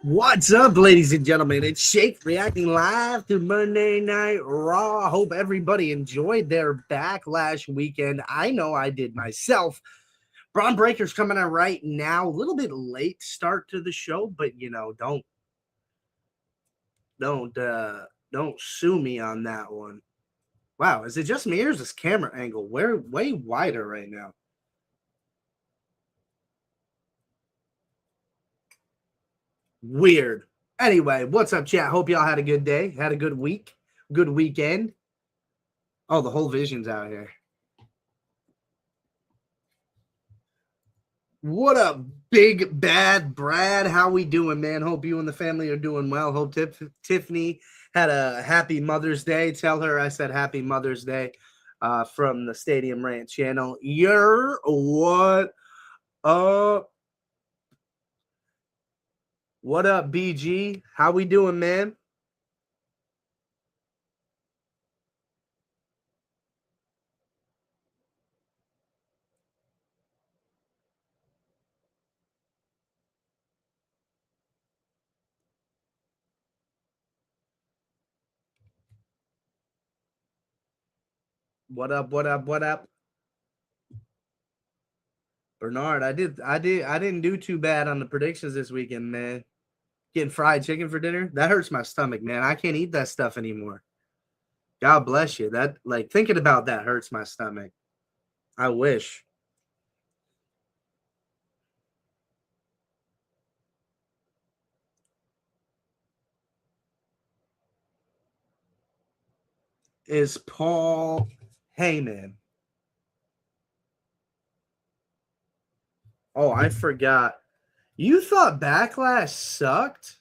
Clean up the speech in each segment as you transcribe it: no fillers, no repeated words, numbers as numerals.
What's up, ladies and gentlemen? It's Shake reacting live to Monday Night Raw. I hope everybody enjoyed their Backlash weekend. I know I did myself. Bron Breaker's coming out right now. A little bit late start to the show, but don't sue me on that one. Wow, is it just me or is this camera angle? We're way wider right now. Weird. Anyway, what's up, chat? Hope y'all had a good day, had a good week, good weekend. Oh, the whole vision's out here. What up, big bad Brad? How we doing, man? Hope you and the family are doing well. Hope Tiffany had a happy Mother's Day. Tell her I said happy Mother's Day from the Stadium Rant channel. What up? What up, BG? How we doing, man? What up? What up? What up? Bernard, I didn't do too bad on the predictions this weekend, man. Getting fried chicken for dinner, that hurts my stomach, man. I can't eat that stuff anymore. God bless you. That, like, thinking about that hurts my stomach. I wish. Is Paul Heyman. Oh, I forgot. You thought Backlash sucked?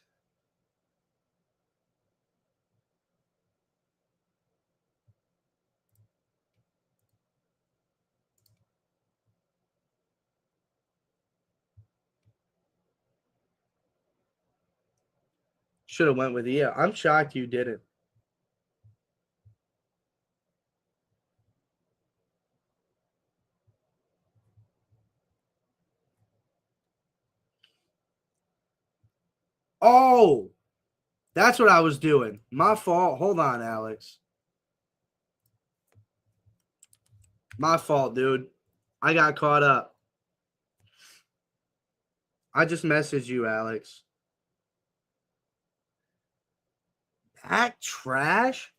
Should have went with yeah. I'm shocked you didn't. Oh, that's what I was doing. My fault. Hold on, Alex. My fault, dude. I got caught up. I just messaged you, Alex. Back trash?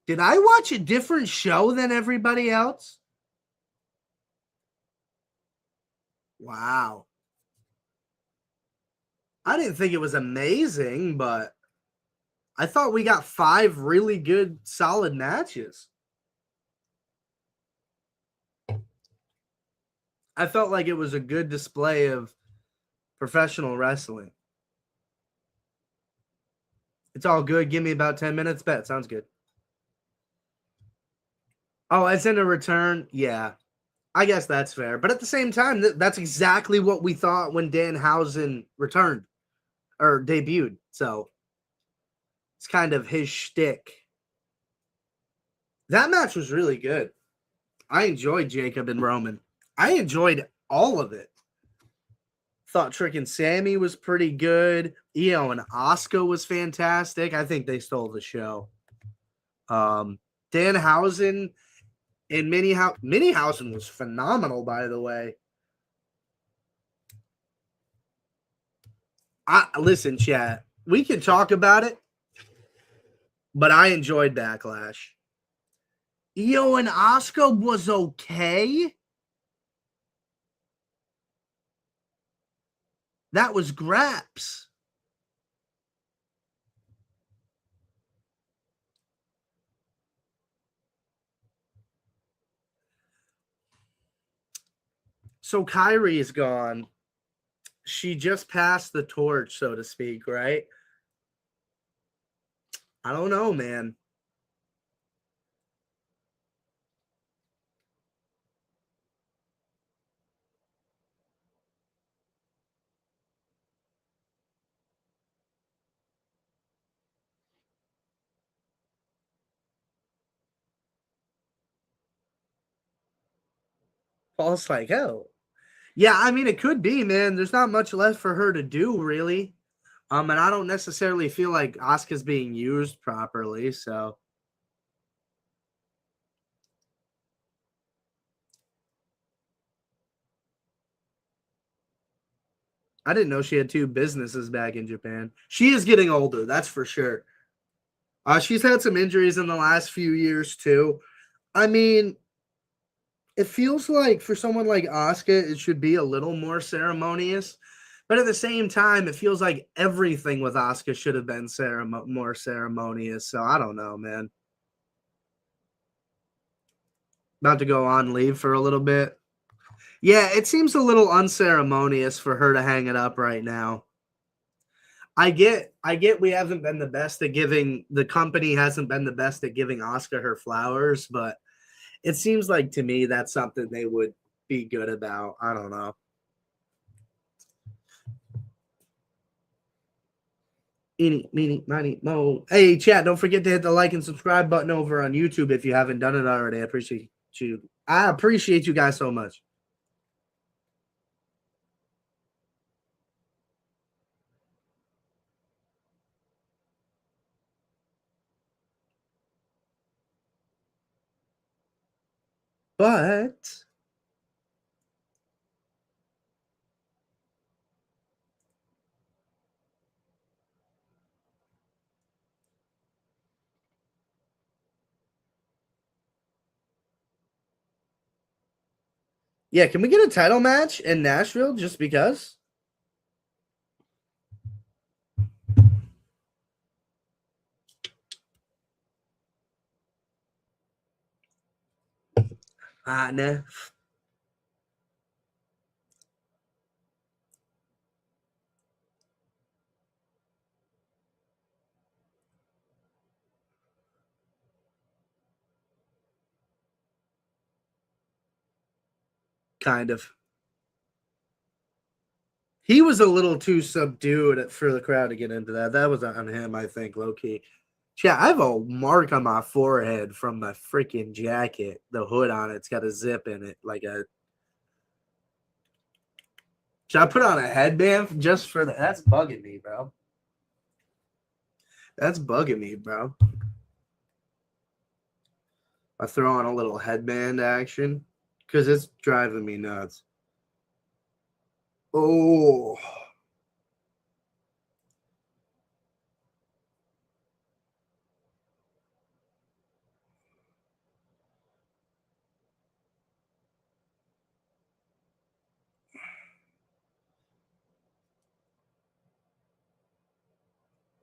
Did I watch a different show than everybody else? Wow. I didn't think it was amazing, but I thought we got 5 really good, solid matches. I felt like it was a good display of professional wrestling. It's all good. Give me about 10 minutes. Bet. Sounds good. Oh, it's in a return? Yeah. I guess that's fair. But at the same time, that's exactly what we thought when Danhausen returned or debuted. So it's kind of his shtick. That match was really good. I enjoyed Jacob and Roman. I enjoyed all of it. Thought Trick and Sammy was pretty good. Io and Asuka was fantastic. I think they stole the show. Danhausen and Minihausen was phenomenal, by the way. Listen, chat. We can talk about it, but I enjoyed Backlash. Io and Asuka was okay. That was Graps. So Kyrie is gone. She just passed the torch, so to speak, right? I don't know, man. Paul's like, oh. Yeah, I mean, it could be, man. There's not much left for her to do, really. And I don't necessarily feel like Asuka's being used properly, so. I didn't know she had 2 businesses back in Japan. She is getting older, that's for sure. She's had some injuries in the last few years, too. I mean, it feels like for someone like Asuka, it should be a little more ceremonious. But at the same time, it feels like everything with Asuka should have been more ceremonious. So I don't know, man. About to go on leave for a little bit. Yeah, it seems a little unceremonious for her to hang it up right now. I get we haven't been the best at giving, the company hasn't been the best at giving Asuka her flowers, but it seems like to me that's something they would be good about. I don't know. Eeny, meeny, miny, mo. Hey, chat, don't forget to hit the like and subscribe button over on YouTube if you haven't done it already. I appreciate you. I appreciate you guys so much. But yeah, can we get a title match in Nashville just because? Nah. Kind of. He was a little too subdued for the crowd to get into that. That was on him, I think, low key. Yeah, I have a mark on my forehead from my freaking jacket. The hood on it's got a zip in it, like a. Should I put on a headband just for that? That's bugging me, bro. That's bugging me, bro. I throw on a little headband action because it's driving me nuts. Oh.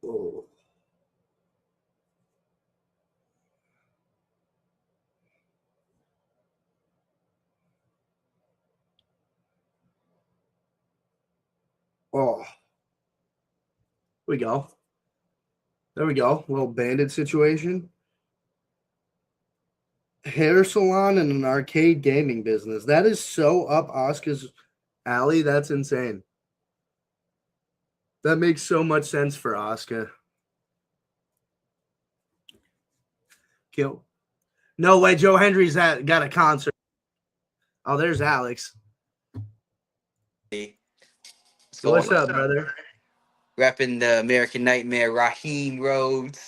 Oh. Oh. There we go. There we go. Little bandit situation. Hair salon and an arcade gaming business. That is so up Asuka's alley. That's insane. That makes so much sense for Asuka. Kill. No way. Joe Hendry's got a concert. Oh, there's Alex. What's up, brother? Repping the American Nightmare, Raheem Rhodes.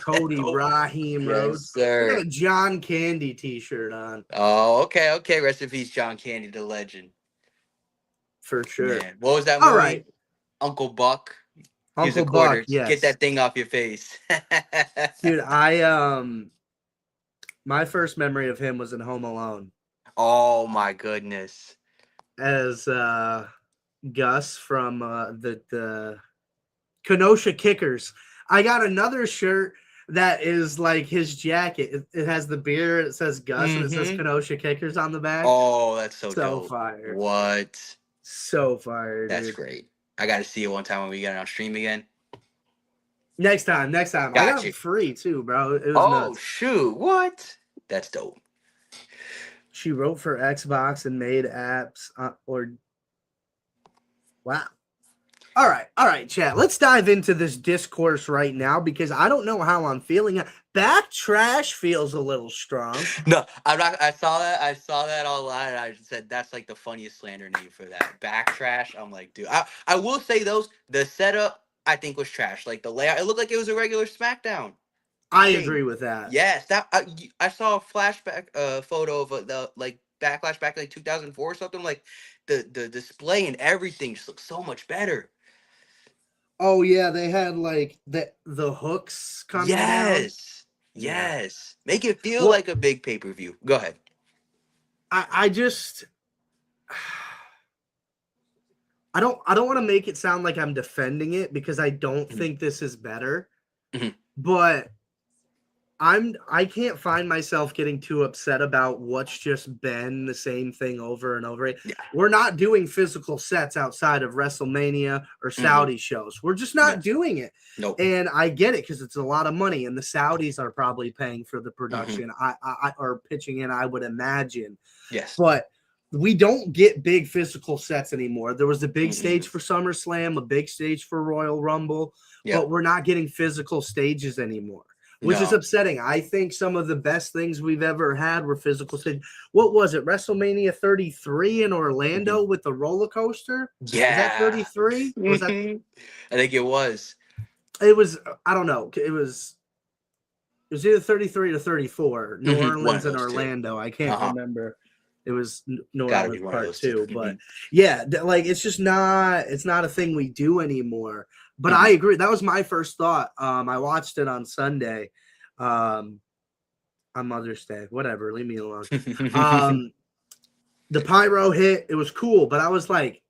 Cody Raheem Rhodes. Sir. Got a John Candy t-shirt on. Oh, okay. Rest in peace, John Candy, the legend. For sure. Man. What was that movie? All right. Uncle Buck. Uncle Buck, yes. Get that thing off your face. Dude, my first memory of him was in Home Alone. Oh my goodness. As Gus from the Kenosha Kickers. I got another shirt that is like his jacket. It has the beer. It says Gus and it says Kenosha Kickers on the back. Oh, that's so dope. Fire. What? So fire. That's great. I got to see it one time when we get it on stream again. Next time. I got it free too, bro. It was nuts. Shoot. What? That's dope. She wrote for Xbox and made apps wow. All right, chat. Let's dive into this discourse right now because I don't know how I'm feeling. Back trash feels a little strong. No, I'm not. I saw that. I saw that online. And I said that's like the funniest slander name for that. Back trash. I'm like, dude. I will say those. The setup I think was trash. Like the layout, it looked like it was a regular SmackDown I thing. agree with that. Yes, that I saw a flashback photo of the like Backlash back in like 2004 or something. Like the display and everything just looks so much better. Oh yeah, they had like the hooks coming down. Yes. Yeah. Yes. Make it feel Well, like a big pay-per-view. Go ahead. I just I don't want to make it sound like I'm defending it because I don't Mhm. think this is better. Mhm. But I can't find myself getting too upset about what's just been the same thing over and over. Yeah. We're not doing physical sets outside of WrestleMania or Saudi shows. We're just not Yes. doing it. Nope. And I get it because it's a lot of money, and the Saudis are probably paying for the production. I or pitching in, I would imagine. Yes. But we don't get big physical sets anymore. There was a big stage for SummerSlam, a big stage for Royal Rumble, but we're not getting physical stages anymore, which is upsetting. I think some of the best things we've ever had were physical stages. What was it? WrestleMania 33 in Orlando with the roller coaster? Yeah. Was that 33? Was that? I think it was. It was. I don't know. It was either 33 or 34. New Orleans and Orlando. I can't remember. It was New Orleans part 2, but yeah, like it's just not. It's not a thing we do anymore. But I agree. That was my first thought. I watched it on Sunday, on Mother's Day. Whatever, leave me alone. The pyro hit. It was cool, but I was like,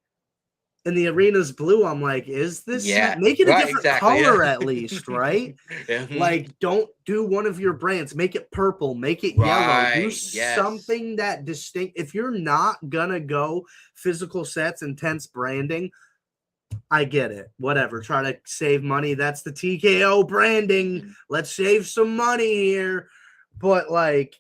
and the arena's blue. I'm like, is this? Make it a different color at least, right? Like, don't do one of your brands. Make it purple. Make it yellow. Do something that distinct. If you're not gonna go physical sets, intense branding, I get it. Whatever. Try to save money. That's the TKO branding. Let's save some money here. But like,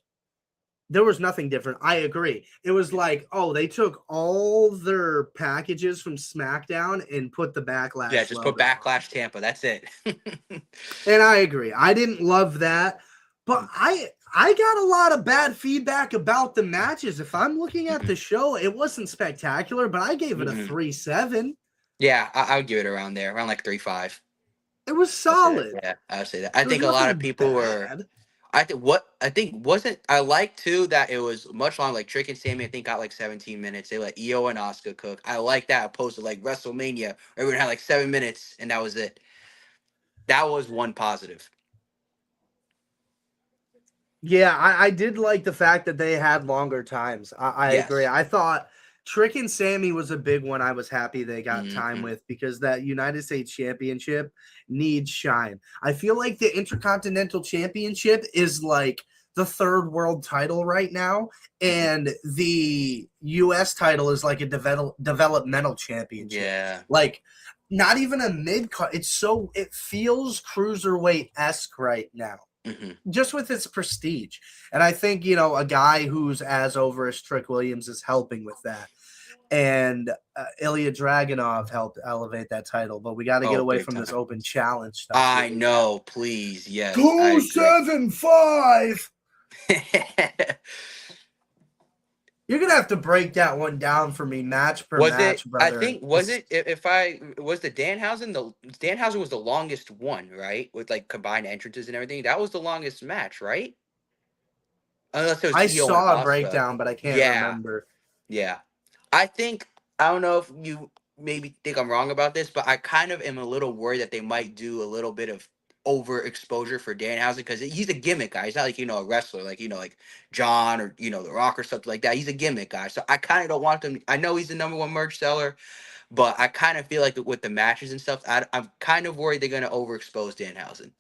there was nothing different. I agree. It was like, oh, they took all their packages from SmackDown and put the Backlash. Yeah, just put Backlash Tampa. That's it. And I agree. I didn't love that, but I got a lot of bad feedback about the matches. If I'm looking at the show, it wasn't spectacular, but I gave it a 3.7. Yeah, I would give it around there, around like 3.5. It was solid. Yeah, I would say that. I think a lot of people were. I like too that it was much longer. Like Trick and Sammy, I think got like 17 minutes. They let Io and Asuka cook. I like that opposed to like WrestleMania, where everyone had like 7 minutes and that was it. That was one positive. Yeah, I did like the fact that they had longer times. I agree. I thought Trick and Sammy was a big one. I was happy they got time with because that United States Championship needs shine. I feel like the Intercontinental Championship is like the third world title right now, and the U.S. title is like a developmental championship. Yeah, like not even a mid card. It feels cruiserweight-esque right now. Just with its prestige. And I think, a guy who's as over as Trick Williams is helping with that. And Ilya Dragunov helped elevate that title. But we got to get away from this open challenge stuff. I know, please. Yes. 275. You're gonna have to break that one down for me, match per match, brother. I think was the Danhausen? The Danhausen was the longest one, right? With like combined entrances and everything. That was the longest match, right? Unless it was I saw a breakdown, but I can't remember. Yeah, I don't know if you maybe think I'm wrong about this, but I kind of am a little worried that they might do a little bit of overexposure for Danhausen because he's a gimmick guy. He's not like a wrestler, like like John or The Rock or something like that. He's a gimmick guy, so I kind of don't want them. I know he's the #1 merch seller, but I kind of feel like with the matches and stuff, I'm kind of worried they're gonna overexpose Danhausen.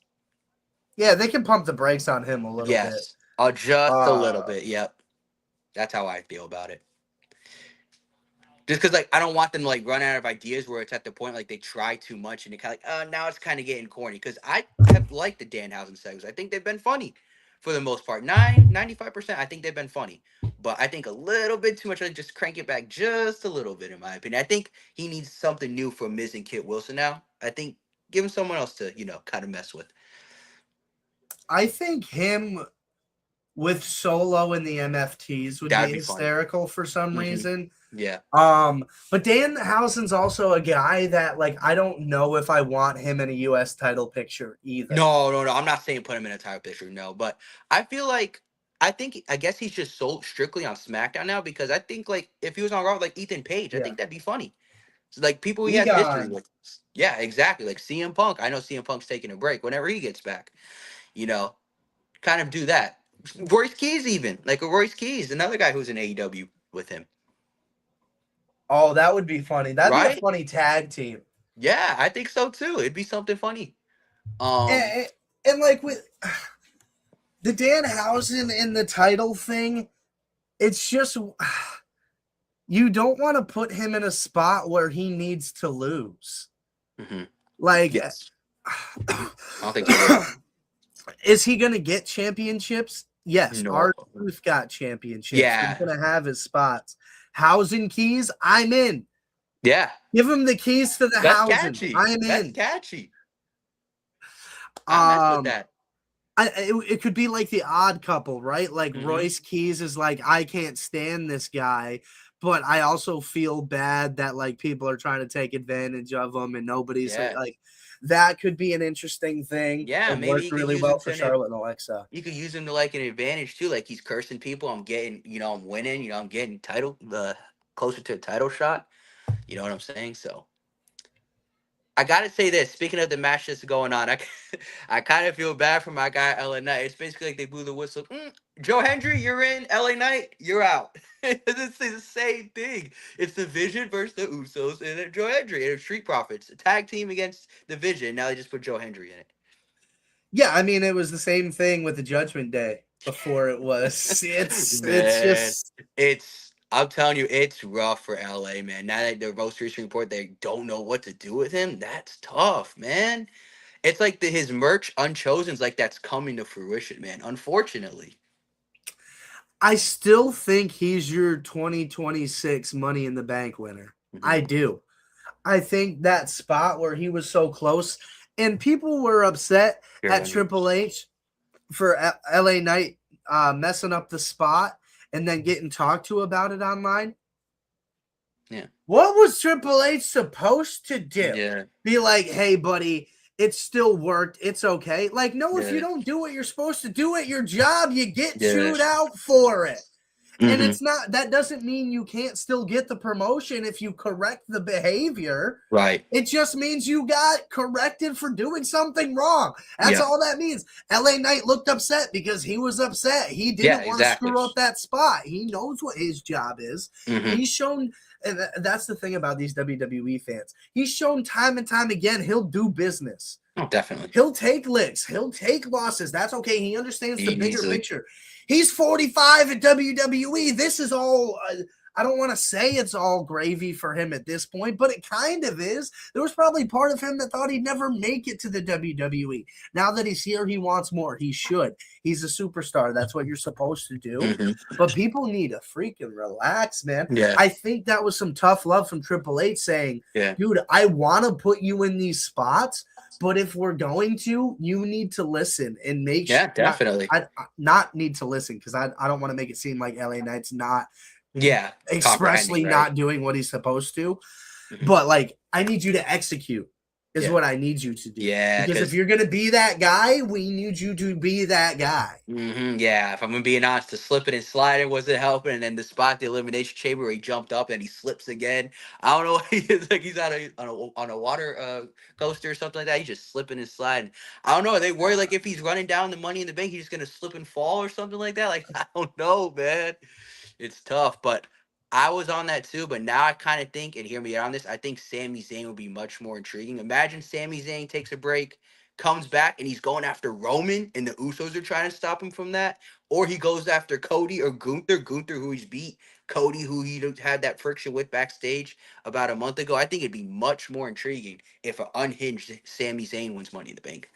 Yeah, they can pump the brakes on him a little bit. Just a little bit. Yep, that's how I feel about it. Just because, I don't want them to, run out of ideas where it's at the point, they try too much and it kind of, now it's kind of getting corny. Because I have liked the Danhausen segments. I think they've been funny for the most part. 95%, I think they've been funny. but I think a little bit too much. Like just crank it back just a little bit, in my opinion. I think he needs something new from Miz and Kit Wilson now. I think give him someone else to kind of mess with. I think him with Solo in the MFTs would That'd be be funny. hysterical for some Hmm. reason. Yeah. But Danhausen's also a guy that like I don't know if I want him in a US title picture either. No, no, no. I'm not saying put him in a title picture, no. But I feel like I guess he's just so strictly on SmackDown now because I think like if he was on Raw like Ethan Page, I Yeah. think that'd be funny. So, like people he has history Egon. with. Yeah, exactly. Like CM Punk. I know CM Punk's taking a break whenever he gets back. You know, kind of do that. Royce Keys even like a Royce Keys, another guy who's in AEW with him. Oh, that would be funny. That'd be a Right? funny tag team. Yeah, I think so too. It'd be something funny. And, and like with the Danhausen and the title thing, it's just you don't want to put him in a spot where he needs to lose. Mm-hmm. Like, yes. I don't think so. Is he going to get championships? Yes. No. R-Truth got championships. Yeah. He's going to have his spots. Housing keys, I'm in. Yeah. Give him the keys to the That's housing. catchy. I'm in. That's catchy. I mess with that. It could be like the odd couple, right? Like Royce Keys is like, I can't stand this guy, but I also feel bad that like people are trying to take advantage of him and nobody's like that could be an interesting thing. Yeah, it maybe worked you could really use well him for to Charlotte and Alexa. You could use him to like an advantage too. Like he's cursing people. I'm getting, I'm winning. I'm getting closer to a title shot. You know what I'm saying? So I gotta say this. Speaking of the match that's going on, I kind of feel bad for my guy LA Knight. It's basically like they blew the whistle. Joe Hendry, you're in. LA Knight, you're out. It's the same thing. It's the Vision versus the Usos and then Joe Hendry and Street Profits, a tag team against the Vision. Now they just put Joe Hendry in it. Yeah, I mean it was the same thing with the Judgment Day before it was. I'm telling you, it's rough for LA, man. Now that the most recent report, they don't know what to do with him. That's tough, man. It's like his merch Unchosen's like that's coming to fruition, man. Unfortunately, I still think he's your 2026 Money in the Bank winner. Mm-hmm. I do. I think that spot where he was so close, and people were upset at Triple H for LA Knight messing up the spot and then getting talked to about it online. Yeah. What was Triple H supposed to do? Yeah. Be like, hey, buddy, it still worked. It's okay. Like, no, if you don't do what you're supposed to do at your job, you get chewed out for it. Mm-hmm. And it's not, that doesn't mean you can't still get the promotion if you correct the behavior. Right. It just means you got corrected for doing something wrong. That's all that means. LA Knight looked upset because he was upset. He didn't want to screw up that spot. He knows what his job is. Mm-hmm. He's shown, and that's the thing about these WWE fans. He's shown time and time again he'll do business. Oh, definitely. He'll take licks. He'll take losses. That's okay. He understands the bigger picture. He's 45 at WWE. This is all, I don't want to say it's all gravy for him at this point, but it kind of is. There was probably part of him that thought he'd never make it to the WWE. Now that he's here, he wants more. He should. He's a superstar. That's what you're supposed to do. Mm-hmm. But people need to freaking relax, man. Yeah. I think that was some tough love from Triple H saying, dude, I want to put you in these spots, but if we're going to, you need to listen and make sure. Yeah, definitely. Not need to listen because I don't want to make it seem like LA Knight's not expressly not doing what he's supposed to. Mm-hmm. But like, I need you to execute is what I need you to do. Yeah. Because if you're going to be that guy, we need you to be that guy. Mm-hmm, yeah. If I'm going to be honest, the slipping and sliding wasn't helping. And then the spot, the Elimination Chamber, where he jumped up and he slips again. I don't know what he is. Like he's on a water coaster or something like that. He's just slipping and sliding. I don't know. They worry like if he's running down the Money in the Bank, he's just going to slip and fall or something like that. Like, I don't know, man. It's tough. But I was on that too, but now I kind of think, and hear me out on this, I think Sami Zayn would be much more intriguing. Imagine Sami Zayn takes a break, comes back, and he's going after Roman, and the Usos are trying to stop him from that. Or he goes after Cody or Gunther, who he's beat, Cody, who he had that friction with backstage about a month ago. I think it'd be much more intriguing if an unhinged Sami Zayn wins Money in the Bank.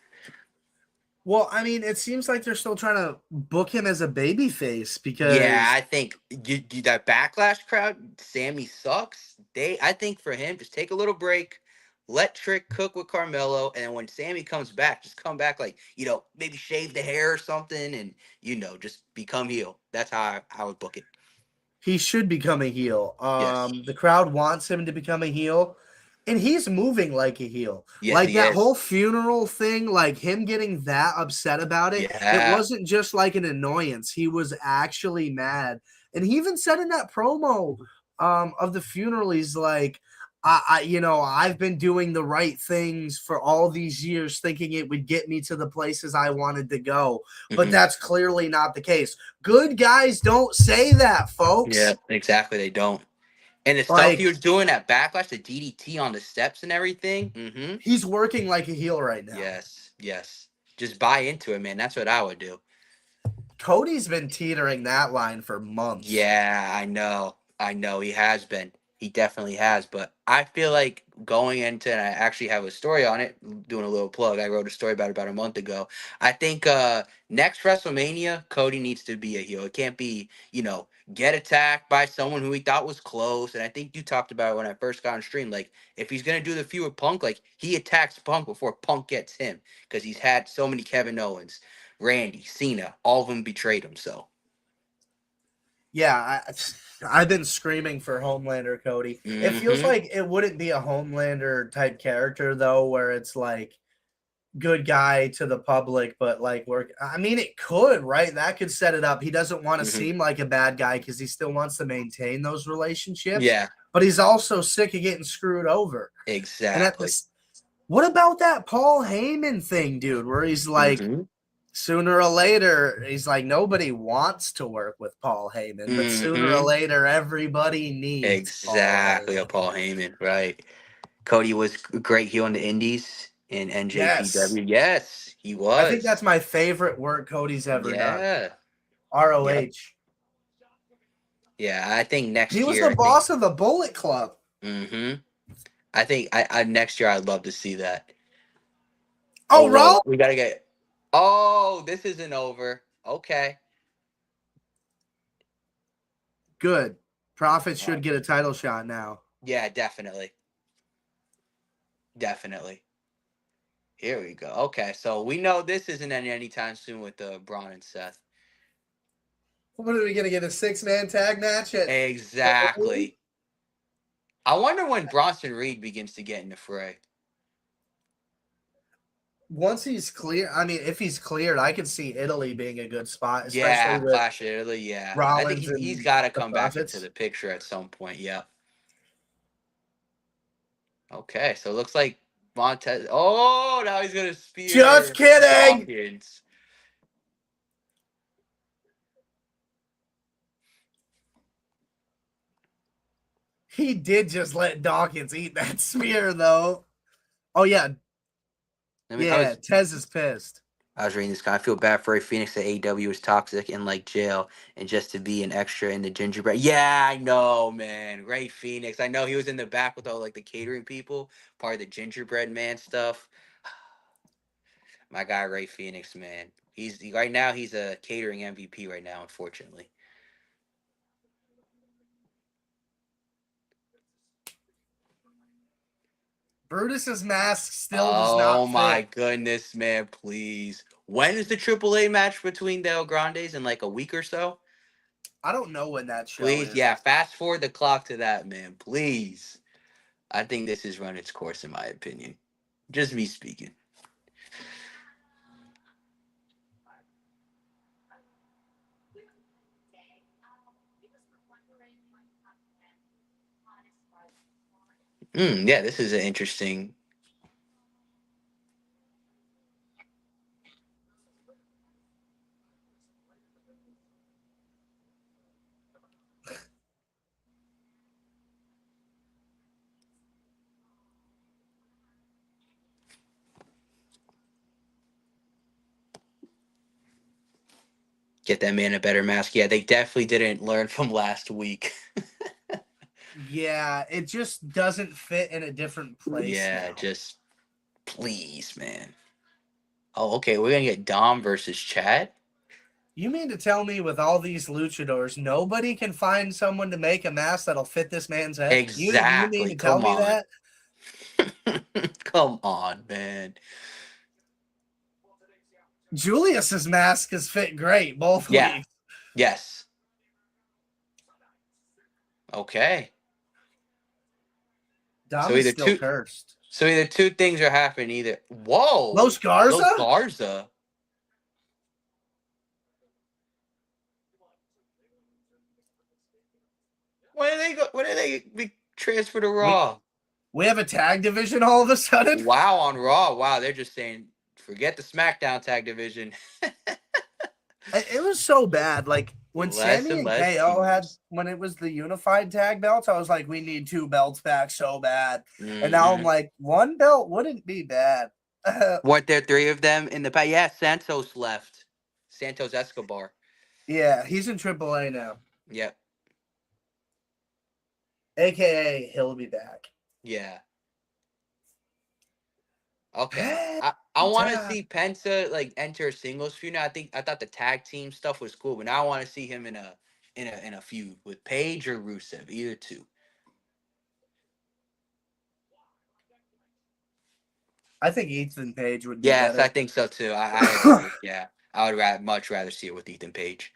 Well, I mean, it seems like they're still trying to book him as a babyface Yeah, because I think that Backlash crowd, Sammy sucks. I think for him, just take a little break, let Trick cook with Carmelo, and then when Sammy comes back, just come back like maybe shave the hair or something, and just become heel. That's how I would book it. he should become a heel. Yes, The crowd wants him to become a heel, and he's moving like a heel. yes, Like he that is. whole funeral thing, like him getting that upset about it, it Yeah. wasn't just like an annoyance. He was actually mad. And he even said in that promo of the funeral, he's like, I've been doing the right things for all these years, thinking it would get me to the places I wanted to go. But Hmm. that's clearly not the case. Good guys don't say that, Yeah, folks. exactly. They don't. And the stuff he Like, was doing at Backlash, the DDT on the steps and everything. Mm-hmm. he's working like a heel right now. Yes, yes. Just buy into it, man. That's what I would do. Cody's been teetering that line for months. Yeah, I know. I know he has been. He definitely has. But I feel like going into, and I actually have a story on it, doing a little plug. I wrote a story about a month ago. I think next WrestleMania, Cody needs to be a heel. It can't be, get attacked by someone who he thought was close. And I think you talked about it when I first got on stream. Like, if he's gonna do the feud with Punk, like he attacks Punk before Punk gets him. Because he's had so many Kevin Owens, Randy, Cena, all of them betrayed him. So Yeah, I've been screaming for Homelander Cody. It feels mm-hmm. like it wouldn't be a Homelander type character though, where it's like good guy to the public, but like work. I mean, it could, right? That could set it up. He doesn't want to Mm-hmm. seem like a bad guy because he still wants to maintain those relationships. Yeah, But he's also sick of getting screwed over. And at exactly. this, what about that Paul Heyman thing, dude? Where he's like, Mm-hmm. sooner or later, he's like, nobody wants to work with Paul Heyman, but sooner or Mm-hmm. later, everybody needs Paul Exactly. A Heyman. Paul Heyman, right? Cody was a great heel in the Indies in Yes. NJPW. Yes, he I think was. that's my favorite work Cody's ever done. Yeah. Yep. ROH. Yeah. I think He next was year. the I think. boss of the Bullet Club. Mm-hmm. I think I next year I'd love to see that. Oh Oh, whoa, Raul? we gotta get. Oh, this isn't over. Okay. Good. Prophet Oh, should get a title shot now. yeah, definitely, definitely. Here we go. Okay, so we know this isn't ending anytime soon with Braun and Seth. What are we going to get, a 6-man tag match at Halloween? Exactly. I wonder when Bronson Reed begins to get in the fray. Once he's clear, I mean, if he's cleared, I could see Italy being a good spot, especially Yeah, with Clash of Italy. Yeah, I think Rollins he's and got to the come back into Prophets. the picture at some point. Yep. Okay, so it looks like Montez. Oh, now he's gonna Just spear kidding. Dawkins. He did just let Dawkins eat that spear, though. Oh, yeah. I mean, Yeah, Tez is pissed. I was reading this guy. I feel bad for Ray Phoenix that AEW is toxic and like jail, and just to be an extra in the gingerbread. Yeah, I know, man. Ray Phoenix. I know he was in the back with all like the catering people, part of the gingerbread man stuff. My guy Ray Phoenix, man. Right now he's a catering MVP right now, unfortunately. Brutus's mask still does Oh not my fit. goodness, man! Please. When is the AAA match between the El Grandes in like a week or so? I don't know when that show Please, is. yeah. Fast forward the clock to that, man. Please. I think this has run its course, in my opinion. Just me speaking. Yeah, this is an interesting. Get that man a better mask. Yeah, they definitely didn't learn from last week. Yeah, it just doesn't fit in a different place Yeah, now. just please, man. Oh, okay. We're gonna get Dom versus Chad. You mean to tell me with all these luchadors, nobody can find someone to make a mask that'll fit this man's head? You mean Exactly. to tell Come me on. that? Come on, man. Julius's mask has fit great both Yeah. weeks. Yes. Okay. Dom So is either still two. cursed. So either two things are happening. Either Los whoa, Garza? Los Garza. When did they go? When did they be transferred to We Raw? we have a tag division all of a sudden. Wow, on Raw. Wow, they're just saying forget the SmackDown tag division. It was so bad. Like when Less Sammy and and less KO had teams. when it was the unified tag belts, I was like, we need 2 belts back so bad. And now I'm Hmm. like, 1 belt wouldn't be bad. Weren't there three of them in the past? Yeah, Santos left. Santos Escobar. Yeah, he's in AAA now. Yep. AKA he'll be back. Yeah. Okay. I want to see Penta like enter a singles feud. Now I thought the tag team stuff was cool, but now I want to see him in a feud with Paige or Rusev, either two. I think Ethan Page would be Yes, I better. think so too. I agree. Yeah, I would much rather see it with Ethan Page.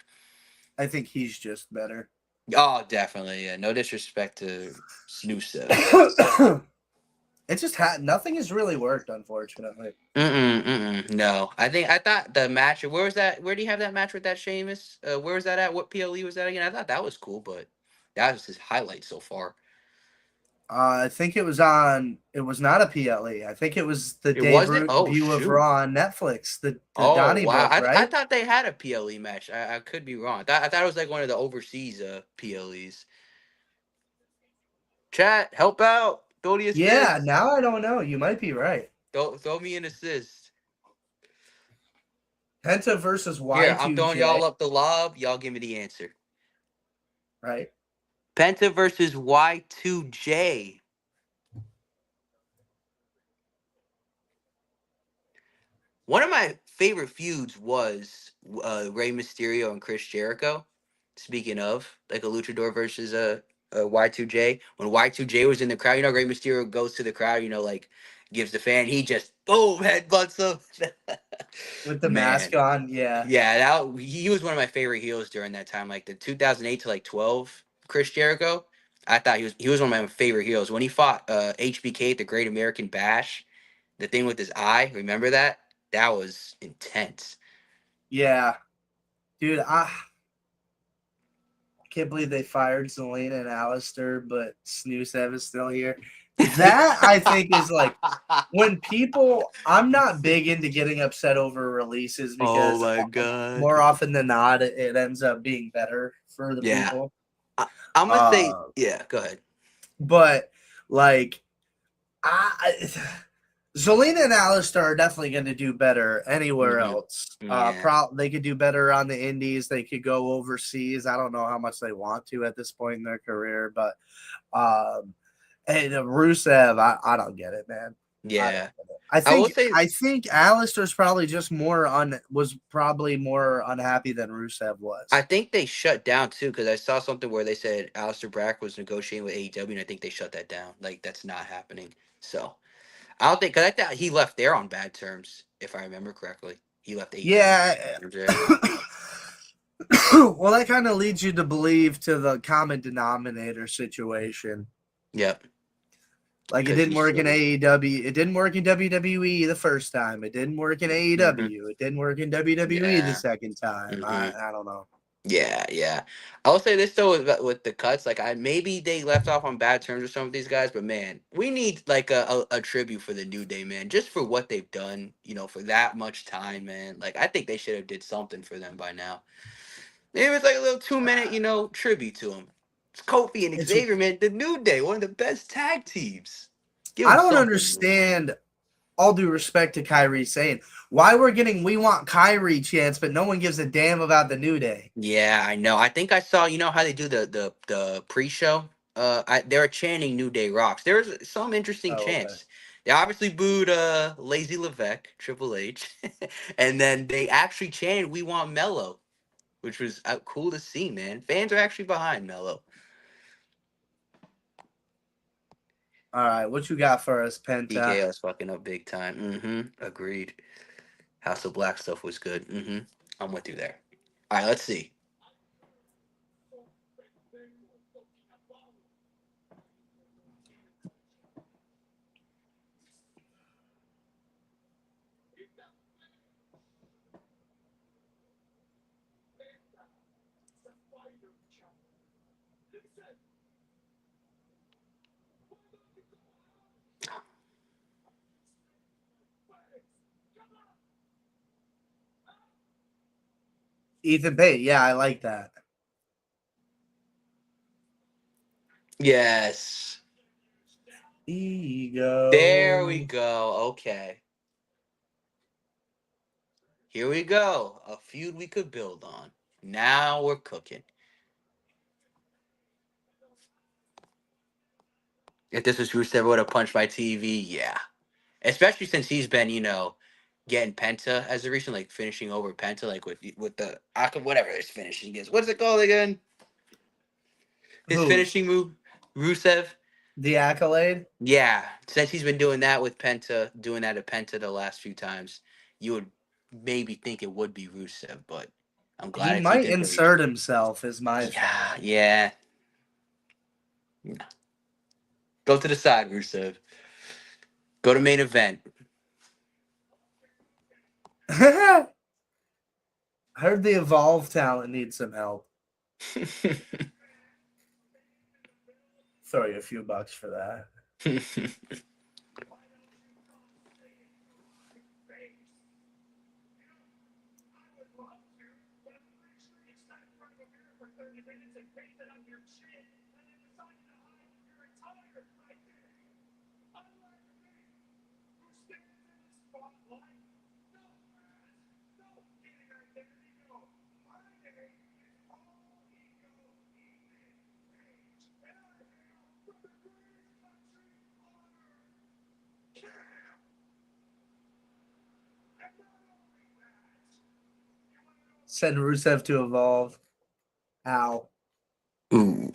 I think he's just better. Oh, definitely. Yeah, no disrespect to Rusev. It just nothing has really worked, unfortunately. No, I thought the match. Where was that? Where do you have that match with that Sheamus? Where was that at? What PLE was that again? I thought that was cool, but that was his highlight so far. I think it was on. It was not a PLE. I think it was the It wasn't. Oh debut of shoot. Raw on Netflix. The Oh Donnie wow. book, I right? thought they had a PLE match. I could be wrong. I thought it was like one of the overseas PLEs. Chat, help out. Throw the Yeah. assist. Now I don't know. You might be right. Throw me an assist. Penta versus Here, I'm throwing Y2J, y'all up the lob. Y'all give me the answer. right? Penta versus Y2J. One of my favorite feuds was Rey Mysterio and Chris Jericho. Speaking of, like a luchador versus a Y2J. When Y2J was in the crowd, Rey Mysterio goes to the crowd, like gives the fan, he just boom headbutts him. With the mask Man, on. Yeah. yeah, he was one of my favorite heels during that time, like the 2008 to like 12 Chris Jericho. I thought he was one of my favorite heels when he fought HBK at the Great American Bash. The thing with his eye, remember that? That was intense. Yeah. Dude, I can't believe they fired Zelina and Alistair, but Snoozev is still here. That I think is like when people. I'm not big into getting upset over releases Oh because my god. more often than not, it ends up being better for the Yeah. people. I'm gonna say, Uh, yeah, go ahead. but like, I Zelina and Alistair are definitely going to do better anywhere Hmm. else. Yeah. They could do better on the indies. They could go overseas. I don't know how much they want to at this point in their career, but and Rusev, I don't get it, man. I don't Yeah. get it. I I will think say I think Alistair's probably just was probably more unhappy than Rusev I was. think they shut down too because I saw something where they said Aleister Black was negotiating with AEW, and I think they shut that down. Like that's not happening. So I don't think because I thought he left there on bad terms, if I remember correctly. He left AEW. Yeah. Yeah. Well, that kind of leads you to believe to the common denominator situation. Yep. Like it Because didn't he's work in still. AEW. It didn't work in WWE the first time. It didn't work in Hmm. AEW. It didn't work in WWE the Yeah. second time. Hmm. I don't know. Yeah, yeah. I will say this though with the cuts, like I maybe they left off on bad terms with some of these guys, but man, we need like a tribute for the New Day, man, just for what they've done, for that much time, man. Like I think they should have did something for them by now. Maybe it's like a little 2 minute, tribute to them. It's Kofi and It's Xavier, man, the New Day, one of the best tag teams. Give I them don't something, man. understand. All due respect to Kyrie saying why we're getting we want Kyrie chance, but no one gives a damn about the New Day. Yeah, I know. I think I saw. You know how they do the pre-show. They were chanting "New Day rocks." There was some interesting Oh, okay. chants. They obviously booed Lazy Levesque, Triple H, and then they actually chanted, "We want Mello," which was cool to see, man. Fans are actually behind Mello. All right, what you got for us, Penta? TKO's fucking up big time. Agreed. House of Black stuff was good. I'm with you there. All right, let's see. Ethan Pate. Yeah, I like that. Yes. Ego. There we go. Okay. Here we go. A feud we could build on. Now we're cooking. If this was Rusev would have punched my TV, yeah. Especially since he's been, getting Penta as a recent, like finishing over Penta, like with the whatever his finishing is. What's it called again? His Who? finishing move, Rusev. The Accolade? Yeah, since he's been doing that with Penta, doing that to Penta the last few times, you would maybe think it would be Rusev, but I'm He glad it's might Ethan Page. insert himself, is my Yeah, thought. yeah. Go to the side, Rusev. Go to main event. I heard the Evolve talent needs some help. Throw you a few bucks for that. Send Rusev to Evolve. Ow. Ooh.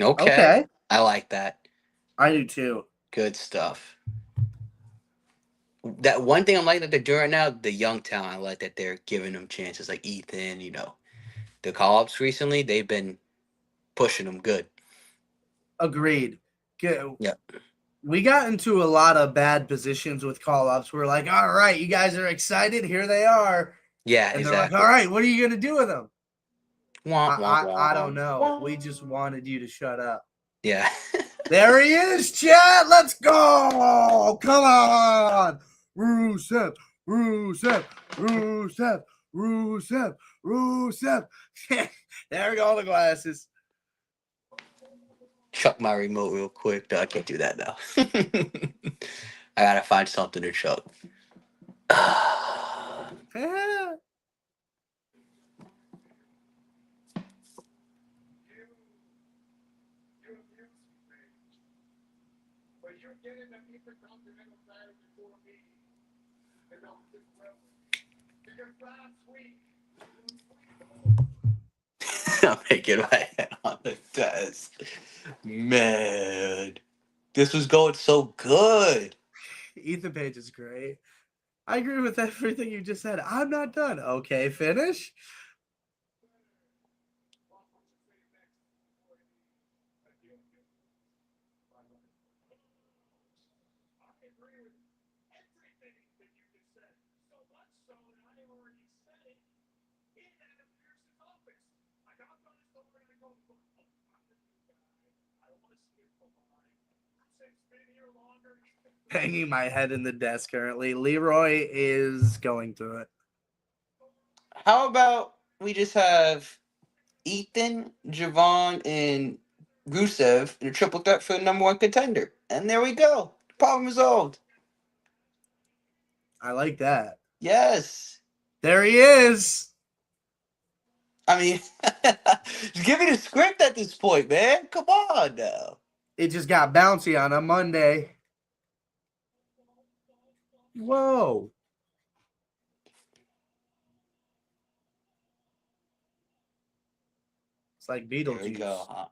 Okay. Okay. I like that. I do too. Good stuff. That one thing I'm liking that they're doing right now, the young talent, I like that they're giving them chances, like Ethan, the call ups recently, they've been pushing them good. Agreed. Good. Yeah. We got into a lot of bad positions with call ups. We're like, all right, you guys are excited. Here they are. Yeah, And exactly. they're like, all right, what are you going to do with them? Wah, wah, wah, I don't know. wah. We just wanted you to shut up. Yeah. There he is, Chad. Let's go. Come on. Rusev, Rusev, Rusev, Rusev, Rusev. There go the glasses. Chuck my remote real quick. No, I can't do that now. I gotta find something to chug. Yeah. I'm making my head on the desk. Man, this was going so good. Ethan Page is great. I agree with everything you just said. I'm not done. Okay, finish. Banging my head in the desk currently. Leroy is going through it. How about we just have Ethan, Javon, and Rusev in a triple threat for the number one contender? And there we go. Problem resolved. I like that. Yes. There he is. I mean, just give me the script at this point, man. Come on now. It just got bouncy on a Monday. Whoa. It's like There we Beetlejuice. go.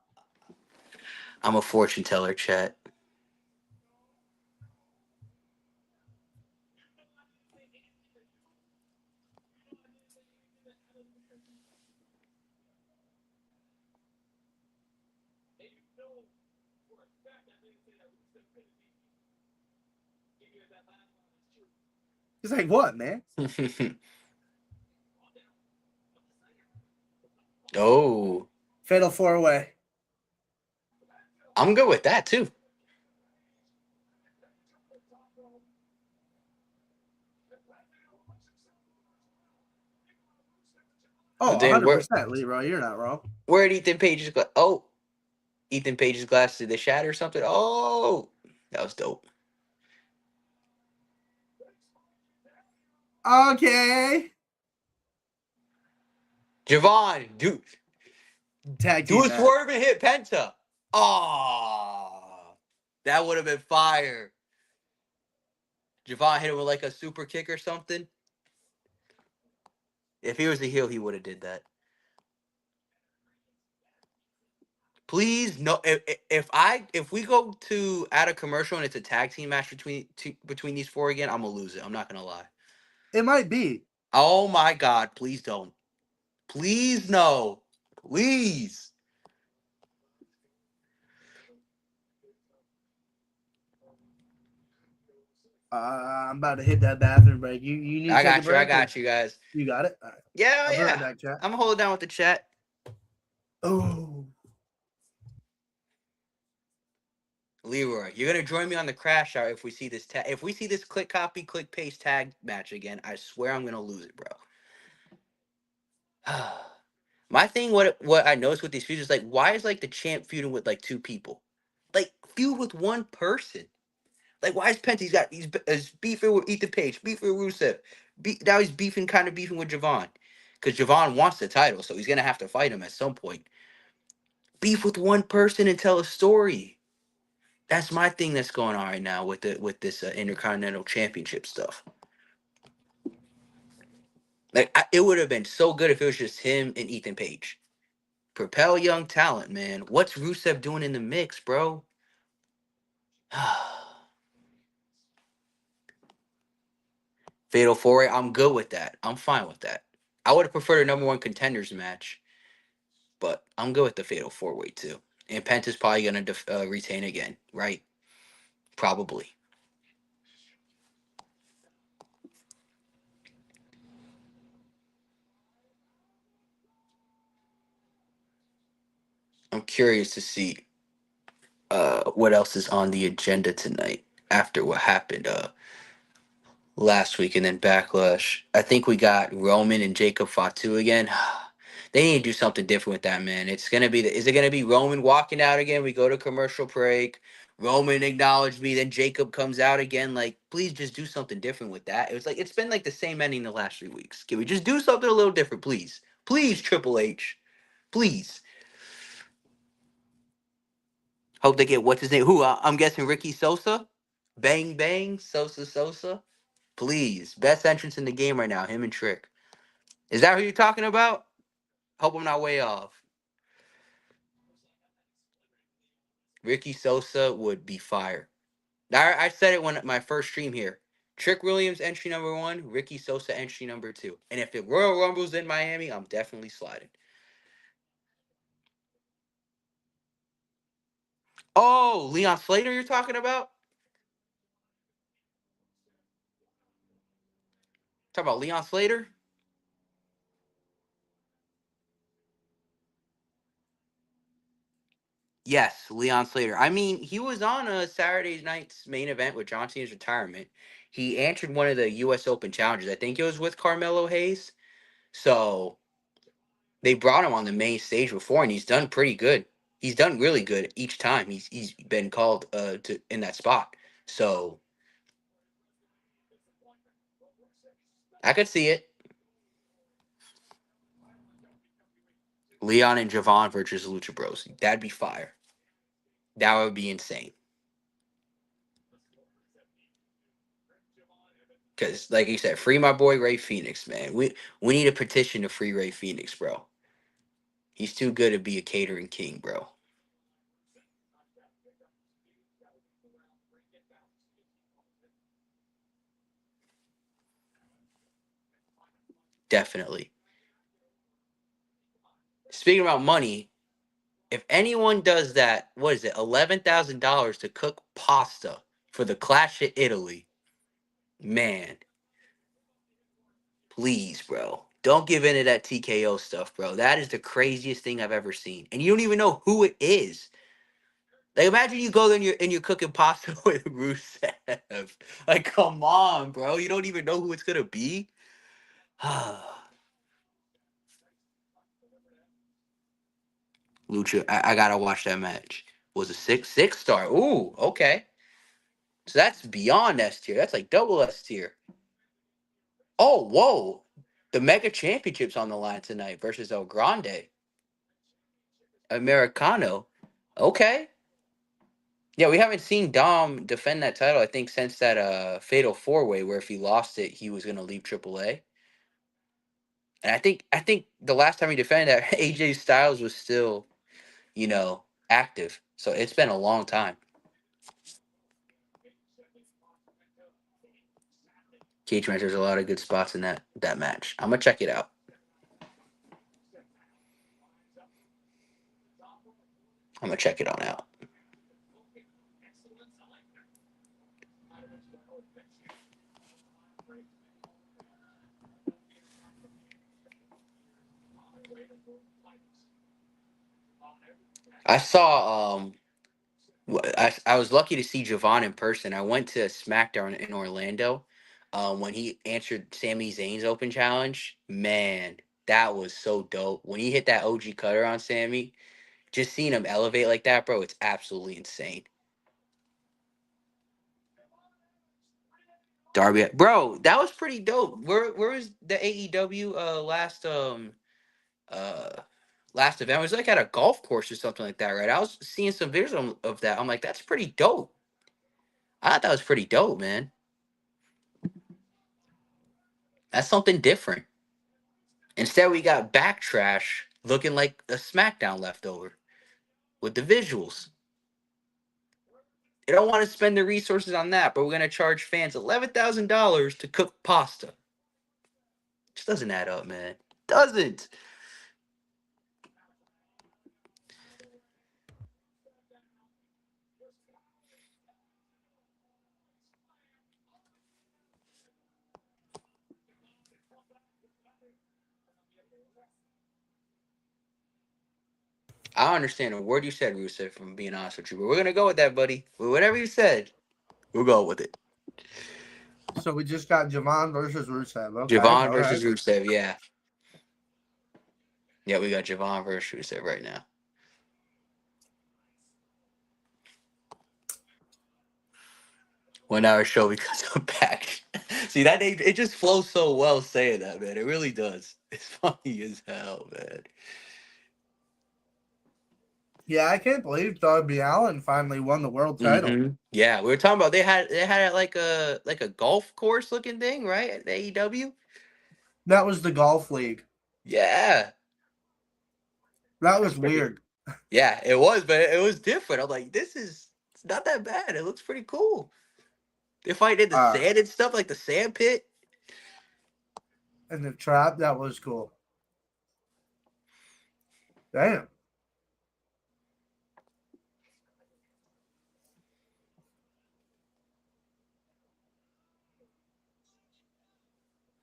I'm a fortune teller, chat. He's like, what, man? Oh, Fatal 4-way. I'm good with that too. Oh, Then 100%, Leroy. You're not wrong. where did Ethan Page's oh, Ethan Page's glass did they shatter or something? Oh, that was dope. Okay. Javon, Tag do team a match. swerve and hit Penta. Oh, that would have been fire. Javon hit him with like a super kick or something. If he was a heel, he would have did that. Please no. If we go to add a commercial and it's a tag team match between these four again, I'm gonna lose it. I'm not gonna lie. It might be. Oh my god! Please don't. Please no. Please. I'm about to hit that bathroom break. You need to I take a got you. I break? got you guys. You got it? All right. Yeah, I'll be right yeah. back, chat. I'm gonna hold it down with the chat. Oh. Leroy, you're gonna join me on the crash out if we see this if we see this click copy click paste tag match again. I swear I'm gonna lose it, bro. My thing, what I noticed with these feuds is like, why is like the champ feuding with like two people? Like feud with one person. Like why is Penta? He's beefing with Ethan Page, beefing with Rusev. Now he's kind of beefing with Javon, because Javon wants the title, so he's gonna have to fight him at some point. Beef with one person and tell a story. That's my thing that's going on right now with this Intercontinental Championship stuff. Like it would have been so good if it was just him and Ethan Page. Propel young talent, man. What's Rusev doing in the mix, bro? Fatal 4-way, I'm good with that. I'm fine with that. I would have preferred a number one contenders match, but I'm good with the Fatal 4-way too. And Penta's probably going to retain again, right? Probably. I'm curious to see what else is on the agenda tonight after what happened last week and then Backlash. I think we got Roman and Jacob Fatu again. They need to do something different with that, man. It's gonna be is it gonna be Roman walking out again? We go to commercial break. Roman acknowledged me. Then Jacob comes out again. Like, please just do something different with that. It was like it's been like the same ending the last 3 weeks. Can we just do something a little different, please? Please, Triple H. Please. Hope they get what's his name? Who? I'm guessing Ricky Sosa. Bang bang, Sosa. Please, best entrance in the game right now. Him and Trick. Is that who you're talking about? Hope I'm not way off. Ricky Sosa would be fire. I said it when my first stream here. Trick Williams entry number 1, Ricky Sosa entry number 2. And if the Royal Rumble's in Miami, I'm definitely sliding. Oh, Leon Slater you're talking about? Talk about Leon Slater? Yes, Leon Slater. I mean, he was on a Saturday night's main event with John Cena's retirement. He answered one of the U.S. Open challenges. I think it was with Carmelo Hayes. So they brought him on the main stage before, and he's done pretty good. He's done really good each time he's been called to in that spot. So I could see it. Leon and Javon versus Lucha Bros. That'd be fire. That would be insane. Because, like you said, free my boy Ray Phoenix, man. We need a petition to free Ray Phoenix, bro. He's too good to be a catering king, bro. Definitely. Speaking about money, if anyone does that, what is it, $11,000 to cook pasta for the Clash of Italy, man, please, bro. Don't give in to that TKO stuff, bro. That is the craziest thing I've ever seen. And you don't even know who it is. Like, imagine you go there and you're cooking pasta with Rusev. Like, come on, bro. You don't even know who it's gonna be. Lucha, I gotta watch that match. Was a six star. Ooh, okay. So that's beyond S tier. That's like double S tier. Oh, whoa. The Mega Championship's on the line tonight versus El Grande. Americano. Okay. Yeah, we haven't seen Dom defend that title, I think, since that Fatal 4-Way, where if he lost it, he was gonna leave AAA. And I think the last time he defended that, AJ Styles was still, active. So it's been a long time. Cage match, there's a lot of good spots in that match. I'm gonna check it out. I'm gonna check it on out. I saw I was lucky to see Javon in person. I went to SmackDown in Orlando when he answered Sami Zayn's open challenge. Man, that was so dope. When he hit that OG cutter on Sami, just seeing him elevate like that, bro, it's absolutely insane. Darby, bro, that was pretty dope. Where was the AEW uh last event? It was like at a golf course or something like that, right? I was seeing some videos of that. I'm like, that's pretty dope. I thought that was pretty dope, man. That's something different. Instead, we got Backtrash looking like a SmackDown leftover with the visuals. They don't want to spend their resources on that, but we're gonna charge fans $11,000 to cook pasta. Just doesn't add up, man. Doesn't. I don't understand a word you said, Rusev, from being honest with you. But we're gonna go with that, buddy. Whatever you said, we'll go with it. So we just got Javon versus Rusev. Okay, Javon all right. versus Rusev, yeah. Yeah, we got Javon versus Rusev right now. 1 hour show because of Pac. See that it just flows so well saying that, man. It really does. It's funny as hell, man. Yeah, I can't believe Darby Allin finally won the world title. Yeah, we were talking about they had like a golf course looking thing, right? At the AEW. That was the golf league. Yeah, That that's was pretty. weird. Yeah, it was, but it was different. I'm like, it's not that bad. It looks pretty cool. They fight in the sand and stuff, like the sand pit. And the trap, that was cool. Damn.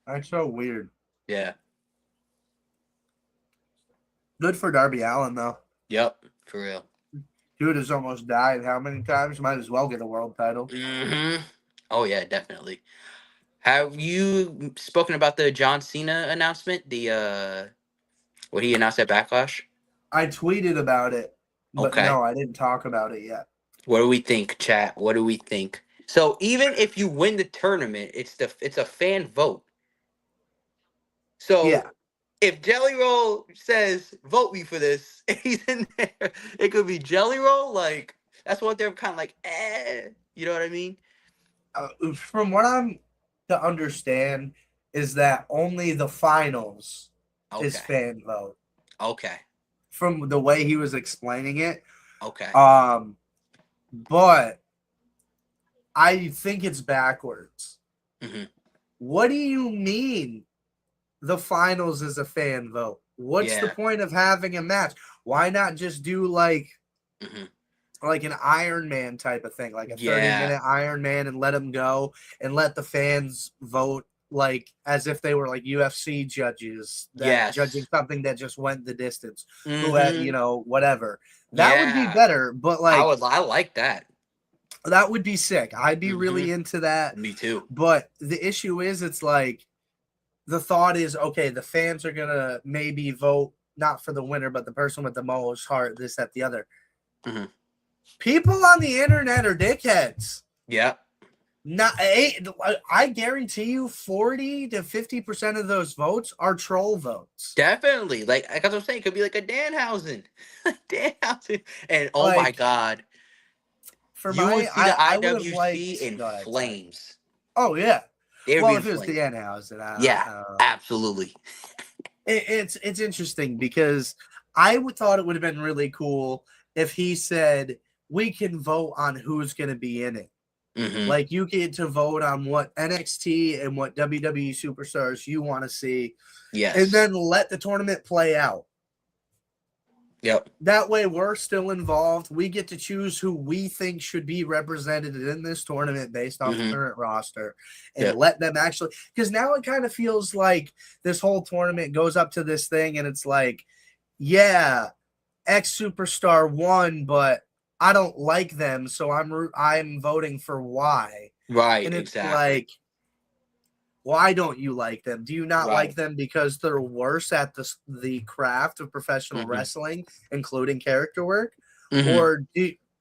That's so weird. Yeah. Good for Darby Allin, though. Yep. For real. Dude has almost died how many times? Might as well get a world title. Oh yeah, definitely. Have you spoken about the John Cena announcement? The what he announced at Backlash? I tweeted about it, but Okay. no, I didn't talk about it yet. What do we think, chat? What do we think? So even if you win the tournament, it's a fan vote. So Yeah. if Jelly Roll says vote me for this, and he's in there, it could be Jelly Roll. Like that's what they're kind of like. You know what I mean? From what I'm to understand, is that only the finals is Okay. fan vote. Okay. From the way he was explaining it. Okay. But I think it's backwards. Mm-hmm. What do you mean the finals is a fan vote? What's the point of having a match? Why not just do like an Iron Man type of thing, like a 30-minute Iron Man, and let them go and let the fans vote like as if they were like UFC judges that judging something that just went the distance. Who had, whatever. That would be better, but like I like that. That would be sick. I'd be really into that. Me too. But the issue is, it's like the thought is, okay, the fans are gonna maybe vote not for the winner, but the person with the most heart, this, that, the other. People on the internet are dickheads. Yeah. I guarantee you 40 to 50% of those votes are troll votes. Definitely. Like I'm saying, it could be like a Danhausen. Danhausen. And oh my God. For you would see the IWC in liked, flames. Oh, yeah. Well, if it was Danhausen. Absolutely. It's interesting because I thought it would have been really cool if he said, we can vote on who's going to be in it. Like you get to vote on what NXT and what WWE superstars you want to see. Yes. And then let the tournament play out. Yep. That way we're still involved. We get to choose who we think should be represented in this tournament based off the current roster and let them actually, because now it kind of feels like this whole tournament goes up to this thing and it's like, yeah, X superstar won, but I don't like them, so I'm voting for Y. Right, and it's exactly. like, why don't you like them? Do you not like them because they're worse at the craft of professional wrestling, including character work?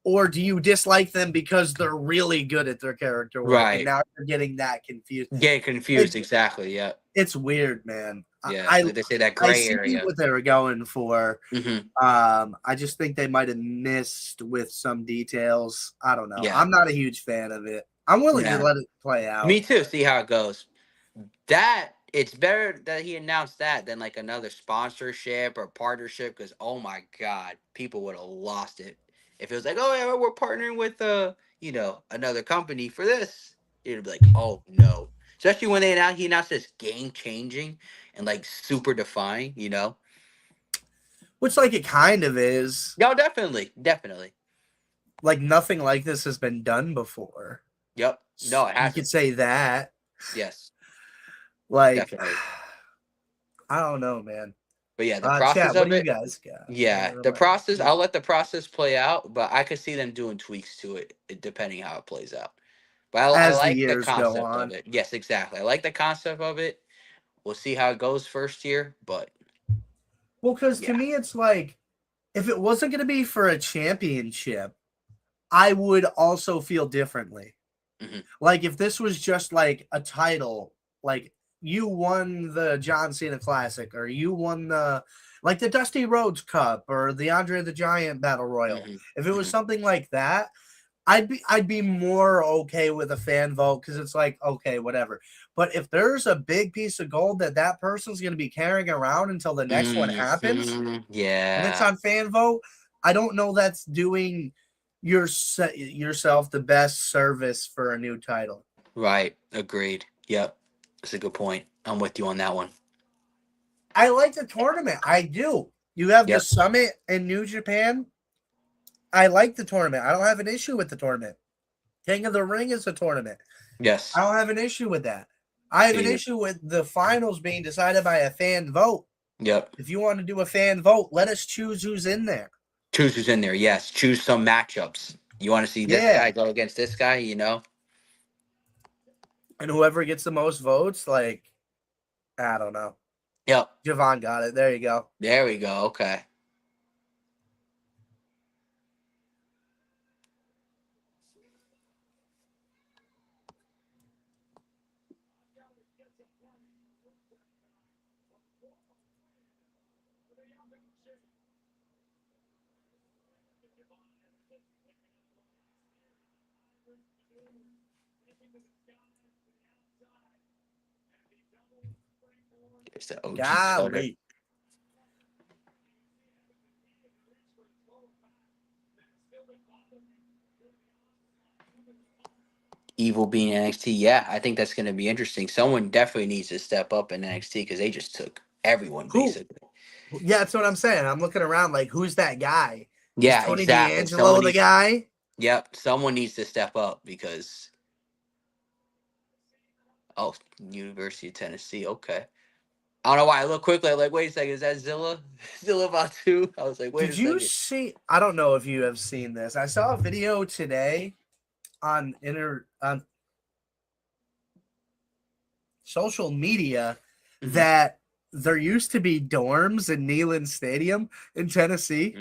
Or do you dislike them because they're really good at their character work? Right. And now you're getting that confused. Get confused, exactly, yeah. It's weird, man. Yeah, they say that gray area. What they were going for. I just think they might have missed with some details. I don't know. I'm not a huge fan of it. I'm willing to let it play out. Me too. See how it goes. It's better that he announced that than like another sponsorship or partnership, because oh my God, people would have lost it if it was like, oh yeah, we're partnering with another company for this. It'd be like, oh no. Especially when he announced this game changing and like super defying, Which like it kind of is. No, definitely. Like nothing like this has been done before. Yep. No, it hasn't. You could say that. Yes. Like, definitely. I don't know, man. But yeah, the process of what do you guys got? Yeah, the process. I'll let the process play out, but I could see them doing tweaks to it depending how it plays out. But I like the concept of it. Yes, exactly. I like the concept of it. We'll see how it goes first year, but because to me, it's like if it wasn't going to be for a championship, I would also feel differently. Mhm. Like if this was just like a title, like you won the John Cena Classic, or you won the like the Dusty Rhodes Cup or the Andre the Giant Battle Royal. Mhm. If it was Mhm. something like that, I'd be more okay with a fan vote because it's like okay, whatever. But if there's a big piece of gold that person's going to be carrying around until the next one happens, Mhm. and it's Yeah. on fan vote, I don't know that's doing yourself the best service for a new title. Right. Agreed. Yep. That's a good point. I'm with you on that one. I like the tournament. I do. You have the Yep. summit in New Japan. I like the tournament. I don't have an issue with the tournament. King of the Ring is a tournament. I Yes. don't have an issue with that. I have Me an either. issue with the finals being decided by a fan vote. Yep. If you want to do a fan vote, let us choose who's in there. Choose who's in there. Yes. Choose some matchups. You want to see this Yeah. guy go against this guy, you know? And whoever gets the most votes, like, I don't know. Yep. Javon got it. There you go. There we go. Okay. There's the OG color. Golly. Evil being NXT. Yeah, I think that's going to be interesting. Someone definitely needs to step up in NXT because they just took everyone Who? basically. Yeah, that's what I'm saying. I'm looking around like, who's that guy? Is Yeah, Tony exactly. Someone D'Angelo the needs. guy? Yep, someone needs to step up because oh, University of Tennessee. Okay. I don't know why I look quickly. I'm like, wait a second, is that Zilla? Zilla Batu? I was like, wait a Did you second. see? I don't know if you have seen this. I saw a video today on social media Mm-hmm. that there used to be dorms in Neyland Stadium in Tennessee.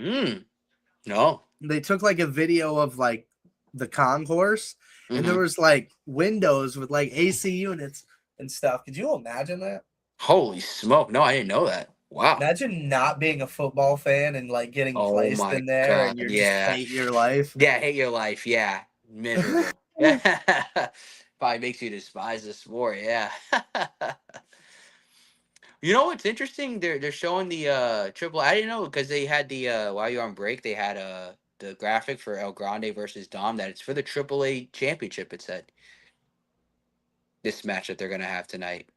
No. They took like a video of like the concourse, and there Mm-hmm. was like windows with like AC units and stuff. Could you imagine that? Holy smoke! No, I didn't know that. Wow. Imagine not being a football fan and like getting Oh placed my in there god. and you're just Yeah. hate your life. Yeah. Hate your life. Yeah. Miserable. Yeah. Probably makes you despise the sport. Yeah. You know what's interesting? They're showing the triple. I didn't know because they had the while you're on break, they had the graphic for El Grande versus Dom that it's for the AAA championship. It said this match that they're gonna have tonight.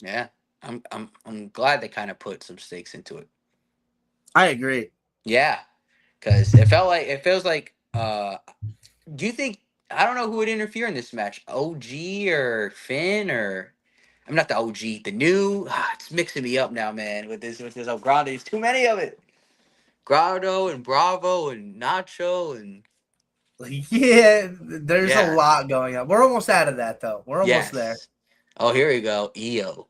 Yeah, I'm glad they kind of put some stakes into it. I agree. Yeah, because it feels like. Do you think I don't know who would interfere in this match? OG or Finn or I'm not the OG, the new. It's mixing me up now, man. With this El Grande, there's too many of it. Grado and Bravo and Nacho and Yeah, there's a yeah, lot going on. We're almost out of that though. We're almost there. yes. Oh, here we go. EO.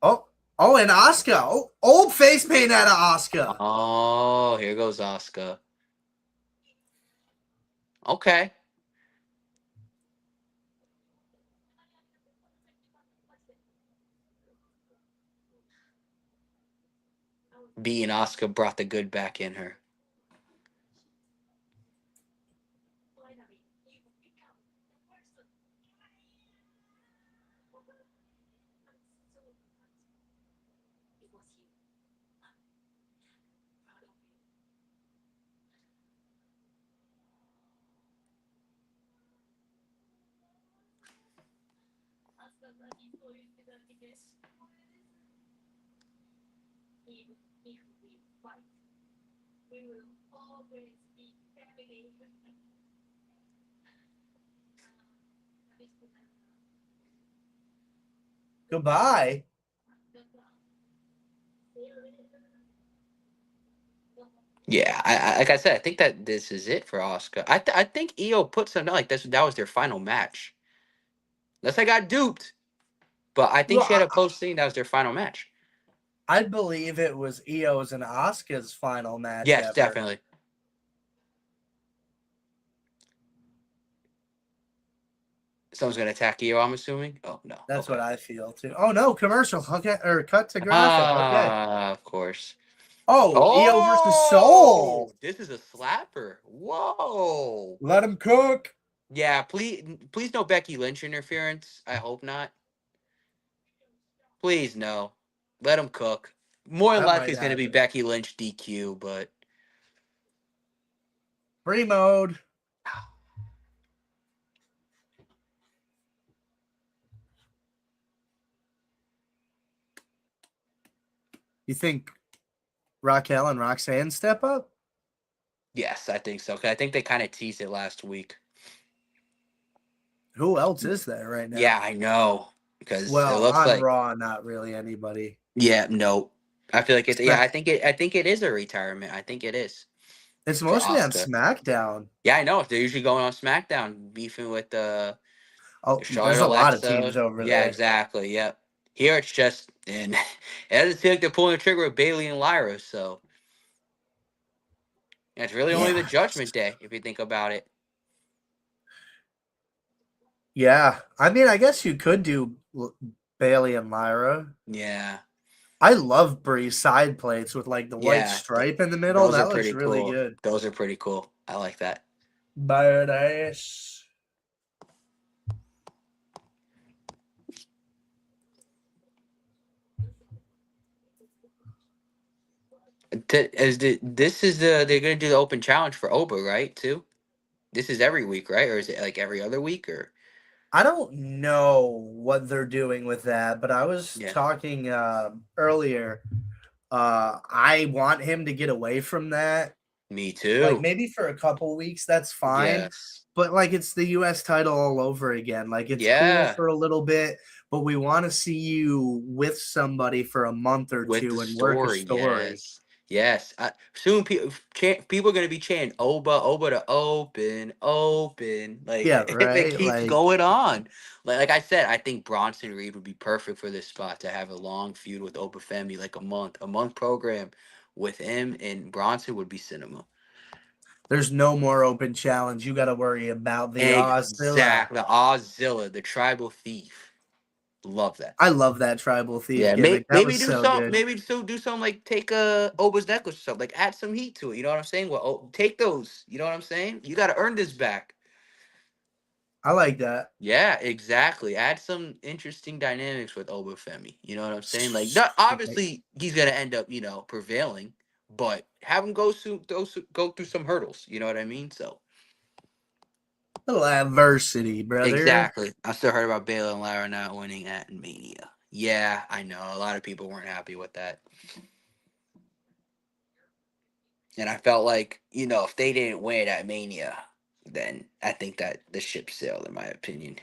Oh, oh, and Oscar. Oh, old face paint out of Oscar. Oh, here goes Oscar. Okay. B and Oscar brought the good back in her. Goodbye. Yeah, like I said, I think that this is it for Oscar. I think EO put something like this. That was their final match. Unless I got duped. But I think Well, she had a post scene that was their final match. I believe it was Io's and Asuka's final match Yes, ever. definitely. Someone's gonna attack Io, I'm assuming. Oh no. That's Okay. what I feel too. Oh no, commercial. Okay, or cut to graphic. Okay. Of course. Oh, Io versus Oh, Soul. this is a slapper. Whoa. Let him cook. Yeah, please no Becky Lynch interference. I hope not. Please no. Let him cook. More than That likely might it's gonna be happen. Becky Lynch DQ, but Free mode. You think Raquel and Roxanne step up? yes, I think so. 'Cause I think they kind of teased it last week. Who else is there right now? Yeah, I know. Because it Well, looks on like Raw, not really anybody. yeah, no. I feel like it's yeah, Smack- I think it is a retirement. I think it is It's for mostly on Asuka. SmackDown. Yeah, I know. They're usually going on SmackDown, beefing with Oh, Charlotte there's a lot of teams Alexa. over Yeah, there. exactly. Yep. Here it's just and it doesn't seem like they're pulling the trigger with Bailey and Lyra, so yeah, it's really only the Yeah. Judgment Day if you think about it. Yeah. I mean, I guess you could do Bailey and Lyra. Yeah. I love Brie's side plates with like the white Yeah. stripe in the middle. Those are That looks pretty really cool. good. Those are pretty cool. I like that. Badass. This is they're gonna do the open challenge for Oba, right? Too. This is every week, right? Or is it like every other week? Or I don't know what they're doing with that, but I was yeah, talking earlier. I want him to get away from that. me Like too. maybe for a couple weeks, that's fine. Yes. But like it's the US title all over again. Like it's cool Yeah. for a little bit, but we want to see you with somebody for a month or With the two and work a story, story. yes, yes. Soon people are gonna be chanting Oba to open. Like Yeah, if it right? keeps Like going on, like I said, I think Bronson Reed would be perfect for this spot to have a long feud with Oba Femi, like a month program with him and Bronson would be cinema. there's no more open challenge. You got to worry about the Ozilla. Exactly, Ozilla, the tribal thief. Love that. I love that tribal thief Yeah, gimmick. That was so good. maybe so do something like take Oba's necklace or something, like add some heat to it. You know what I'm saying? Well, take those. You know what I'm saying? You got to earn this back. I like that. Yeah, exactly. Add some interesting dynamics with Oba Femi. You know what I'm saying? Like, not, obviously he's gonna end up, prevailing, but have him go through some hurdles. You know what I mean? So Little adversity, brother. exactly. I still heard about Baylor and Lara not winning at Mania. Yeah, I know. A lot of people weren't happy with that. And I felt like, if they didn't win at Mania, then I think that the ship sailed, in my opinion,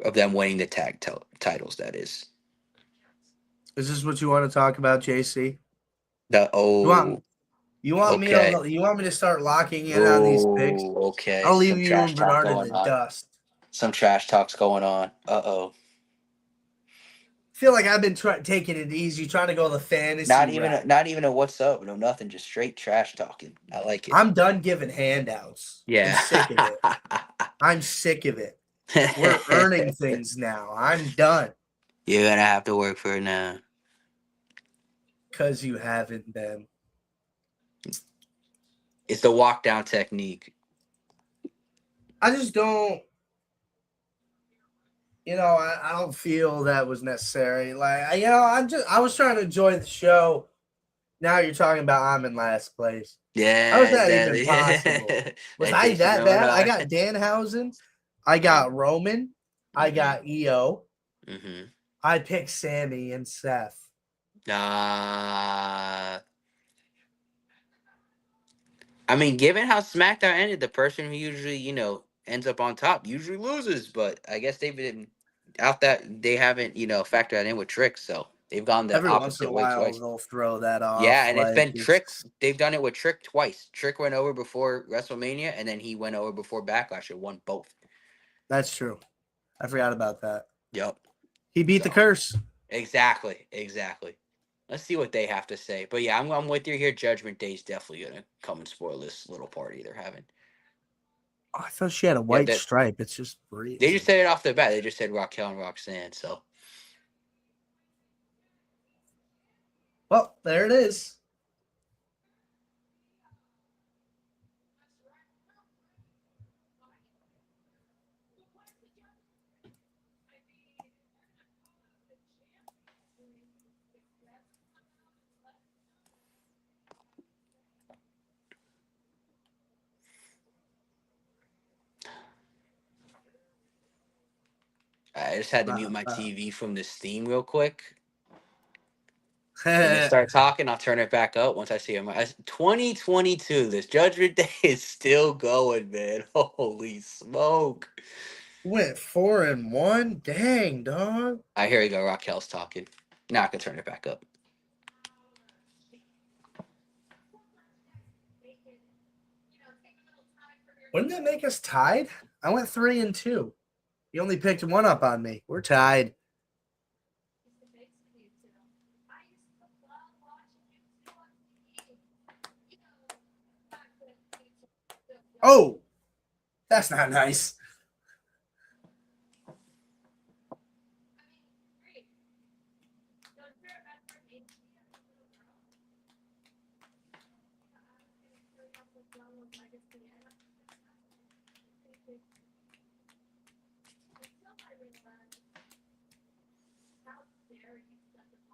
of them winning the titles. That is Is this what you want to talk about, JC? the You want okay, you want me to start locking in on these picks? okay. I'll leave Some you trash and talk Bernard in going the on. dust. Some trash talks going on. Uh-oh. Feel like I've been taking it easy, trying to go the fantasy route. Not even a what's up. No, nothing. Just straight trash talking. I like it. I'm done giving handouts. I'm Yeah. sick of it. I'm sick of it. We're earning things now. I'm done. You're gonna have to work for it now. Because you haven't been. It's the walk down technique. I just don't. I don't feel that was necessary. Like, I was trying to enjoy the show. Now you're talking about I'm in last place. How is Yeah, that even possible? exactly. Was That I takes you that going bad? I on. got Danhausen. I got Roman. I Mm-hmm. got EO. Mm-hmm. I picked Sammy and Seth. I mean, given how SmackDown ended, the person who usually, ends up on top usually loses. But I guess they've been out that they haven't, factored that in with Trick, so they've gone the Every once in a opposite way while, twice. they'll throw that Yeah, off. and it's Like been Trick. it's They've done it with Trick twice. Trick went over before WrestleMania, and then he went over before Backlash and won both. that's true. I forgot about that. Yep. He beat the So curse. exactly. Let's see what they have to say. But yeah, I'm with you here. Judgment Day is definitely gonna come and spoil this little party they're having. Oh, I thought she had a Yeah, white stripe. It's just Brie. they just said it off the bat. They just said Raquel and Roxanne. So Well, there it is. I just had to mute my TV from this theme real quick. When they Hey, start talking, I'll turn it back up once I see them. 2022, this Judgment Day is still going, man. Holy smoke. went 4-1. Dang, dog. Here we go. Raquel's talking. Now I can turn it back up. Wouldn't that make us tied? I went 3-2. You only picked one up on me. We're tied. Oh, that's not nice.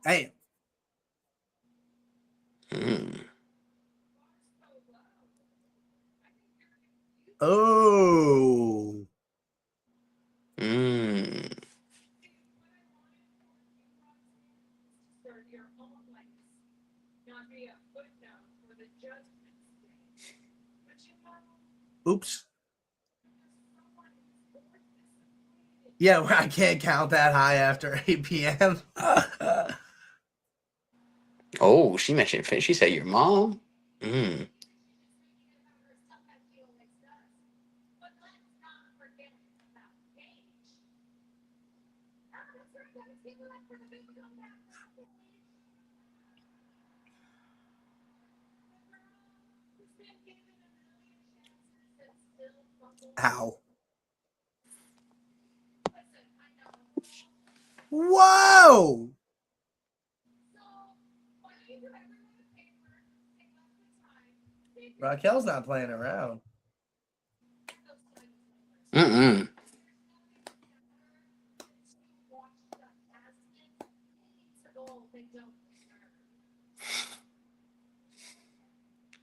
Hey. Oh. Oops. Yeah, I can't count that high after 8 p.m. Oh, she mentioned she said your mom. Ow. Whoa. Raquel's not playing around.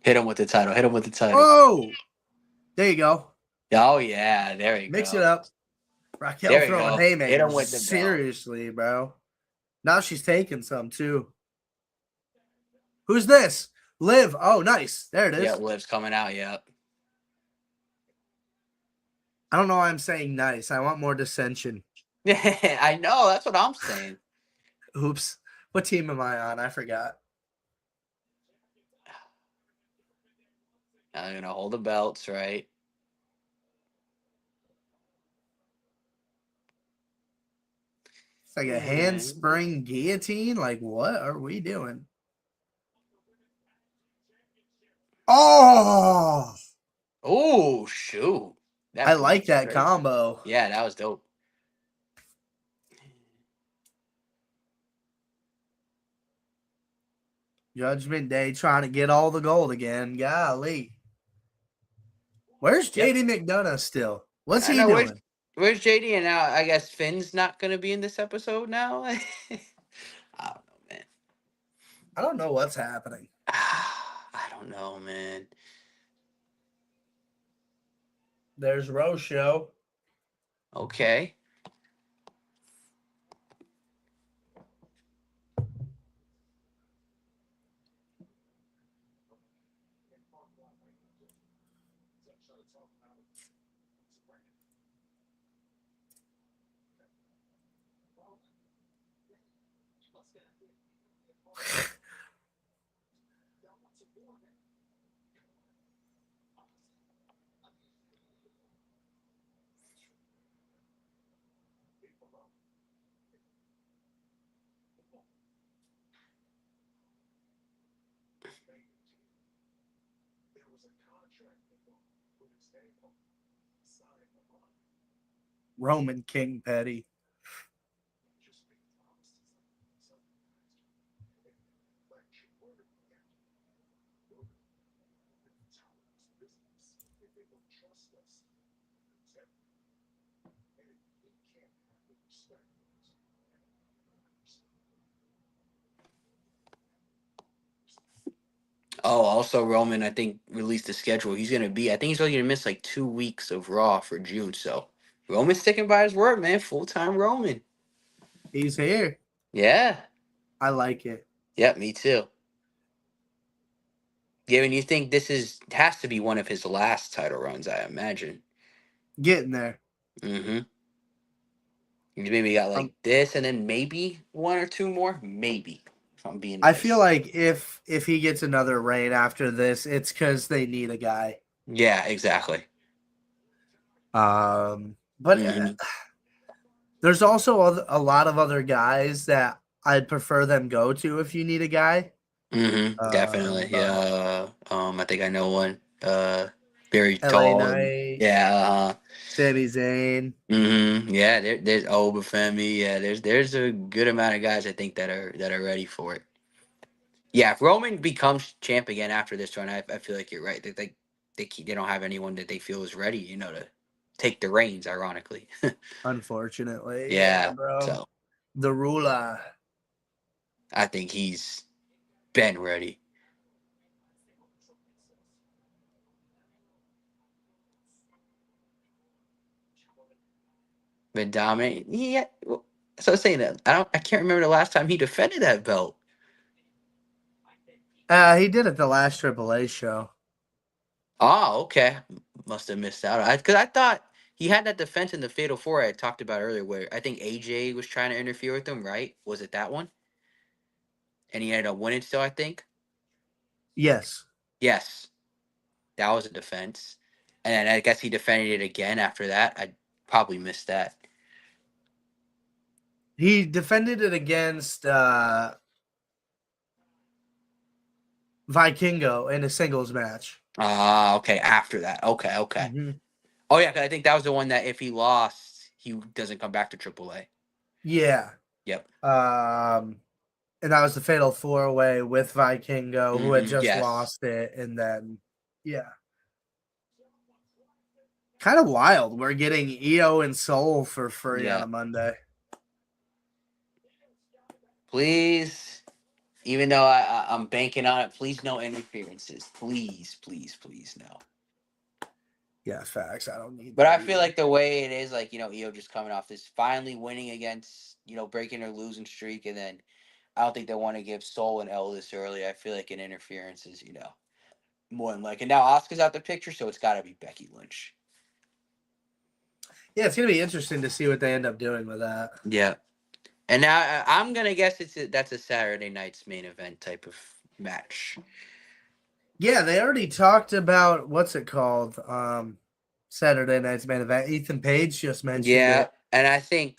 Hit him with the title. Hit him with the title. Oh, there you go. Oh yeah, there you go. Mix it up. Raquel There we throwing go. haymakers. Hit him with the belt. Seriously, bro. Now she's taking some too. Who's this? Liv. Oh, nice. There it is. Yeah, Liv's coming out. Yep. I don't know why I'm saying nice. I want more dissension. I know. That's what I'm saying. Oops. What team am I on? I forgot. I'm gonna hold the belts, right? It's like a handspring guillotine. Like, what are we doing? Oh! Oh, shoot. I like that combo. Yeah, that was dope. Judgment Day trying to get all the gold again. Golly. Where's JD McDonough still? What's he doing? Where's JD? And now I guess Finn's not going to be in this episode now? I don't know, man. I don't know what's happening. I don't know, man. There's Rose Show. Okay. Roman King Petty. Oh, also Roman, I think released the schedule. I think he's only gonna miss like 2 weeks of Raw for June. So Roman's sticking by his word, man. Full time Roman. He's here. Yeah. I like it. Yeah, me too. Given you think has to be one of his last title runs, I imagine. Getting there. Mm-hmm. He's maybe got like Um, this, and then maybe one or two more, maybe. If I'm being I feel nice. like if he gets another reign after this, it's because they need a guy. Yeah, exactly. But Mm-hmm. there's also a lot of other guys that I'd prefer them go to if you need a guy. Mm-hmm. Definitely. But Yeah. I think I know one. Very LA tall and Knight, yeah. Sami Zayn. Mm-hmm. Yeah. There's Femi. Yeah. There's a good amount of guys I think that are ready for it. Yeah. If Roman becomes champ again after this run, I feel like you're right. They don't have anyone that they feel is ready. To take the reins. Ironically. Unfortunately, yeah, Yeah. bro. So The ruler. I think he's been ready. Been dominant. Yeah. So I was saying that I can't remember the last time he defended that belt. He did it the last Triple A show. Oh, okay. Must have missed out. Because I thought he had that defense in the Fatal Four I talked about earlier, where I think AJ was trying to interfere with him. Right? Was it that one? And he ended up winning still. I think. Yes. Yes, that was a defense. And then I guess he defended it again after that. I probably missed that. He defended it against Vikingo in a singles match. Ah, okay. After that, okay, okay. Mm-hmm. Oh yeah, 'cause I think that was the one that if he lost, he doesn't come back to AAA. Yeah. Yep. And that was the Fatal 4-Way with Vikingo, who had just Yes. lost it. And then, yeah. Kind of wild. We're getting EO and Soul for free on Yeah. a Monday. Please, even though I'm banking on it, please no interferences. Please, please, please no. Yeah, facts. I don't need But that I feel either. like the way it is, like, EO just coming off this finally winning against, breaking her losing streak, and then I don't think they want to give Soul an L this early. I feel like an interference is, more than like. And now Oscar's out the picture, so it's got to be Becky Lynch. Yeah, it's going to be interesting to see what they end up doing with that. Yeah. And now I'm going to guess that's a Saturday night's main event type of match. Yeah, they already talked about what's it called? Saturday night's main event. Ethan Page just mentioned Yeah, it. and I think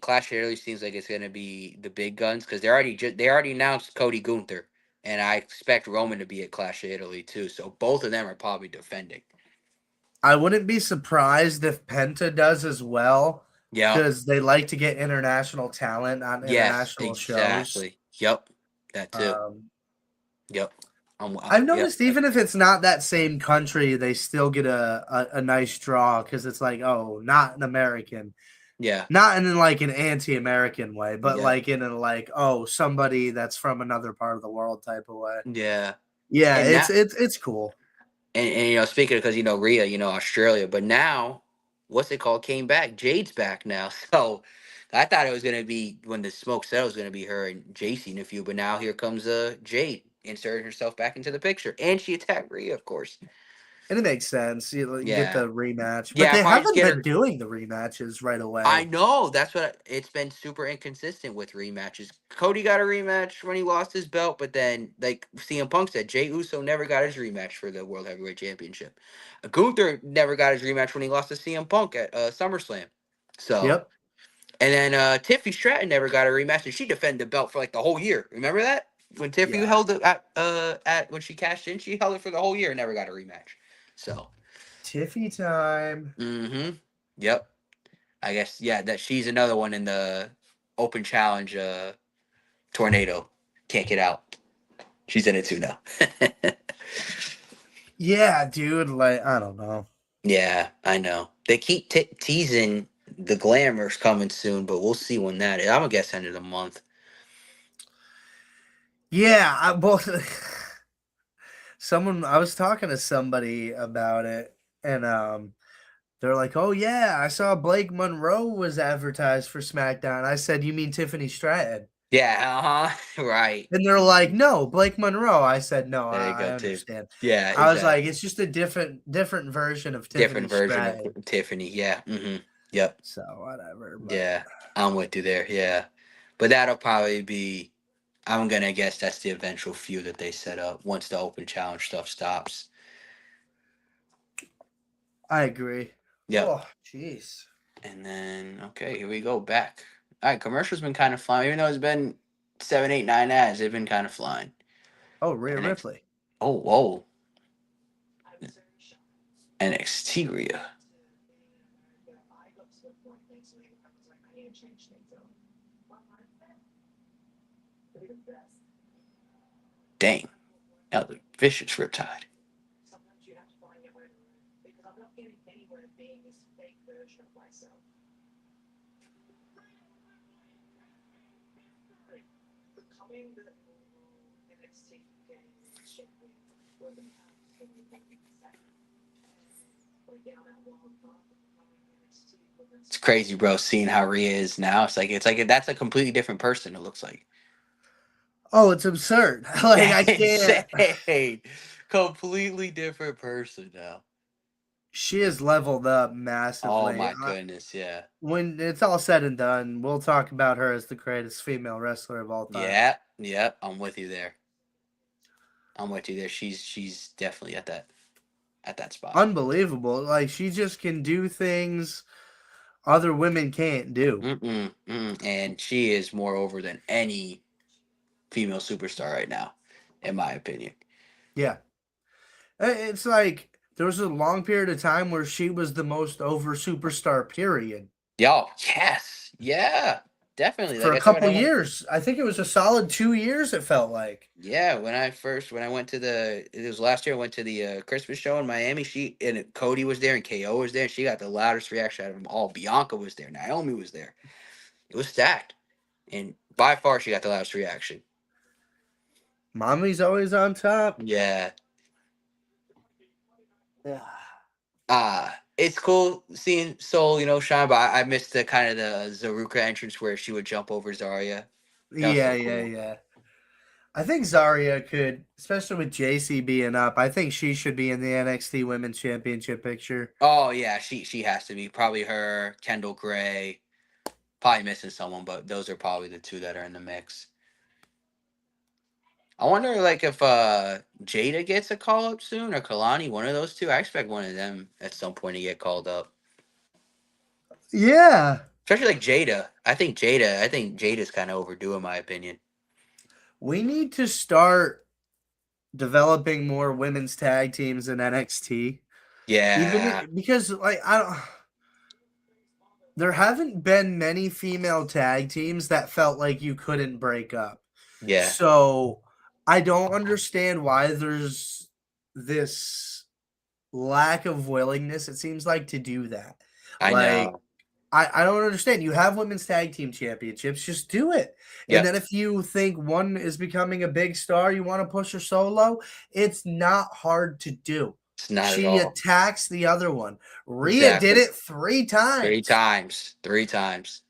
Clash of Italy seems like it's going to be the big guns because they already announced Cody Gunther, and I expect Roman to be at Clash of Italy too. So both of them are probably defending. I wouldn't be surprised if Penta does as well, Yep. because they like to get international talent on Yes. international shows. Exactly. Yep. That too. Um, Yep. I've Yep. noticed even if it's not that same country, they still get a nice draw because it's like, oh, not an American. Yeah. Not in like an anti-American way, but Yeah. like in a like, oh, somebody that's from another part of the world type of way. Yeah. Yeah, And that it's cool. and speaking of because Rhea, Australia, but now what's it called came back. Jade's back now, so I thought it was gonna be when the smoke settles gonna be her and JC in a few, but now here comes Jade inserting herself back into the picture, and she attacked Rhea, of course. And it makes sense. You get Yeah, the rematch, but yeah, they probably just haven't get been her. doing the rematches right I away. know that's what it's been super inconsistent with rematches. Cody got a rematch when he lost his belt, but then like CM Punk said, Jey Uso never got his rematch for the World Heavyweight Championship. Gunther never got his rematch when he lost to CM Punk at SummerSlam. So Yep. and then Tiffy Stratton never got a rematch, and she defended the belt for like the whole year. Remember that when Tiffy Yeah. held it at when she cashed in, she held it for the whole year and never got a rematch. So Tiffy time. Mm-hmm. Yep. I guess yeah. That she's another one in the open challenge. Tornado can't get out. She's in it too now. Yeah, dude. Like, I don't know. Yeah, I know. They keep teasing the Glamour's coming soon, but we'll see when that is. I'm gonna guess end of the month. Yeah, I both. Someone I was talking to somebody about it, and they're like, "Oh yeah, I saw Blake Monroe was advertised for SmackDown." I said, "You mean Tiffany Stratton?" Yeah, uh-huh. Right. And they're like, "No, Blake Monroe." I said, "No, There you I go, too. understand." Yeah, I was like, exactly. "It's just a different version of Tiffany Different version of Stratton." Tiffany. Yeah. Yep. So whatever, but Yeah. I'm with you there. Yeah. But that'll probably be I'm gonna guess that's the eventual feud that they set up once the open challenge stuff stops. I agree. Yep. Oh, jeez. And then okay, here we go back. All right, commercial's been kind of flying, even though it's been 7, 8, 9 ads. They've been kind of flying. Oh, Rhea NXT. Ripley. Oh, whoa. NXT. Dang. That was a vicious riptide. It's crazy, bro, seeing how Rhea is now. It's like that's a completely different person, it looks like. Oh, it's absurd. Like I That's can't. insane. Completely different person now. She has leveled up Oh massively. my goodness, yeah. When it's all said and done, we'll talk about her as the greatest female wrestler of all time. Yeah, yeah, I'm with you there. I'm with you there. She's definitely at that spot. Unbelievable. Like she just can do things other women can't do. And she is more over than any female superstar right now, in my opinion. Yeah. It's like there was a long period of time where she was the most over superstar, period. Yo, yes, yeah, definitely. For Like a I said, when couple I went, years. I think it was a solid 2 years, it felt like. yeah, when I went to it was last year. I went to the Christmas show in Miami. Cody was there and KO was there. And she got the loudest reaction out of them all. Bianca was there. Naomi was there. It was stacked, and by far she got the loudest reaction. Mommy's always on top. Yeah. Yeah. It's cool seeing Soul, shine, but I missed the kind of the Zaruka entrance where she would jump over Zarya. That was Yeah, so yeah, cool. yeah. I think Zarya could, especially with JC being up, I think she should be in the NXT Women's Championship picture. Oh yeah, she has to be. Probably her, Kendall Gray, probably missing someone, but those are probably the two that are in the mix. I wonder like if Jada gets a call up soon or Kalani, one of those two. I expect one of them at some point to get called up. Yeah. Especially like Jada. I think Jada's kind of overdue in my opinion. We need to start developing more women's tag teams in NXT. Yeah. Because like I don't there haven't been many female tag teams that felt like you couldn't break up. Yeah. So I don't understand why there's this lack of willingness, it seems like, to do that. I Like, know. I don't understand. You have women's tag team championships, just do it. And Yep. then if you think one is becoming a big star, you want to push her solo, it's not hard to do. It's not at She all. attacks the other one. Rhea did Exactly. it 3 Three times. times. 3 times.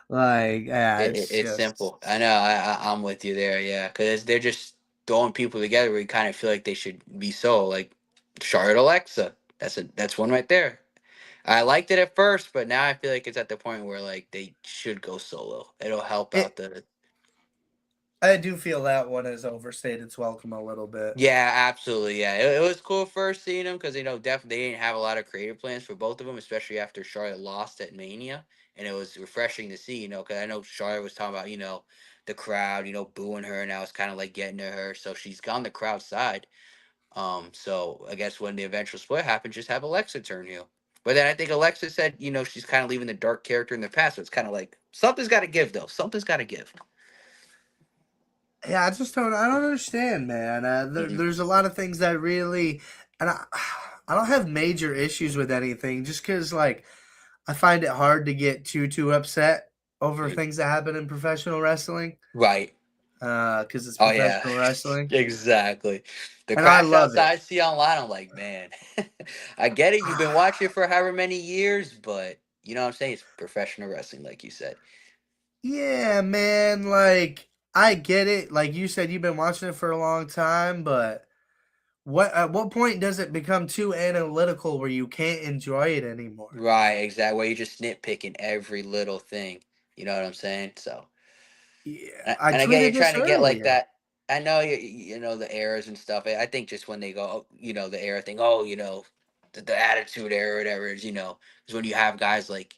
Like, yeah, it's It's just simple. I know. I'm with you there. Yeah, because they're just throwing people together. We kind of feel like they should be so like Charlotte Alexa. That's one right there. I liked it at first, but now I feel like it's at the point where like they should go solo. It'll help out it. the. I do feel that one has overstayed its welcome a little bit. Yeah, absolutely. Yeah, it was cool first seeing them because definitely they didn't have a lot of creative plans for both of them, especially after Charlotte lost at Mania, and it was refreshing to see. Because I know Charlotte was talking about the crowd, booing her, and now it's kind of like getting to her, so she's on the crowd side. So I guess when the eventual split happened, just have Alexa turn heel. But then I think Alexa said, she's kind of leaving the dark character in the past. So it's kind of like something's got to give, though. Something's got to give. Yeah, I don't understand, man. Hmm. There's a lot of things that really, and I don't have major issues with anything, just because like I find it hard to get too upset over things that happen in professional wrestling, Right. because it's Oh yeah, professional wrestling, exactly. The and I crash love outs it. I see online, I'm like, man, I get it. You've been watching for however many years, but you know what I'm saying? It's professional wrestling, like you said. Yeah, man, like I get it. Like you said, you've been watching it for a long time, but at what point does it become too analytical where you can't enjoy it anymore? Right, exactly. Where you're just nitpicking every little thing. You know what I'm saying? So, Yeah, and I and again, you're tweeted trying this to get like earlier. that. I know you know the eras and stuff. I think just when they go, the era thing. Oh, the attitude era, whatever is. Is when you have guys like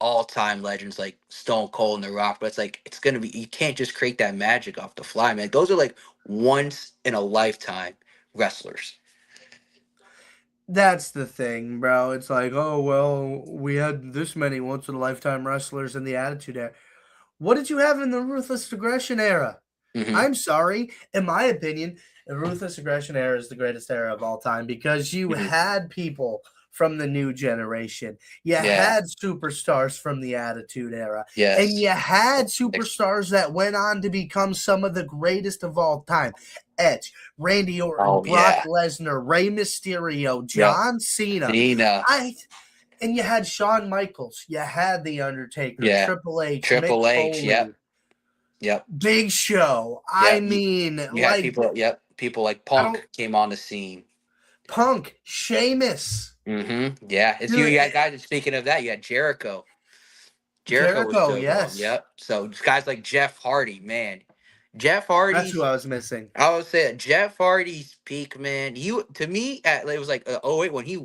all time legends like Stone Cold and The Rock. But it's like it's gonna be. You can't just create that magic off the fly, man. Those are like once in a lifetime wrestlers. That's the thing, bro. It's like, oh well, we had this many once in a lifetime wrestlers in the Attitude Era. What did you have in the Ruthless Aggression Era? Hmm. I'm sorry. In my opinion, the Ruthless Aggression Era is the greatest era of all time because you Hmm. had people from the new generation. You Yeah. had superstars from the Attitude Era. And Yes. you had superstars that went on to become some of the greatest of all time. Edge, Randy Orton, Oh Brock yeah. Lesnar, Rey Mysterio, Yep. John Cena. Cena. I and you had Shawn Michaels, you had The Undertaker, Yeah. Triple H, Mick Triple H. Yep. Foley, Yep. Big Show. I Yep. You, mean, you had like people. Yep. People like I don't Punk came on the scene. Punk, Sheamus, Yeah. It's you. dude, You had guys. Speaking of that, you had Jericho. Jericho was Jericho. still going. Yes, Yep. So guys like Jeff Hardy, man. Jeff that's who Hardy's. I was missing. I would say Jeff Hardy's peak, man. To me, it was like oh wait, when he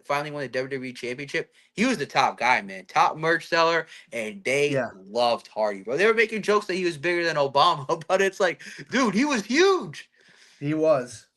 finally won the WWE Championship, he was the top guy, man, top merch seller, and they Yeah, loved Hardy, bro. They were making jokes that he was bigger than Obama, but it's like, dude, he was huge. he was.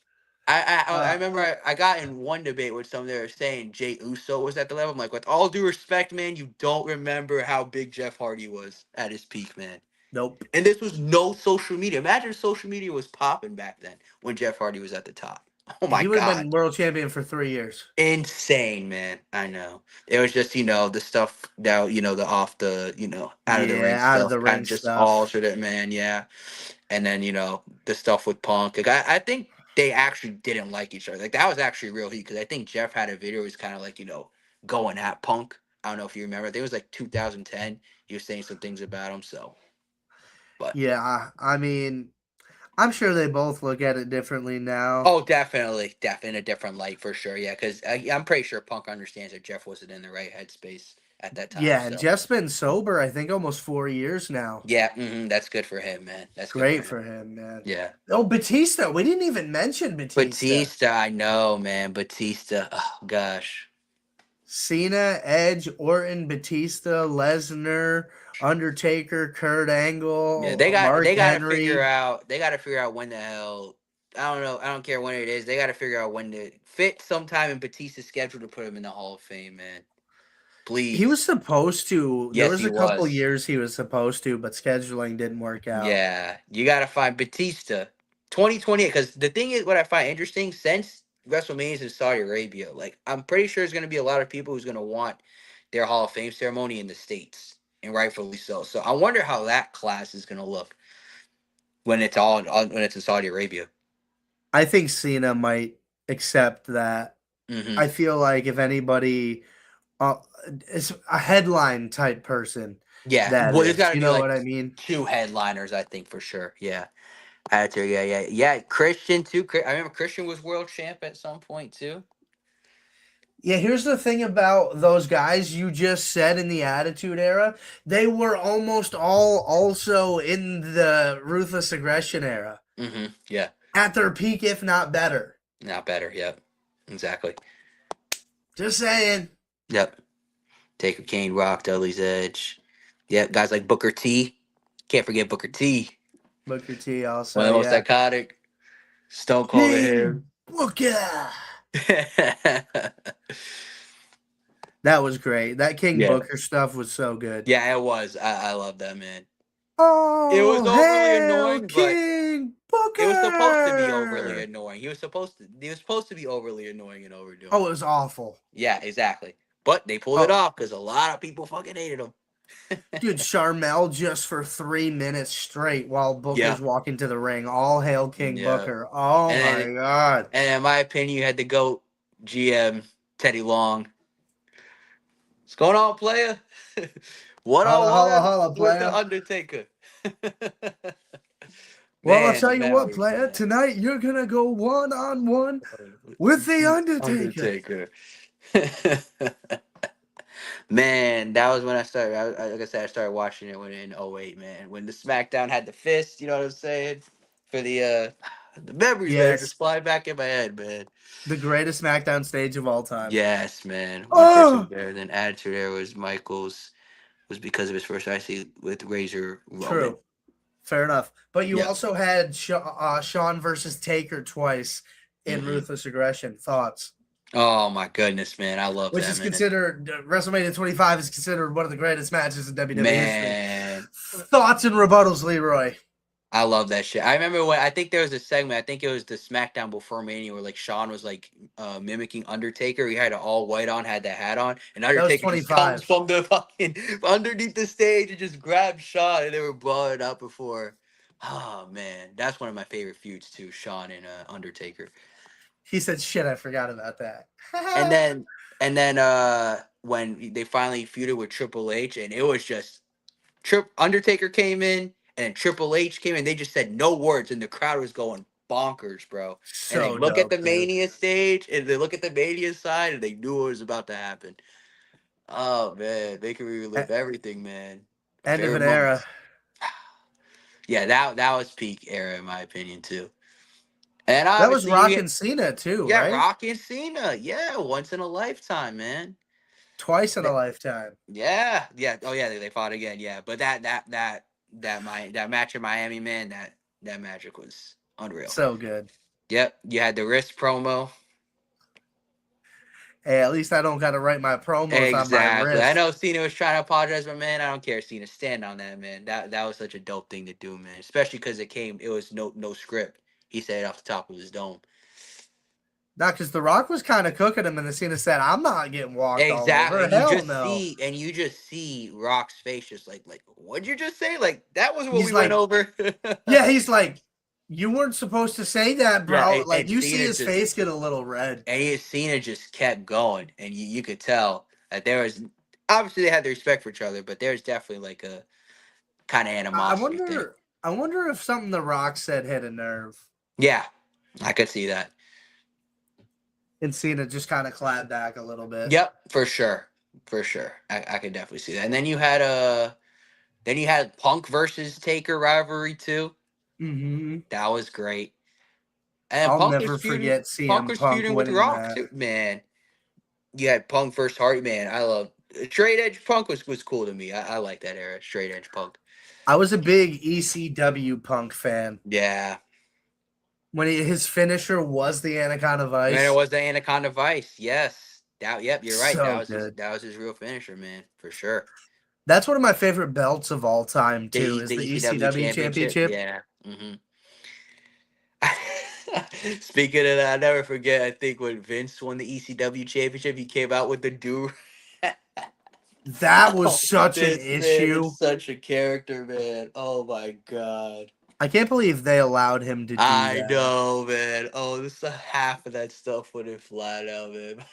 I Uh, remember I got in one debate with some they were saying Jay Uso was at the level. I'm like, with all due respect, man, you don't remember how big Jeff Hardy was at his peak, man. nope. And this was no social media. Imagine if social media was popping back then when Jeff Hardy was at the top. Oh my He would have God. been world champion for 3 years. Insane, man. I know. It was just, the stuff that, the off the, out of the ring Yeah, out of stuff the kind ring of just stuff. altered it, man. Yeah. And then, the stuff with Punk. Like, I think they actually didn't like each other. Like, that was actually real heat because I think Jeff had a video. He's kind of like, going at Punk. I don't know if you remember. I think it was like 2010. He was saying some things about him. So, but. Yeah, I mean, I'm sure they both look at it differently now. Oh, definitely, in a different light for sure. Yeah, because I'm pretty sure Punk understands that Jeff wasn't in the right headspace at that time. Yeah, and So Jeff's been sober, I think, almost 4 years now. yeah, that's good for him, man. That's good for Great him. for him, man. Yeah, Oh, Batista. We didn't even mention Batista. Batista, I know, man. Batista, oh gosh. Cena, Edge, Orton, Batista, Lesnar, Undertaker, Kurt Yeah, Angle, Mark they got to figure Henry. out when the hell. I don't know. I don't care when it is. They got to figure out when to fit sometime in Batista's schedule to put him in the Hall of Fame, man. He was Please. supposed to. There Yes, was he a couple was. years he was supposed to, but scheduling didn't work out. Yeah, you got to find Batista 2028. Because the thing is, what I find interesting since WrestleMania is in Saudi Arabia, like I'm pretty sure there's going to be a lot of people who's going to want their Hall of Fame ceremony in the States, and rightfully so. So I wonder how that class is going to look when it's in Saudi Arabia. I think Cena might accept that. Hmm. I feel like if anybody, uh, is a headline type person, Yeah, that well, there's is. got to You be know like what I mean? two headliners, I think for sure. Yeah, Attitude. Yeah. Christian too. I remember Christian was world champ at some point too. Yeah, here's the thing about those guys you just said in the Attitude Era. They were almost all also in the Ruthless Aggression Era. Yeah. At their peak, if not better. Not better. Yep. Exactly. Just saying. Yep. Taker Kane, Rock, Dudley's Edge. Yep. Guys like Booker T. Can't forget Booker T. Booker T One also, of the most yeah. iconic. Stone Cold to King him. Booker. That was great. That King Yeah. Booker stuff was so good. Yeah, it was. I love that, man. It was Oh, overly hail annoying, but King it was supposed to be overly Booker. annoying. He was supposed to be overly annoying and overdoing Oh, it. it was awful. Yeah, exactly. But they pulled it Oh, off because a lot of people fucking hated him. dude, Charmel just for 3 minutes straight while Yeah. Booker's walking to the ring. All hail King Yeah. Booker. Oh And then my God. and in my opinion, you had the GOAT GM, Teddy Long. What's going on, player? One Holla, on holla, one holla, with the player. Undertaker. Well, I'll Man, tell the you what, memories, player. man. Tonight you're gonna go 1-on-1 with the Undertaker. Undertaker. Man, that was when I started. Like I said, I started watching it when in '08, man. When the SmackDown had the fist, you know what I'm saying? For the memories, man, just Yes, fly back in my head, man. the greatest SmackDown stage of all time. Yes, man. One person Oh, better than Attitude Era was Michaels. Was because of his first IC with Razor Roman. true. Fair enough. But you Yep. also had Shawn versus Taker twice in Hmm. Ruthless Aggression. Thoughts? Oh my goodness, man! I love Which that, is man. considered WrestleMania 25 is considered one of the greatest matches in WWE history. Man, Thoughts and rebuttals, Leroy? I love that shit. I remember when I think there was a segment. I think it was the SmackDown before Mania, where like Shawn was like mimicking Undertaker. He had an all white on, had the hat on, and That was Undertaker just comes 25. from the fucking underneath the stage and just grabs Shawn, and they were blowing it up before. Oh man, that's one of my favorite feuds too, Shawn and Undertaker. He said, "Shit, I forgot about that." And then when they finally feuded with Triple H, and it was just Undertaker came in and Triple H came in, they just said no words, and the crowd was going bonkers, bro. And they So look at dope, the dude. Mania stage, and they look at the Mania side, and they knew what was about to happen. Oh man, they can relive everything, man. My End of favorite an era. moments. Yeah, that was peak era in my opinion too. And That was obviously Rock and Cena too, yeah, right? Rock and Cena, yeah, once in a lifetime, man. Twice in a lifetime. Yeah, yeah. Oh yeah, they fought again. Yeah, but that match in Miami, man, that magic was unreal. So good. Yep, you had the wrist promo. Hey, at least I don't got to write my promos on my Exactly. I wrist. know Cena was trying to apologize, but man, I don't care. Cena, stand on that, man. That was such a dope thing to do, man. Especially because it was no script. He said it off the top of his dome. Not because The Rock was kind of cooking him, and the Cena said, "I'm not getting walked all Exactly, over." and you Hell just no. see, Rock's face, just like, what'd you just say? Like that was what He's we went like, over. yeah, he's like, you weren't supposed to say that, Yeah, bro. Like and you see Cena his just face get a little red. and Cena just kept going, and you could tell that there was obviously they had the respect for each other, but there's definitely like a kind of I animosity thing. wonder. I wonder if something The Rock said hit a nerve, Yeah, I could see that. and Cena just kind of clapped back a little bit. Yep, for sure. I could definitely see that. And then you had Punk versus Taker rivalry too. Mm-hmm. That was great. And I'll never forget Punk CM was Punk feuding with winning Rock that. too. Man, you had Punk versus Hardy. Man, I love straight edge Punk was cool to me. I like that era, straight edge Punk. I was a big ECW Punk fan. Yeah. When his finisher was the Anaconda Man, it Vice. was the Anaconda Vice. Yes. Yep, you're right. So good. That was his real finisher, man, for sure. That's one of my favorite belts of all time, too, is The the ECW ECW championship. Championship. Yeah. Speaking of that, I never forget. I think when Vince won the ECW championship, he came out with the do. That was Oh, such an this man is issue. such a character, man. Oh my god. I can't believe they allowed him to do I that. know, man. Oh, this half of that stuff went in flat out, man.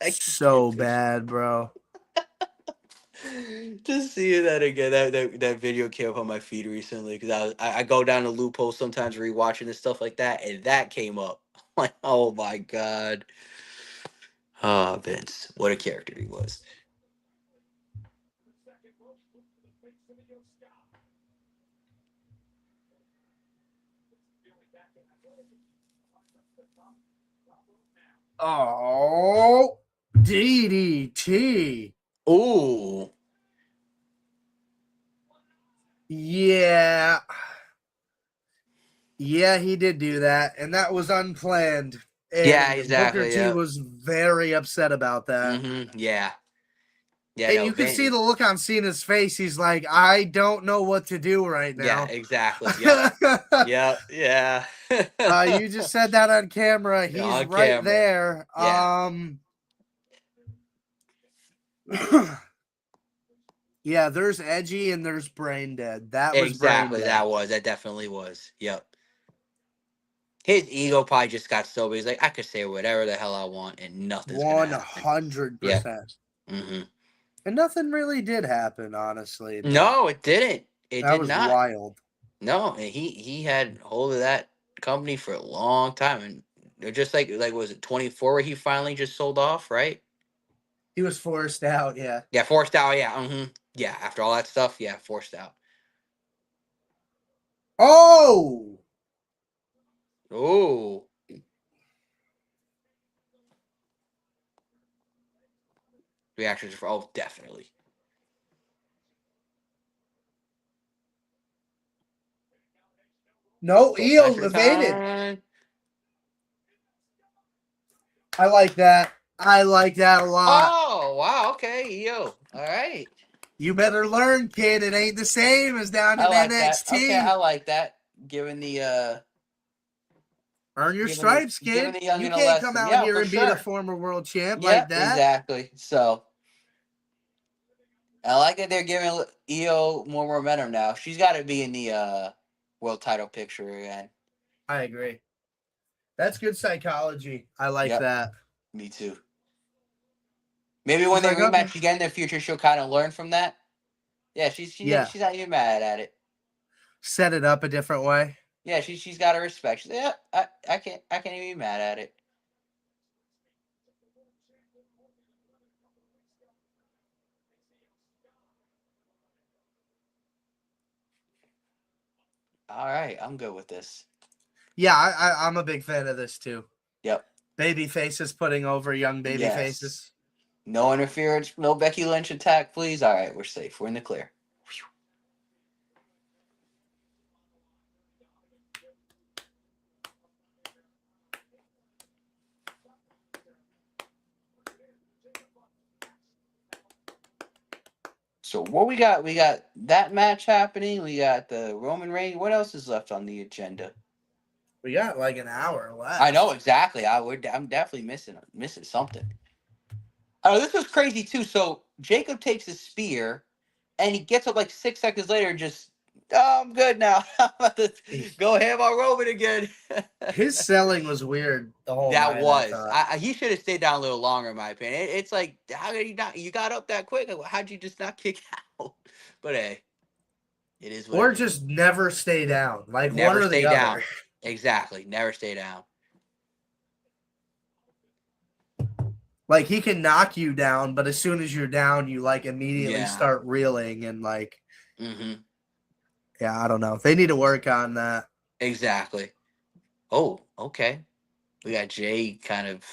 I So can't bad, bro. just seeing that again. That video came up on my feed recently because I go down the loophole sometimes rewatching and stuff like that, and that came up. Like, oh my god. Ah, Vince, what a character he was. Oh, DDT. Ooh, Yeah. Yeah, he did do that, and that was unplanned. Yeah, And Booker exactly. T Yeah. was very upset about that. Yeah. Yeah. And No. you could see the look on Cena's face. He's like, I don't know what to do right Yeah. now. Exactly. Yep. Yep. Yeah. You just said that on camera. Yeah, He's on right camera. there. Yeah. Yeah, there's edgy and there's brain dead. That was brain Exactly. dead. That definitely was. Yep. His ego probably just got so big. He's like, I could say whatever the hell I want, and nothing's gonna happen. Yeah. 100%. hmm And nothing really did happen, honestly. But No, it didn't. It that did was not. wild. No, and he had hold of that company for a long time, and they're just like was it 24 where he finally just sold off, right? He was forced out. Yeah. Yeah, forced out. Yeah, yeah. After all that stuff, yeah, forced out. Oh, Oh, reactions for definitely. no, Io Confession evaded. time. I like that. I like that a lot. Oh wow, okay, yo, all right. You better learn, kid. It ain't the same as down I in like that. Okay, I NXT. like that. Giving the Earn your giving the stripes, giving kid. the You youngin a can't come lesson. out Yeah, here for and beat a sure. former world champ Yeah, like that. exactly. So I like that they're giving Io more momentum now. She's got to be in the world title picture again. I agree. That's good psychology. I like Yep, that. me too. Maybe when She's they like, okay. rematch again in the future, she'll kind of learn from that. Yeah, Yeah. she's not even mad at it. Set it up a different way. Yeah, she's got her respect. She's, yeah, I can't even be mad at it. All right, I'm good with this. Yeah, I'm a big fan of this too. Yep. Baby faces putting over young baby Yes. faces. No interference. No Becky Lynch attack, please. All right, we're safe. We're in the clear. So what we got? We got that match happening. We got the Roman Reigns. What else is left on the agenda? We got like an hour left. I know exactly. I'm definitely missing something. Oh, this was crazy too. So Jacob takes his spear, and he gets up like 6 seconds later, and just I'm good now. I'm about to go ham on Roman again. His selling was weird the whole That night, I was. thought. He should have stayed down a little longer, in my opinion. It's like, how did you not? You got up that quick. How'd you just not kick out? But hey, it is what Or it is. just never stay down. Like one Never or stay the down. other. Exactly. Never stay down. Like he can knock you down, but as soon as you're down, you like immediately Yeah. start reeling and like Mm-hmm. yeah, I don't know. They need to work on that. Exactly. Oh, okay. We got Jay kind of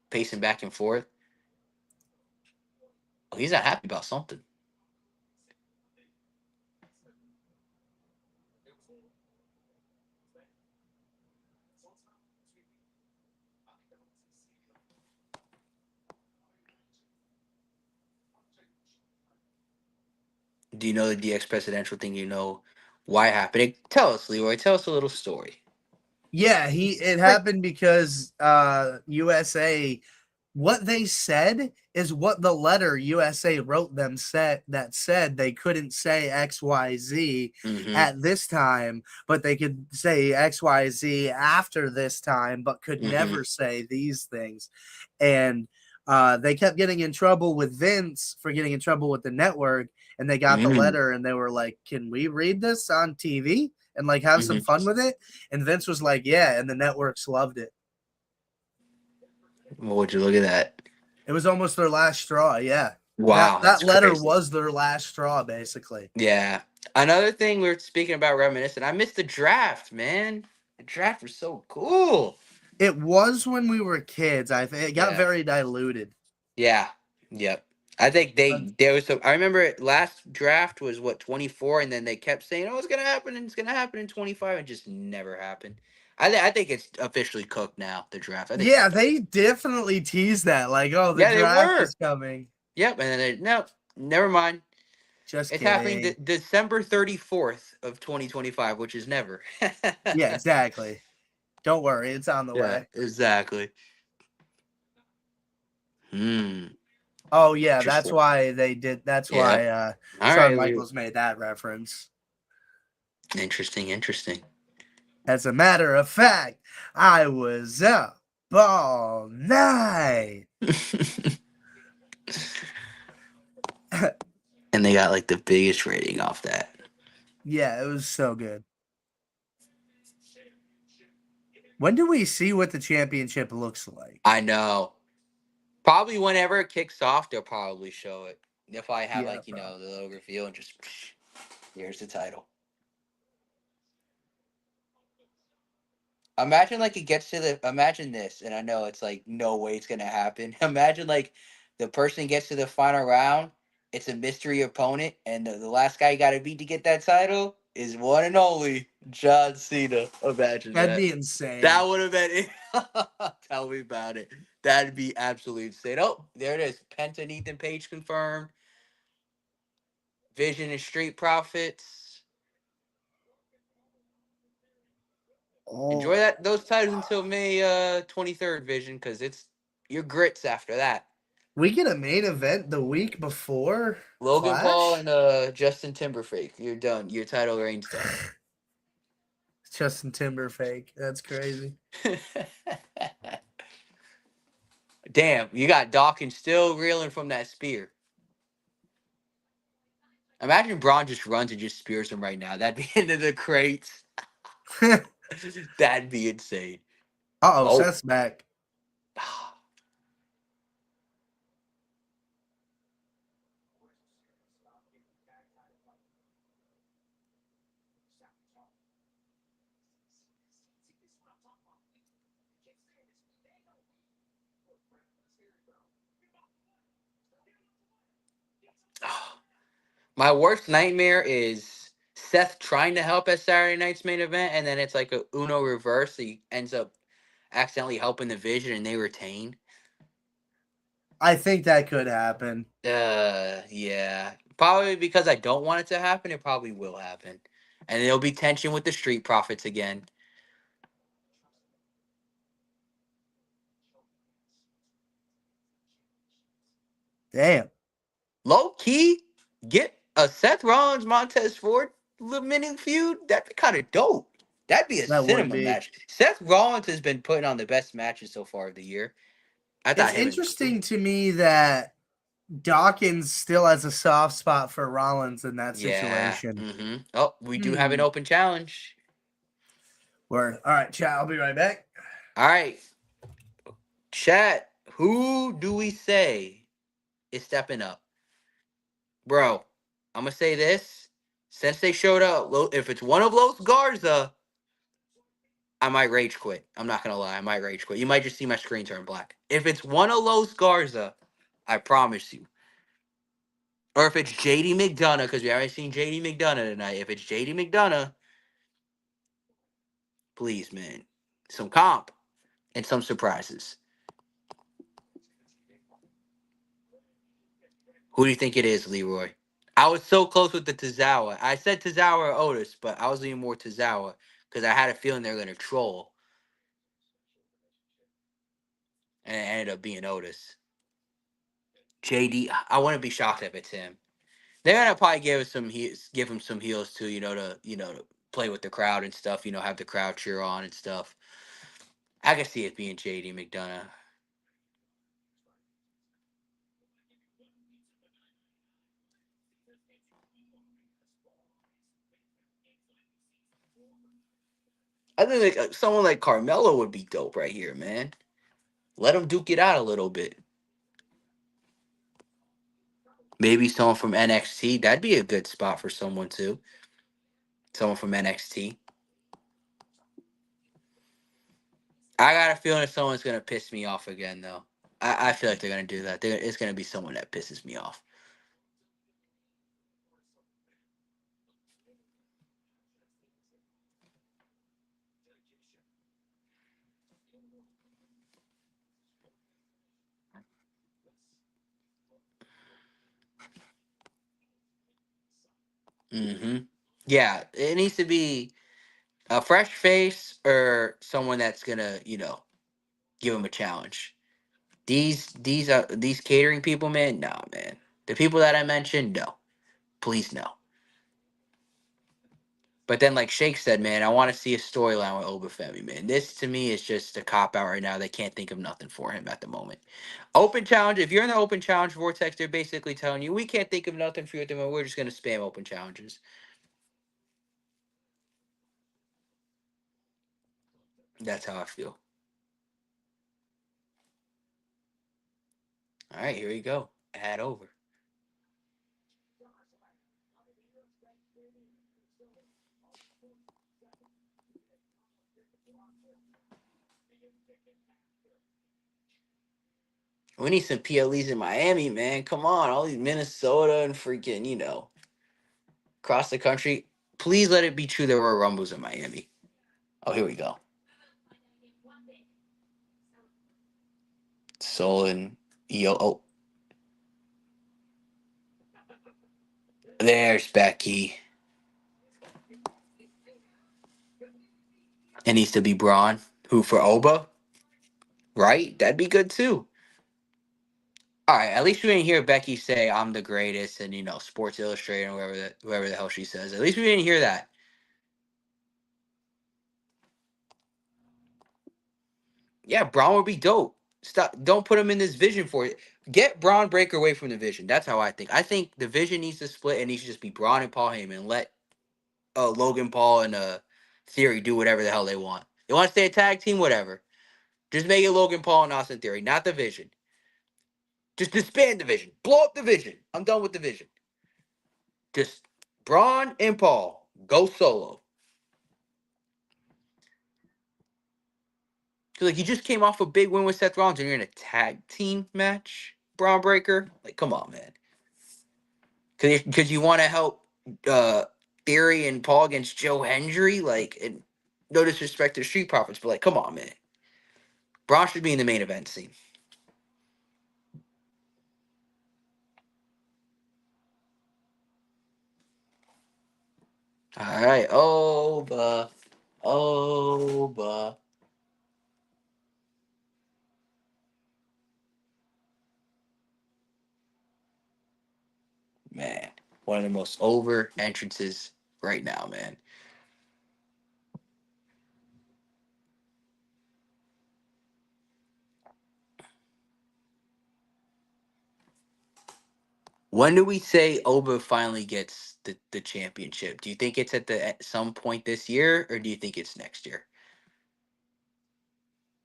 pacing back and forth. Oh, he's not happy about something. Do you know the DX presidential thing? You know why it happened? Tell us, Leroy. Tell us a little story. Yeah, it happened because USA, what they said is what the letter USA wrote them said they couldn't say XYZ Mm-hmm. at this time, but they could say XYZ after this time, but could never say these things. And they kept getting in trouble with Vince for getting in trouble with the network, and they got the letter and they were like, can we read this on TV and like have some fun with it? And Vince was like, yeah, and the networks loved it. Well, would you look at that? It was almost their last straw. Yeah. Wow, That letter crazy. was their last straw, basically. Yeah. Another thing we were speaking about reminiscing. I missed the draft, man. The draft was so cool. It was when we were kids. I think it got very diluted. Yeah. Yep. I think there was some. I remember last draft was 24, and then they kept saying, "Oh, it's gonna happen, and it's gonna happen in 25," and just never happened. I think it's officially cooked now. The draft. I think it's Yeah, done. they definitely teased that. Like, oh, the Yeah, they draft were. is coming. Yep. And then no, never mind. Just It's happening kidding. December 34th of 2025, which is never. Yeah, exactly. Don't worry, it's on the Yeah, way. exactly. Hmm. Oh yeah, that's Interesting. why they did. That's why Yep. All Shawn right. We, Michaels made that reference. interesting. Interesting. As a matter of fact, I was up all night. And they got like the biggest rating off that. Yeah, it was so good. When do we see what the championship looks like? I know. Probably whenever it kicks off, they'll probably show it. If I have Yeah, like bro. the little reveal and just here's the title. Imagine like it gets to the imagine this, and I know it's like no way it's gonna happen. Imagine like the person gets to the final round, it's a mystery opponent, and the last guy you gotta beat to get that title is one and only John Cena. Imagine That'd that. be That insane. would have been it. Tell me about it. That'd be absolutely insane. Oh, there it is. Penta and Ethan Page confirmed. Vision and Street Profits. Enjoy Oh, that those titles until May 23rd, Vision, because it's your grits after that. we get a main event the week before Logan Paul Clash. and Justin Timberlake. You're done. Your title reign's done. Justin Timberfake. That's crazy. Damn, you got Dawkins still reeling from that spear. Imagine Braun just runs and just spears him right now. That'd be into the crates. That'd be insane. Uh-oh, Oh. Seth's back. My worst nightmare is Seth trying to help at Saturday night's main event, and then it's like a Uno reverse. He ends up accidentally helping the Vision, and they retain. I think that could happen. Yeah, probably because I don't want it to happen. It probably will happen, and there'll be tension with the Street Profits again. Damn, Low key, get a Seth Rollins Montez Ford little mini feud. That'd be kind of dope. That'd be a that would cinema be. match. Seth Rollins has been putting on the best matches so far of the year. I It's thought him and interesting to me that Dawkins still has a soft spot for Rollins in that yeah. situation. Mm-hmm. Oh, we do have an Hmm. open challenge. Word. All right, chat. I'll be right back. All right, chat. Who do we say is stepping up, bro? I'm gonna say this. Since they showed up, if it's one of Los Garza, I might rage quit. I'm not gonna lie, I might rage quit. You might just see my screen turn black. If it's one of Los Garza, I promise you. Or if it's JD McDonough, because we haven't seen JD McDonough tonight. If it's JD McDonough, please, man, some comp and some surprises. Who do you think it is, Leroy? I was so close with the Tozawa. I said Tozawa or Otis, but I was leaning more Tozawa because I had a feeling they're gonna troll, and it ended up being Otis. JD, I wouldn't be shocked if it's him. They're gonna probably give him some heels too, to play with the crowd and stuff. Have the crowd cheer on and stuff. I can see it being JD McDonough. I think like, someone like Carmelo would be dope right here, man. Let him duke it out a little bit. Maybe someone from NXT. That'd be a good spot for someone too. Someone from NXT. I got a feeling someone's gonna piss me off again, though. I feel like they're gonna do that. It's gonna be someone that pisses me off. Mm-hmm. Yeah, it needs to be a fresh face or someone that's gonna, give him a challenge. These catering people, man. No, man. The people that I mentioned, no, please no. But then, like Shake said, man, I want to see a storyline with Obafemi, man. This to me is just a cop out right now. They can't think of nothing for him at the moment. Open challenge. If you're in the open challenge vortex, they're basically telling you we can't think of nothing for you at the moment. We're just gonna spam open challenges. That's how I feel. All right, here we go. Add over. We need some PLEs in Miami, man. Come on, all these Minnesota and freaking, across the country. Please let it be true there were Rumbles in Miami. Oh, here we go. Soul and Yo. Oh, there's Becky. It needs to be Braun. Who for Oba? Right? That'd be good too. All right, at least we didn't hear Becky say I'm the greatest and Sports Illustrated or whoever the hell she says. At least we didn't hear that. Yeah, Braun would be dope. Stop! Don't put him in this vision for it. Get Braun Breaker away from the vision. That's how I think. I think the vision needs to split and needs to just be Braun and Paul Heyman. And let Logan Paul and Theory do whatever the hell they want. They want to stay a tag team, whatever. Just make it Logan Paul and Austin Theory, not the vision. Just disband the vision. Blow up the vision. I'm done with the vision. Just Braun and Paul go solo. Cause like you just came off a big win with Seth Rollins and you're in a tag team match, Braun Breaker. Like, come on, man. Cause you want to help uh Theory and Paul against Joe Hendry. Like, and no disrespect to the Street Profits, but like, come on, man. Braun should be in the main event scene. All right, Oba. Man, one of the most over entrances right now, man. When do we say Oba finally gets the championship? Do you think it's at some point this year, or do you think it's next year?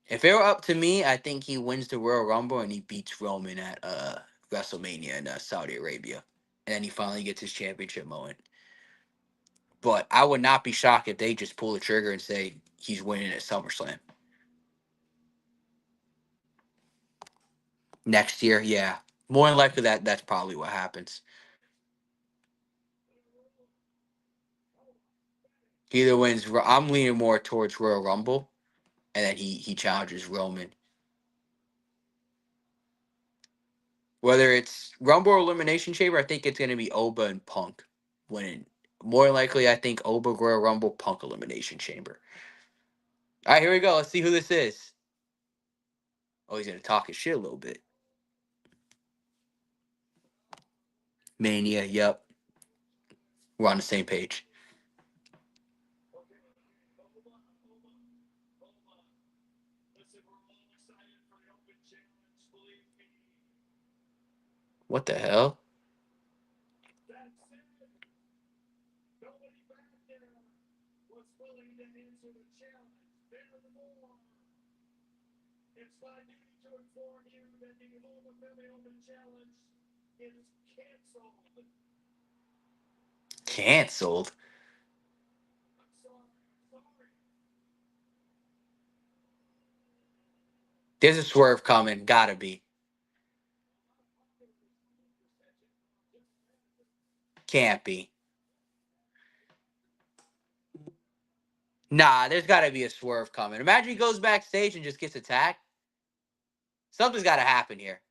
If it were up to me, I think he wins the Royal Rumble and he beats Roman at WrestleMania in Saudi Arabia, and then he finally gets his championship moment. But I would not be shocked if they just pull the trigger and say he's winning at SummerSlam next year. Yeah, more than likely that's probably what happens. He either wins. I'm leaning more towards Royal Rumble, and then he challenges Roman. Whether it's Rumble or Elimination Chamber, I think it's going to be Oba and Punk winning. More likely, I think Oba, Royal Rumble, Punk, Elimination Chamber. All right, here we go. Let's see who this is. Oh, he's going to talk his shit a little bit. Mania, yep. We're on the same page. What the hell? Canceled? There's a swerve coming. Gotta be. Can't be. Nah, there's got to be a swerve coming. Imagine he goes backstage and just gets attacked. Something's got to happen here.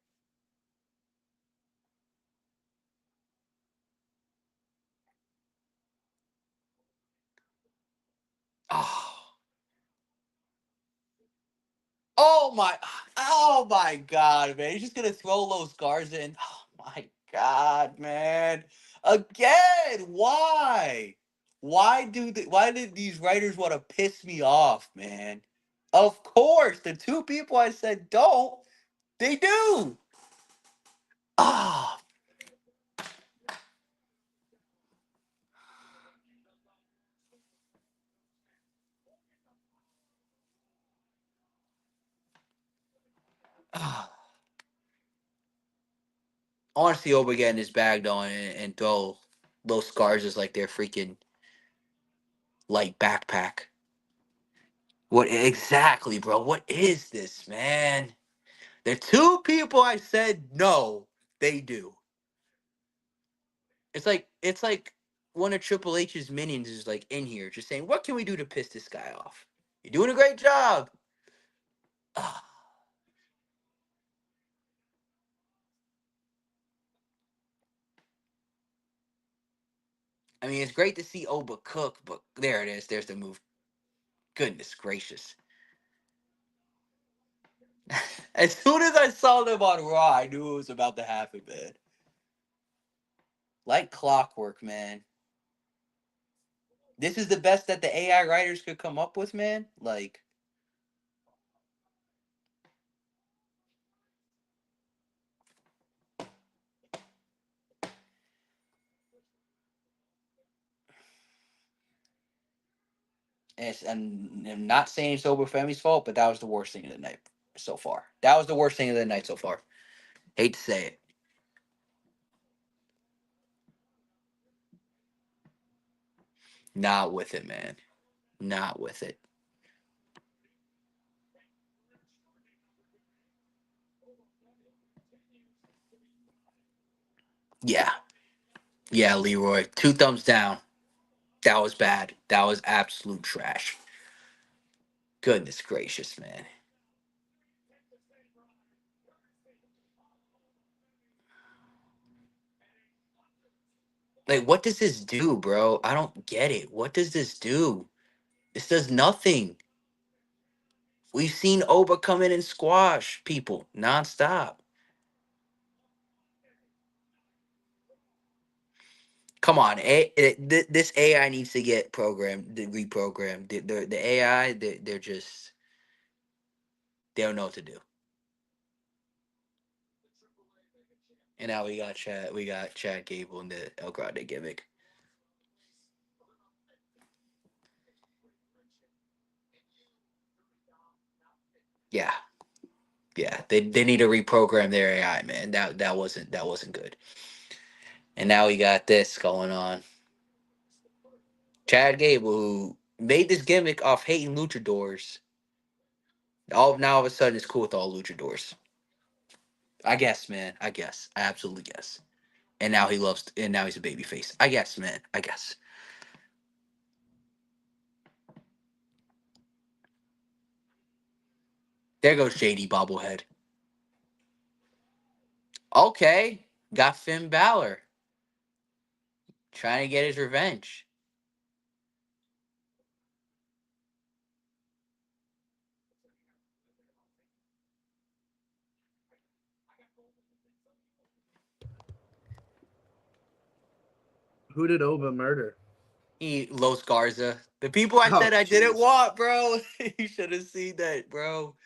Oh my God, man! He's just gonna throw Los Garza in. Oh my God, man! Again, why? Why did these writers want to piss me off, man? Of course, the two people I said don't, they do. Ah, ah. I want to see Oba get in his bag though and throw Los Garza like their freaking light backpack. What exactly, bro? What is this, man? The two people I said no, they do. It's like one of Triple H's minions is like in here, just saying, "What can we do to piss this guy off? You're doing a great job." Ah, I mean, it's great to see Oba cook, but there it is. There's the move. Goodness gracious! As soon as I saw them on Raw, I knew it was about to happen, man. Like clockwork, man. This is the best that the AI writers could come up with, man. Like, and I'm not saying it's Oba Femi's fault, but that was the worst thing of the night so far. That was the worst thing of the night so far. Hate to say it. Not with it, man. Not with it. Yeah. Yeah, Leroy. 2 thumbs down. That was bad. That was absolute trash. Goodness gracious, man. Like, what does this do, bro? I don't get it. What does this do? This does nothing. We've seen Oba come in and squash people nonstop. Come on, this AI needs to get programmed, reprogrammed. The AI, they're just they don't know what to do. And now we got Chad Gable in the El Grande gimmick. Yeah, yeah, they need to reprogram their AI, man. That wasn't good. And now we got this going on. Chad Gable, who made this gimmick off hating luchadors, all of a sudden it's cool with all luchadors. I guess, man. I guess. I absolutely guess. And now and now he's a baby face. I guess, man. I guess. There goes JD bobblehead. Okay, got Finn Balor trying to get his revenge. Who did Oba murder? Los Garza, the people I Oh, said I didn't jeez. want, bro. You should have seen that, bro.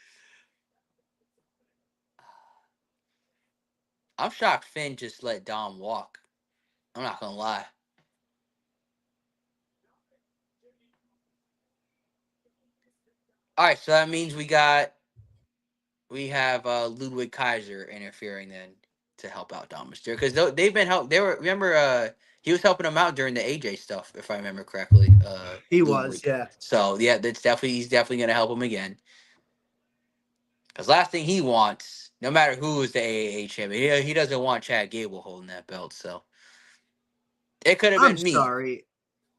I'm shocked Finn just let Dom walk. I'm not gonna lie. All right, so that means we have Ludwig Kaiser interfering then to help out Dom Mysterio because they've been help. They were remember he was helping him out during the AJ stuff if I remember correctly. He was, Ludwig. yeah. So yeah, he's definitely gonna help him again. Because last thing he wants, no matter who is the AAA champion, he doesn't want Chad Gable holding that belt. So it could have I'm been me. sorry.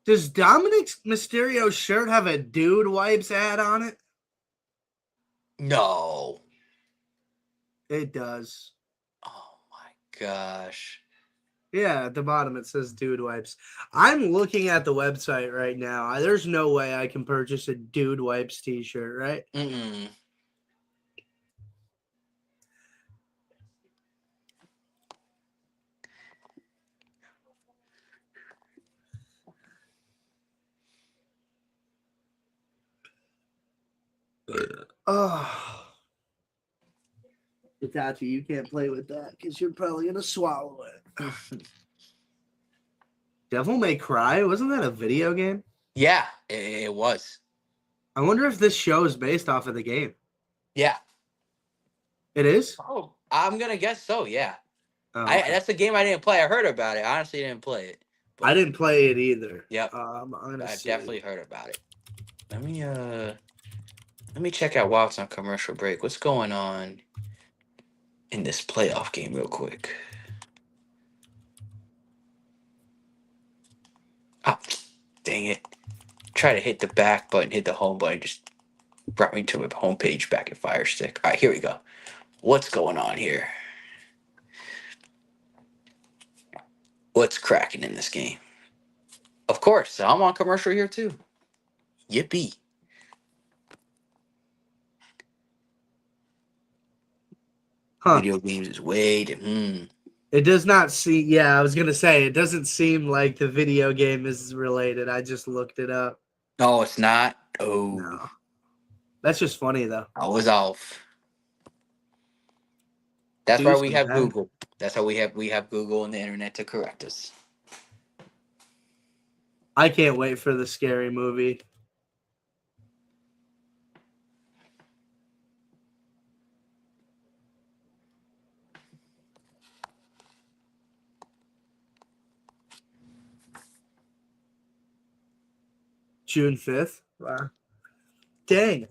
Does Dominic Mysterio's shirt have a dude wipes ad on it? No. It does. Oh my gosh. Yeah, at the bottom it says dude wipes. I'm looking at the website right now. There's no way I can purchase a dude wipes t-shirt, right? Mm-mm. Oh, Itachi, you can't play with that because you're probably gonna swallow it. Devil May Cry, wasn't that a video game? Yeah, it was. I wonder if this show is based off of the game. Yeah. It is? Oh, I'm gonna guess so. Yeah. Oh, okay. That's the game I didn't play. I heard about it. I honestly didn't play it. But, I didn't play it either. Yep. I've definitely heard about it. Let me check out while it's on commercial break. What's going on in this playoff game real quick? Ah, dang it. Try to hit the back button, hit the home button, just brought me to my homepage back at Fire Stick. All right, here we go. What's going on here? What's cracking in this game? Of course, I'm on commercial here too. Yippee. Huh. Video games is way It does not seem. Yeah, I was gonna say it doesn't seem like the video game is related. I just looked it up. No, it's not. Oh, No, that's just funny though. I was off. That's why we have Google. That's how we have Google and the internet to correct us. I can't wait for the scary movie. June 5th. Wow. Dang.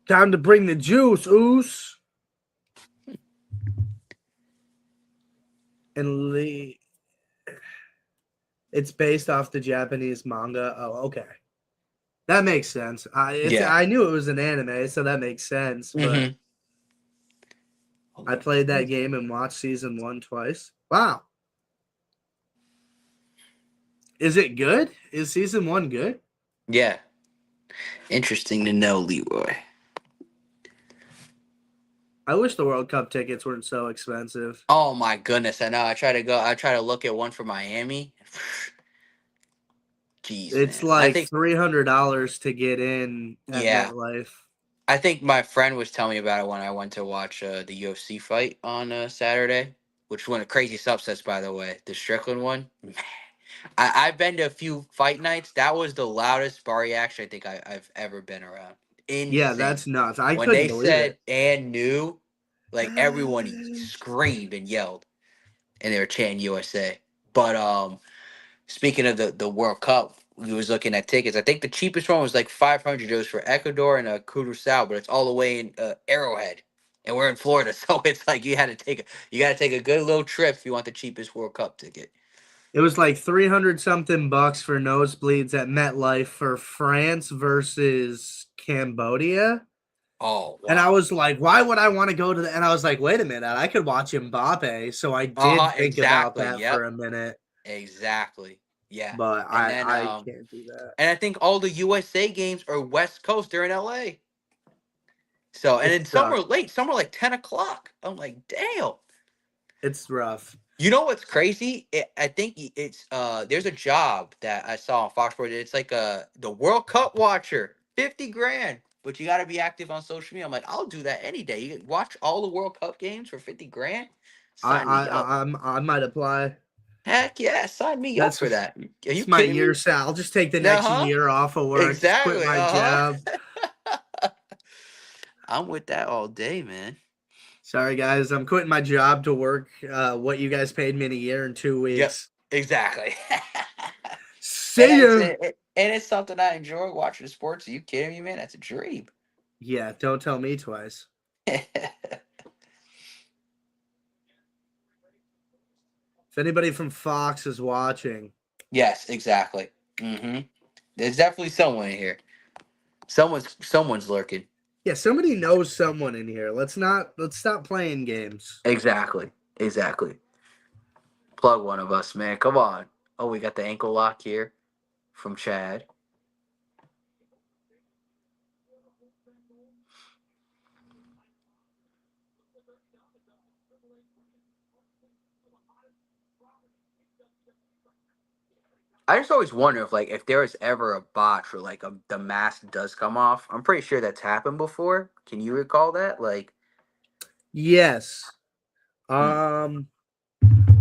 Time to bring the juice, oos. And Lee. It's based off the Japanese manga. Oh, okay. That makes sense. I knew it was an anime, so that makes sense. But I played that game and watched season 1 twice. Wow. Is it good? Is season 1 good? Yeah. Interesting to know, Leroy. I wish the World Cup tickets weren't so expensive. Oh my goodness! I know. I try to look at one for Miami. Jeez, It's man. like $300 to get in at MetLife. I think my friend was telling me about it when I went to watch the UFC fight on Saturday, which was one of crazy upsets, by the way. The Strickland one. Man, I've been to a few fight nights. That was the loudest bar reaction I think I've ever been around. Insane. Yeah, that's nuts. I when couldn't they believe said it. and knew, like everyone screamed and yelled, and they were chanting USA. But speaking of the World Cup, we was looking at tickets. I think the cheapest one was like 500. It was for Ecuador and Curaçao, but it's all the way in Arrowhead, and we're in Florida, so it's like you got to take a good little trip if you want the cheapest World Cup ticket. It was like 300 something bucks for nosebleeds at MetLife for France versus Cambodia. Oh, wow. And I was like, why would I want to go to the? And I was like, wait a minute, I could watch Mbappe. So I did think about that for a minute. Exactly. Yeah. But I can't do that. And I think all the USA games are West Coast. They're in LA. So, and then some are late. Some are like 10 o'clock. I'm like, damn. It's rough. You know what's crazy? I think it's there's a job that I saw on Fox Sports. It's like the World Cup watcher, 50 grand. But you got to be active on social media. I'm like, I'll do that any day. You can watch all the World Cup games for 50 grand. Sign me up. I might apply. Heck yeah, sign me up for that. Are you my year, Sal. I'll just take the next year off of work. Exactly. Quit my job. I'm with that all day, man. Sorry, guys. I'm quitting my job to work what you guys paid me in a year in 2 weeks. Yep, exactly. See ya. And it's something I enjoy watching the sports. Are you kidding me, man? That's a dream. Yeah, don't tell me twice. If anybody from Fox is watching. Yes, exactly. Mm-hmm. There's definitely someone in here. Someone's lurking. Yeah, somebody knows someone in here. Let's stop playing games. Exactly. Plug one of us, man. Come on. Oh, we got the ankle lock here from Chad. I just always wonder if there was ever a botch where the mask does come off. I'm pretty sure that's happened before. Can you recall that? Yes. Hmm.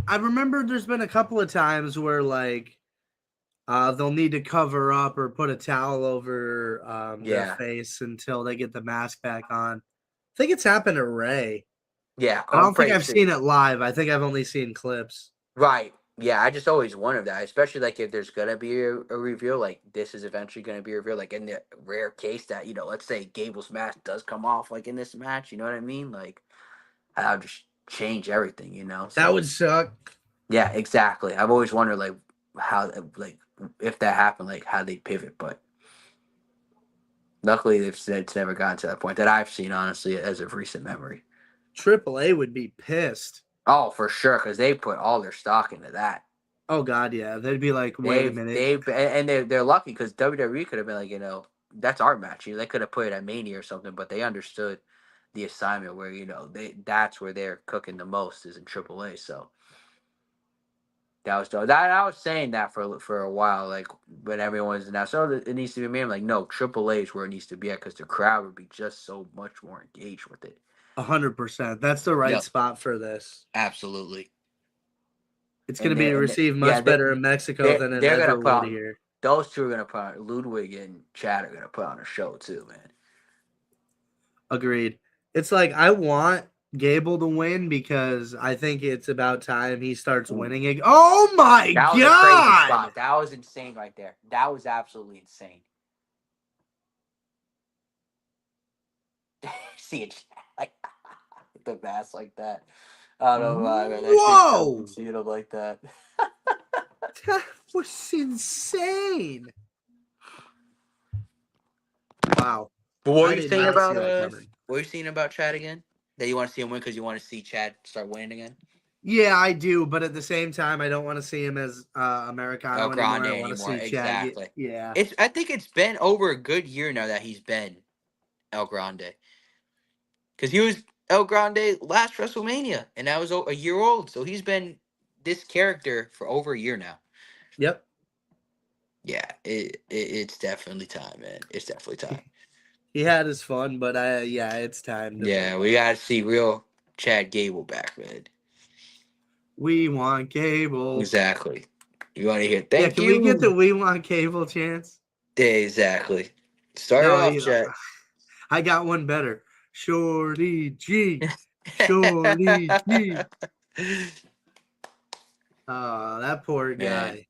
I remember there's been a couple of times where they'll need to cover up or put a towel over their Yeah, face until they get the mask back on. I think it's happened to Ray. yeah, I I'm don't think pretty I've sure. seen it live. I think I've only seen clips. Right. Yeah, I just always wondered that, especially if there's gonna be a reveal, this is eventually gonna be revealed, in the rare case that let's say Gable's mask does come off, in this match. You know what I mean? I'll just change everything. That So would suck. yeah, exactly. I've always wondered how if that happened, how they pivot, but luckily they've said it's never gotten to that point that I've seen, honestly, as of recent memory. Triple A would be pissed. Oh, for sure, because they put all their stock into that. Oh God, yeah. They'd be like, wait a They've minute. they've and they're lucky because WWE could have been that's our match. They could have put it at Mania or something, but they understood the assignment where that's where they're cooking the most is in AAA. So that was dope. That I was saying that for a while, when everyone's announced, oh, it needs to be made. I'm like, no, AAA is where it needs to be at because the crowd would be just so much more engaged with it. 100%. That's the right Yep, spot for this. absolutely. It's going And to be received much better in Mexico than it they're gonna ever put would on here. those two are gonna put on Ludwig and Chad are gonna put on a show too, man. Agreed. It's like I want Gable to win because I think it's about time he starts winning. Oh my That was a crazy God! spot. That was insane right there. That was absolutely insane. See it like the mask like that. I don't know why, man. That shit killed me Whoa! seeing him like that. That was insane. Wow. But what were I you did saying not see about that coming. what were you saying about Chad again? That you want to see him win because you want to see Chad start winning again? Yeah, I do, but at the same time, I don't want to see him as El Americano anymore. Grande I want to anymore. see Chad get, Exactly. yeah, I think it's been over a good year now that he's been El Grande. Because he was El Grande last WrestleMania, and that was a year old. So he's been this character for over a year now. yep. Yeah, it's definitely time, man. It's definitely time. He had his fun, but yeah, it's time to Yeah, move we on. gotta see real Chad Gable back, man. We want Cable. Exactly. You want to hear? Yeah, Thank can we get the you. We Want Cable chance? Exactly. Start it No, off, Chad. I got one better. Shorty G. Shorty G. Oh, that poor Man, guy.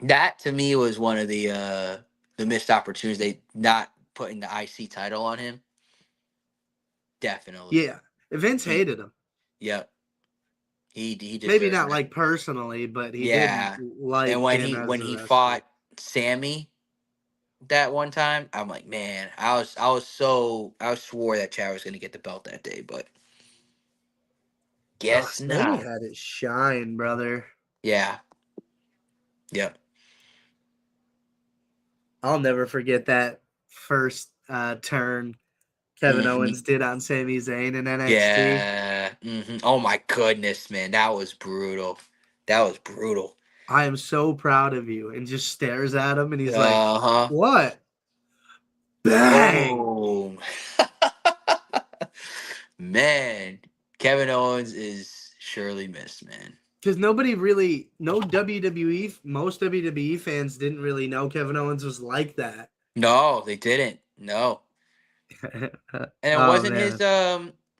that to me was one of the missed opportunities. They not putting the IC title on him. Definitely. Yeah. Vince He, hated him. yep. He Maybe deserved not it. like personally, but he didn't Yeah. And like when him he as when a he wrestler. fought Sammy that one time, I'm like, man, I swore that Chad was gonna get the belt that day, but Oh, guess Sammy not. had his shine, brother. Yeah. Yep. I'll never forget that first turn Kevin Hmm. Owens did on Sami Zayn in NXT. Yeah. Oh my goodness, man, that was brutal. That was brutal. I am so proud of you. And just stares at him and he's like, Uh huh. what? Bang! Oh. Man, Kevin Owens is surely missed, man. Because no WWE, most WWE fans didn't really know Kevin Owens was like that. No, they didn't. No. And it Oh, wasn't man.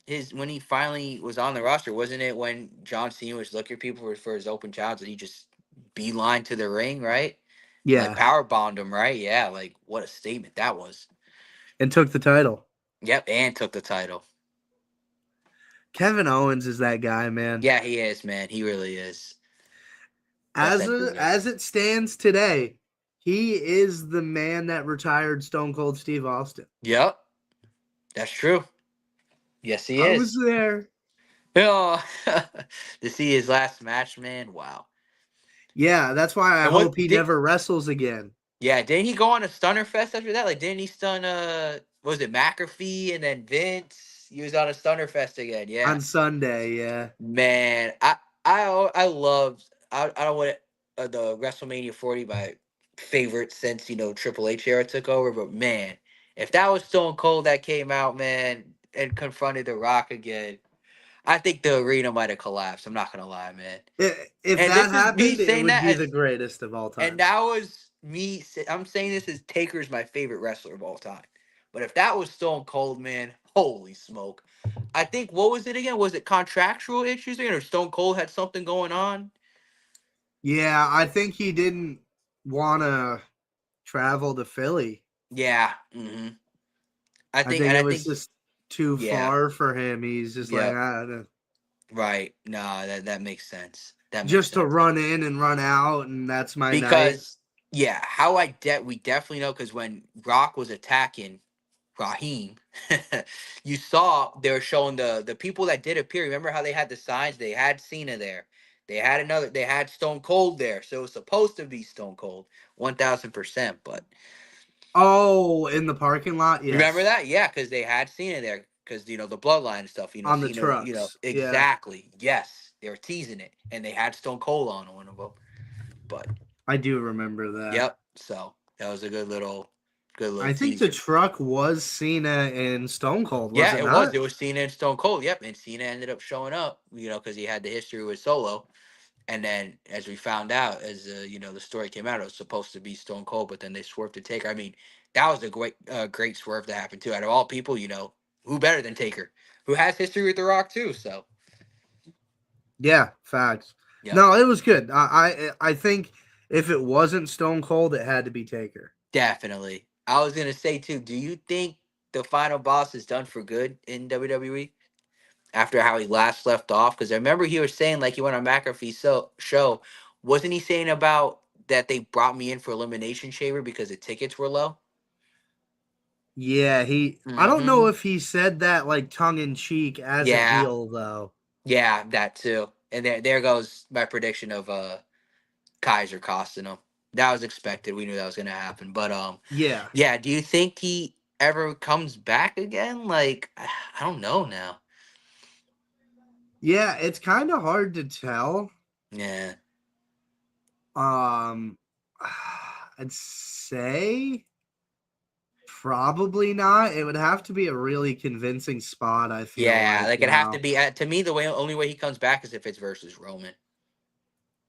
his when he finally was on the roster, wasn't it when John Cena was looking at people for his open challenge and he just beeline to the ring, right? Yeah. Power bombed him, right? Yeah, what a statement that was. And took the title. Yep, and took the title. Kevin Owens is that guy, man. Yeah, he is, man. He really is. That's As that dude. as it stands today, he is the man that retired Stone Cold Steve Austin. Yep. That's true. Yes, he I was is. there. Oh, to see his last match, man. Wow. Yeah, that's why I And hope what he did never wrestles again yeah, didn't he go on a Stunner Fest after that? Like, didn't he stun what was it McAfee and then Vince? He was on a Stunner Fest again. Yeah, on Sunday. Yeah. man, I loved I don't want the WrestleMania 40 my favorite since Triple H era took over. But man, if that was Stone Cold that came out, man, and confronted The Rock again, I think the arena might have collapsed. I'm not gonna lie, man. If And that this is me happened, it saying would that be the as greatest of all and time. that was me. I'm saying this as Taker's my favorite wrestler of all time. But if that was Stone Cold, man, holy smoke! I think what was it again? Was it contractual issues again, or Stone Cold had something going on? Yeah, I think he didn't want to travel to Philly. Yeah. I I think, think and it I was think, just too yeah, far for him. He's just like, yep, ah, right. No, that makes sense. That makes just to sense run in and run out, and that's my night. because yeah, we definitely know because when Rock was attacking Raheem, you saw they were showing the people that did appear. Remember how they had the signs? They had Cena there. They had Stone Cold there. So it was supposed to be Stone Cold, 1000%. But Oh, in the parking lot, remember yes, that? Yeah, because they had Cena there because the bloodline and stuff. on the Cena. trucks. Yeah, Exactly. Yes, they were teasing it, and they had Stone Cold on one of them. But I do remember that. yep. So that was a good little I think the teaser. truck was Cena and Stone Cold, was Yeah, it it was. not? It was Cena and Stone Cold. Yep, and Cena ended up showing up, because he had the history with Solo. And then, as we found out, as the story came out, it was supposed to be Stone Cold, but then they swerved to Taker. I mean, that was a great swerve that happened too. Out of all people, who better than Taker, who has history with The Rock too. So, Yeah, facts. yep, No, it was good. I think if it wasn't Stone Cold, it had to be Taker. definitely. I was gonna say too. Do you think the final boss is done for good in WWE? After how he last left off. Because I remember he was saying, like, he went on McAfee's show. Wasn't he saying about that they brought me in for Elimination Chamber because the tickets were low? Yeah, I don't know Mm-hmm. if he said that like tongue in cheek as a Yeah. heel though. Yeah, that too. And there goes my prediction of Kaiser costing him. That was expected. We knew that was gonna happen. But Yeah. yeah, do you think he ever comes back again? Like, I don't know now. Yeah, it's kind of hard to tell. Yeah. Um I'd say probably not. It would have to be a really convincing spot, I feel Yeah, like like it'd have to now. be to me the only way he comes back is if it's versus Roman.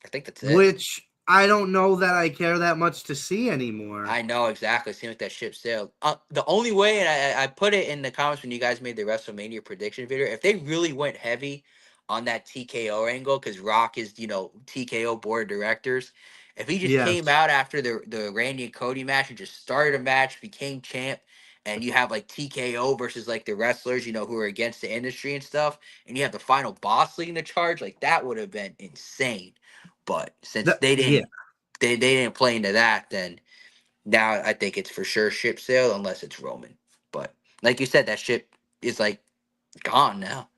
I think that's it. Which I don't know that I care that much to see anymore. I know exactly. It seems like that ship sailed. The only way, and I put it in the comments when you guys made the WrestleMania prediction video, if they really went heavy on that TKO angle, because Rock is, TKO board of directors, if he just came Yes. out after the Randy and Cody match and just started a match, became champ, and you have like TKO versus like the wrestlers, who are against the industry and stuff, and you have the final boss leading the charge, like that would have been insane. But since Yeah. they didn't play into that, then now I think it's for sure ship sail unless it's Roman. But like you said, that ship is like gone now,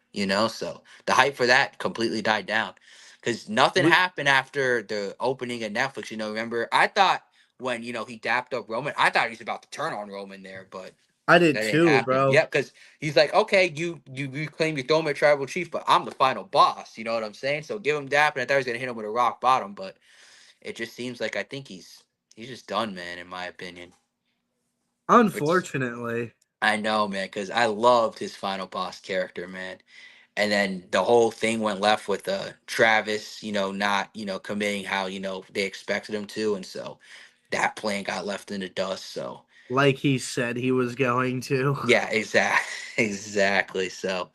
so the hype for that completely died down. Because nothing We, happened after the opening of Netflix, remember? I thought when, he dapped up Roman, I thought he was about to turn on Roman there, but I did that didn't too, happen. bro. Yep, because he's like, okay, you claim you throw him at tribal chief, but I'm the final boss. You know what I'm saying? So give him dap, and I thought he was gonna hit him with a rock bottom, but it just seems like I think he's just done, man, in my opinion. Which Unfortunately. I know, man, because I loved his final boss character, man. And then the whole thing went left with Travis, not committing how they expected him to, and so that plan got left in the dust. So Like he said he was going to. yeah, exactly. So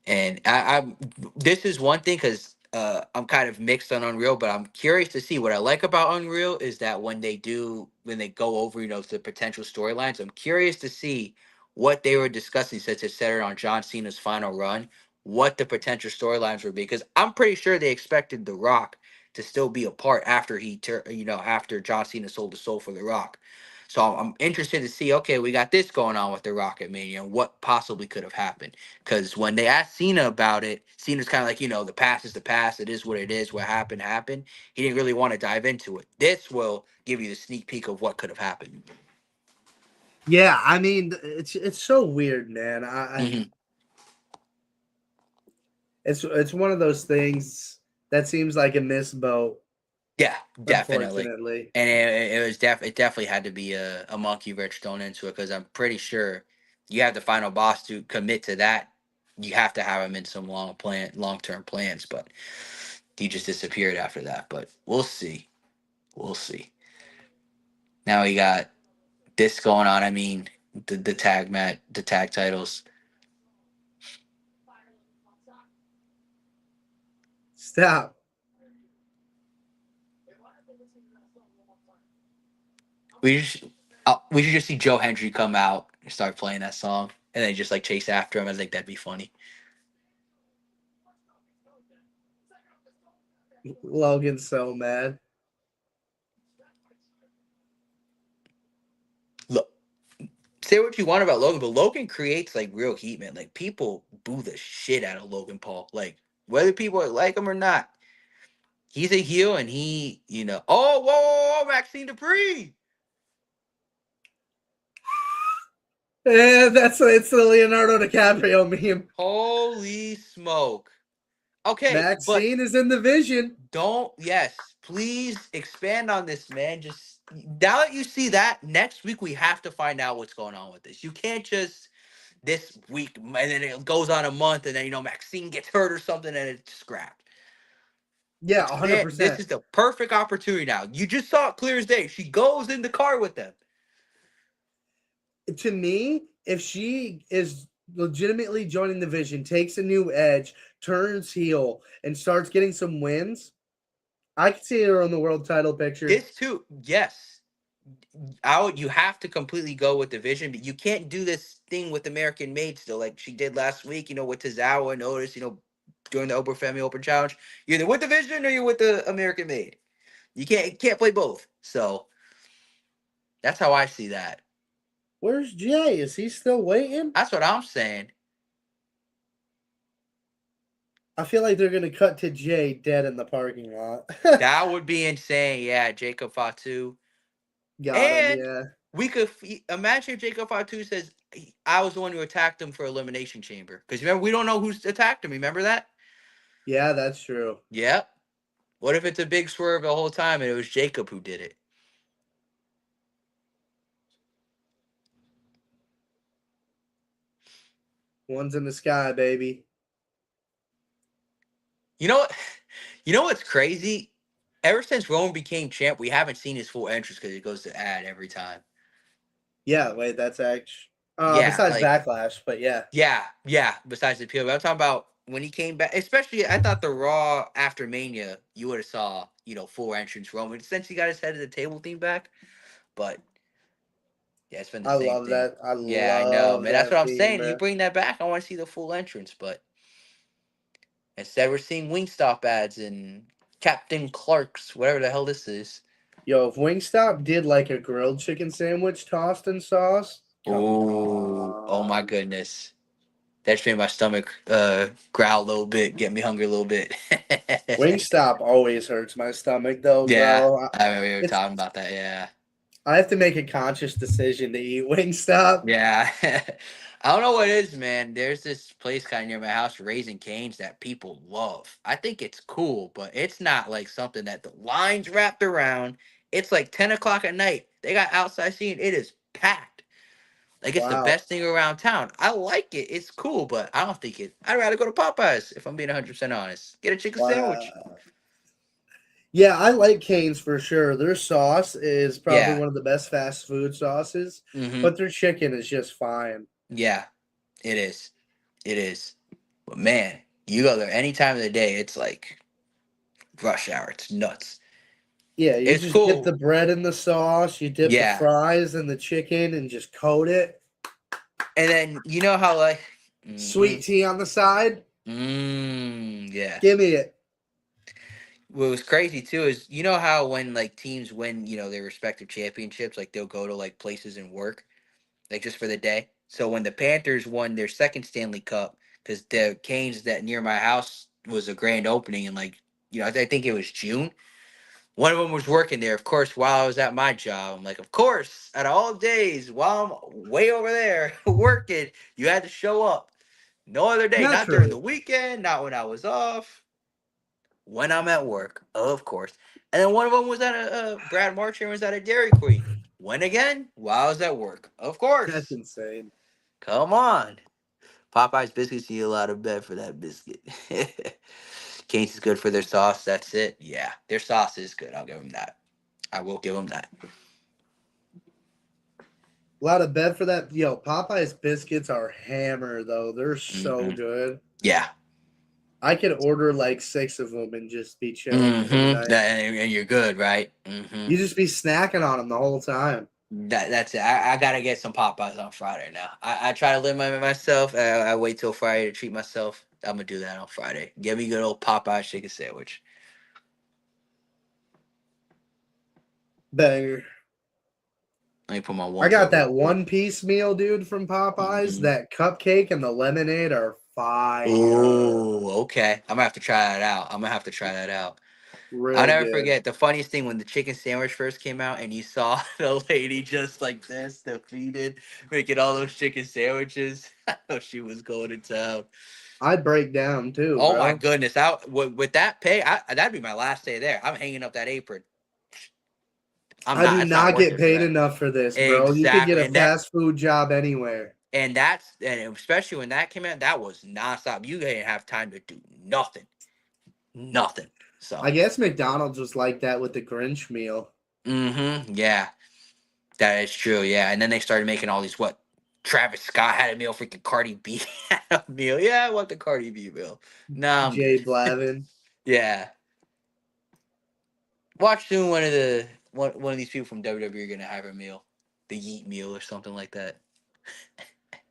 and I'm this is one thing because I'm kind of mixed on Unreal, but I'm curious to see what I like about Unreal is that when they go over the potential storylines, I'm curious to see what they were discussing since it centered on John Cena's final run, what the potential storylines would be because I'm pretty sure they expected The Rock to still be a part after after John Cena sold the soul for The Rock. So I'm interested to see, okay, we got this going on with the Rocket Mania. What possibly could have happened? Because when they asked Cena about it, Cena's kind of like, the past is the past. It is what it is. What happened, happened. He didn't really want to dive into it. This will give you the sneak peek of what could have happened. Yeah, I mean, it's so weird, man. Mm-hmm. It's one of those things that seems like a missed boat. Yeah, definitely. Unfortunately. And it definitely had to be a monkey wrench thrown into it, because I'm pretty sure you have the final boss to commit to that. You have to have him in some long term plans, but he just disappeared after that. But we'll see. We'll see. Now we got this going on. I mean, the tag titles. Stop. We should just see Joe Hendry come out and start playing that song, and then just like chase after him. I think that'd be funny. Logan's so mad. Look, say what you want about Logan, but Logan creates like real heat, man. Like, people boo the shit out of Logan Paul. Like, whether people like him or not, he's a heel, and oh, whoa, Maxine Dupree. Yeah, it's the Leonardo DiCaprio meme. Holy smoke. Okay, Maxine is in the vision. please expand on this, man. Just now that you see that, next week we have to find out what's going on with this. You can't just this week, and then it goes on a month, and then Maxine gets hurt or something, and it's scrapped. Yeah, Man, 100%. this is the perfect opportunity now. You just saw it clear as day. She goes in the car with them. To me, if she is legitimately joining the vision, takes a new edge, turns heel, and starts getting some wins, I could see her on the world title picture. This too, yes. You have to completely go with the vision, but you can't do this thing with American Made still, like she did last week, with Tozawa and Otis, during the Femi Open Challenge. You're either with the vision or you're with the American Made. You can't play both. So that's how I see that. Where's Jay? Is he still waiting? That's what I'm saying. I feel like they're going to cut to Jay dead in the parking lot. That would be insane. Yeah, Jacob Fatu. Got him, yeah. We could imagine if Jacob Fatu says, I was the one who attacked him for Elimination Chamber. Because remember, we don't know who's attacked him. Remember that? Yeah, that's true. Yep. What if it's a big swerve the whole time and it was Jacob who did it? One's in the sky, baby. You know what? You know what's crazy? Ever since Roman became champ, we haven't seen his full entrance because it goes to ad every time. Yeah, wait, that's actually besides like, Backlash, but yeah. Yeah. Besides the appeal, but I'm talking about when he came back. Especially, I thought the Raw after Mania, you would have saw full entrance Roman since he got his head of the table theme back. But yeah, it's been the same love thing. that. I know, love man. That's what I'm theme, saying. bro. You bring that back, I want to see the full entrance. But instead, we're seeing Wingstop ads and Captain Clark's, whatever the hell this is. Yo, if Wingstop did like a grilled chicken sandwich tossed in sauce, Oh my goodness. That just made my stomach growl a little bit, get me hungry a little bit. Wingstop always hurts my stomach, though, Yeah, bro. I remember we were talking about that, yeah. I have to make a conscious decision to eat Wingstop. Yeah. I don't know what it is, man. There's this place kind of near my house, Raising Cane's, that people love. I think it's cool, but it's not like something that the line's wrapped around. It's like 10 o'clock at night. They got outside seating. It is packed. Like, it's the Wow. best thing around town. I like it. It's cool, but I don't think it. I'd rather go to Popeyes, if I'm being 100% honest. Get a chicken sandwich. Yeah, I like Cane's for sure. Their sauce is probably Yeah. one of the best fast food sauces, Mm-hmm. but their chicken is just fine. Yeah, it is. It is. But man, you go there any time of the day, it's like rush hour. It's nuts. Yeah, you It's just cool. dip the bread in the sauce, you dip the fries in the chicken and just coat it. And then you know how like sweet tea on the side? Yeah. Give me it. what was crazy too is you know how when like teams win, their respective championships, like they'll go to like places and work, like just for the day. So when the Panthers won their second Stanley Cup, because the Canes that near my house was a grand opening, and like I think it was June. One of them was working there, of course, while I was at my job. I'm like, of course, out of all days, while I'm way over there working, you had to show up. No other day, not during the Naturally. weekend, not when I was off, when I'm at work, of course. And then one of them was at Brad Marchand was at a Dairy Queen. When again? While I was at work, of That's course. insane. Come on. Popeye's biscuits need a lot of bet for that biscuit. Cane's is good for their sauce. That's it. Yeah, their sauce is good. I'll give them that. I will give them that. A lot of bed for that. Yo, Popeye's biscuits are hammer though. They're so Hmm. good. Yeah. I could order like 6 of them and just be chilling for the Mm-hmm. night. And you're good, right? Mm-hmm. You just be snacking on them the whole time. That's it. I gotta get some Popeyes on Friday now. I try to limit myself. I wait till Friday to treat myself. I'm gonna do that on Friday. Give me a good old Popeye chicken sandwich. Banger. Let me put my I ones got up that real quick. 1-piece meal, dude, from Popeyes. Mm-hmm. That cupcake and the lemonade are fire. Oh, okay. I'm gonna have to try that out. I'm gonna have to try that out. I'll Real never good. forget the funniest thing when the chicken sandwich first came out and you saw the lady just like this, defeated, making all those chicken sandwiches. I know she was going to town. I'd break down too, Oh my bro. goodness! With that pay, that'd be my last day there. I'm hanging up that apron. I'm I not. do It's not not worth get it for paid that. enough for this, bro. You could get Exactly, a fast food job anywhere. and especially when that came out, that was nonstop. You didn't have time to do nothing, nothing. So, I guess McDonald's was like that with the Grinch meal. yeah. That is true, yeah. And then they started making all these what? Travis Scott had a meal, freaking Cardi B had a meal. Yeah, I want the Cardi B meal. No, I'm Jay good. Blavin. Yeah. Watch soon one of these people from WWE are gonna have a meal. The Yeet meal or something like that.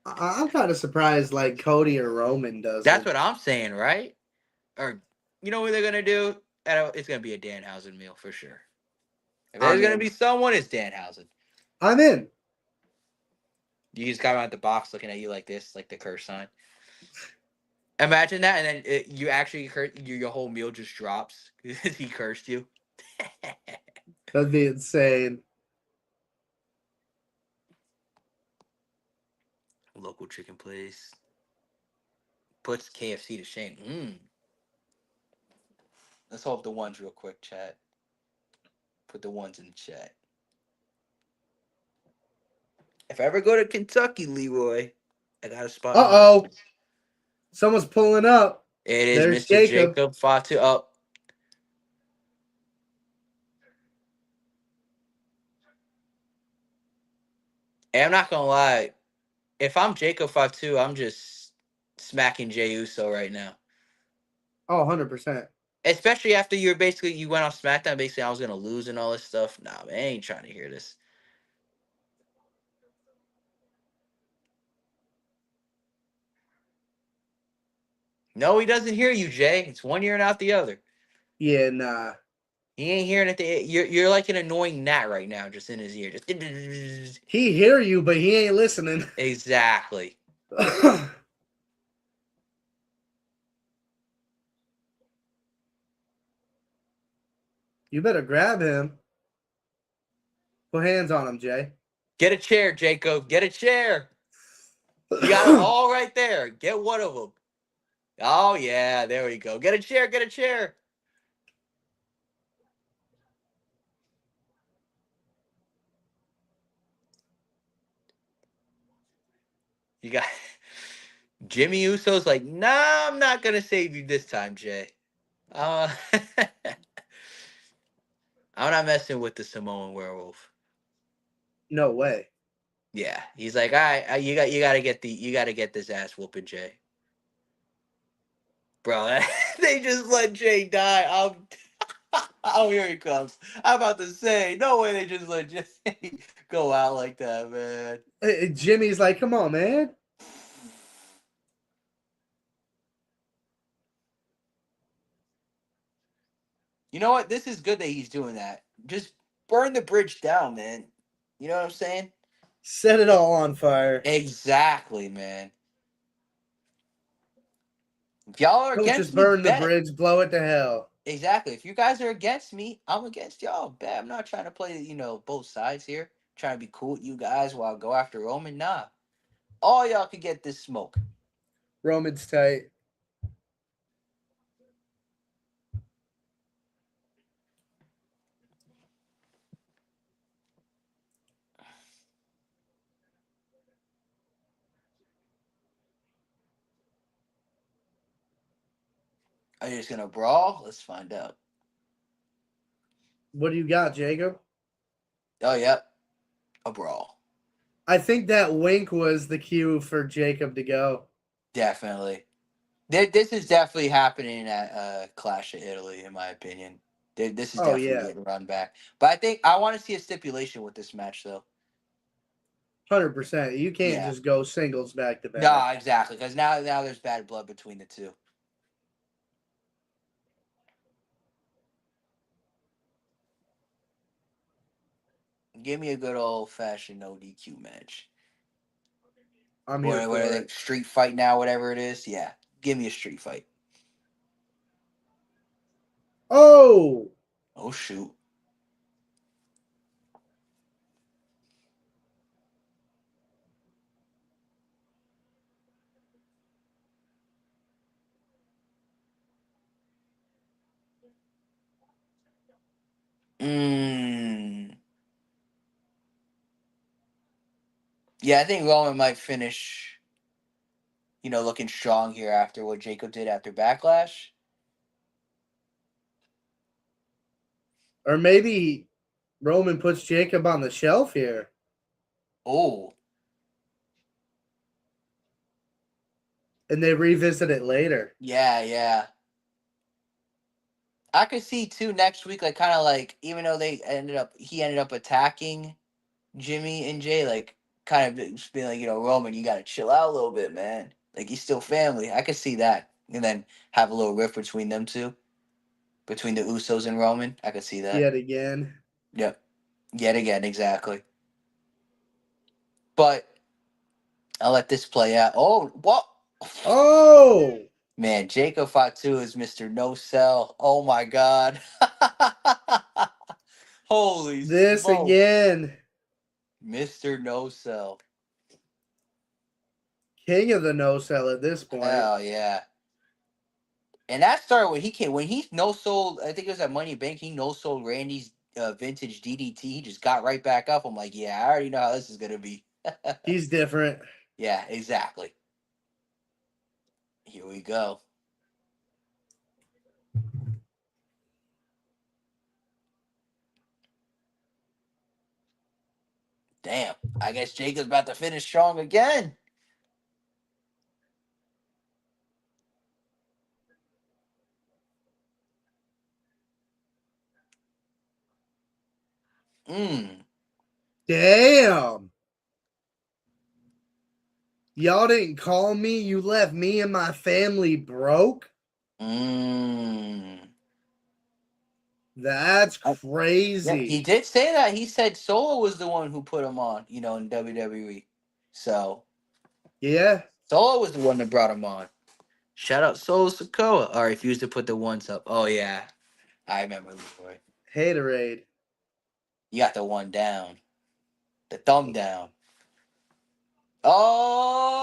I'm kind of surprised like Cody or Roman That's doesn't. what I'm saying, right? Or you know what they're gonna do? It's gonna be a Danhausen meal for sure. If there's I'm gonna in. be someone, it's Danhausen. I'm in. You just got him at the box looking at you like this, like the curse sign. Imagine that, and then you actually your whole meal just drops because he cursed you. That'd be insane. Local chicken place puts KFC to shame. Let's hold up the ones real quick, chat. Put the ones in the chat. If I ever go to Kentucky, Leroy, I got a spot Uh in mind. oh. Someone's pulling up. It is There's Mr. Jacob. Jacob Fatu. Oh, and I'm not gonna lie. If I'm Jacob Fatu, I'm just smacking Jey Uso right now. Oh, 100%. Especially after you went off SmackDown, basically I was gonna lose and all this stuff. Nah, man, I ain't trying to hear this. No, he doesn't hear you, Jay. It's one ear and out the other. Yeah, nah. He ain't hearing it. You're like an annoying gnat right now, just in his ear. Just He hear you, but he ain't listening. exactly. You better grab him. Put hands on him, Jay. Get a chair, Jacob. Get a chair. You got them all right there. Get one of them. Oh yeah, there we go. Get a chair. Get a chair. You got Jimmy Uso's like, nah, I'm not gonna save you this time, Jay. I'm not messing with the Samoan Werewolf. No way. Yeah, he's like, all right, you gotta get this ass whooping, Jay. Bro, they just let Jay die. Oh, here he comes. I'm about to say, no way they just let Jay go out like that, man. Jimmy's like, come on, man. You know what? This is good that he's doing that. Just burn the bridge down, man. You know what I'm saying? Set it all on fire. Exactly, man. If y'all are Don't just against me, burn the bet. bridge, blow it to hell. Exactly. If you guys are against me, I'm against y'all. Bet. I'm not trying to play, both sides here. Trying to be cool with you guys while I go after Roman. Nah. All y'all could get this smoke. Roman's tight. Are you just gonna brawl? Let's find out. What do you got, Jacob? Oh, yep. A brawl. I think that wink was the cue for Jacob to go. Definitely. This is definitely happening at Clash of Italy, in my opinion. This is Oh, definitely yeah. getting run back. But I think I want to see a stipulation with this match, though. 100%. You can't Yeah. just go singles back to back. No, exactly. Because now there's bad blood between the two. Give me a good old fashioned no DQ match. I'm here What are for they? it. Street fight now, whatever it is. Yeah. Give me a street fight. Oh! Oh, shoot. Mm. Yeah, I think Roman might finish, looking strong here after what Jacob did after Backlash. Or maybe Roman puts Jacob on the shelf here. Oh. And they revisit it later. Yeah, yeah. I could see too next week, like kind of like even though he ended up attacking Jimmy and Jay, like kind of just being like, Roman, you gotta chill out a little bit, man. Like he's still family. I could see that, and then have a little rift between them two, between the Usos and Roman. I could see that. Yet again. Yep. Yet again, exactly. But I'll let this play out. Oh, what? Oh! Man, Jacob Fatu is Mr. No Cell. Oh my God. Holy This smoke. again. Mr. No Cell. King of the no-sell at this point. Hell yeah. And that started when he no sold, I think it was at Money Bank, he no sold Randy's vintage DDT. He just got right back up. I'm like, yeah, I already know how this is going to be. He's different. Yeah, exactly. Here we go. Damn. I guess Jacob's about to finish strong again. Mm. Damn. Y'all didn't call me. You left me and my family broke. Mm. That's Yeah, he crazy. did say that. He said Solo was the one who put him on, in WWE. So Yeah. Solo was the one that brought him on. Shout out Solo Sokoa. Or refused to put the ones up. Oh yeah. I remember before. Haterade. You got the one down. The thumb down. Oh,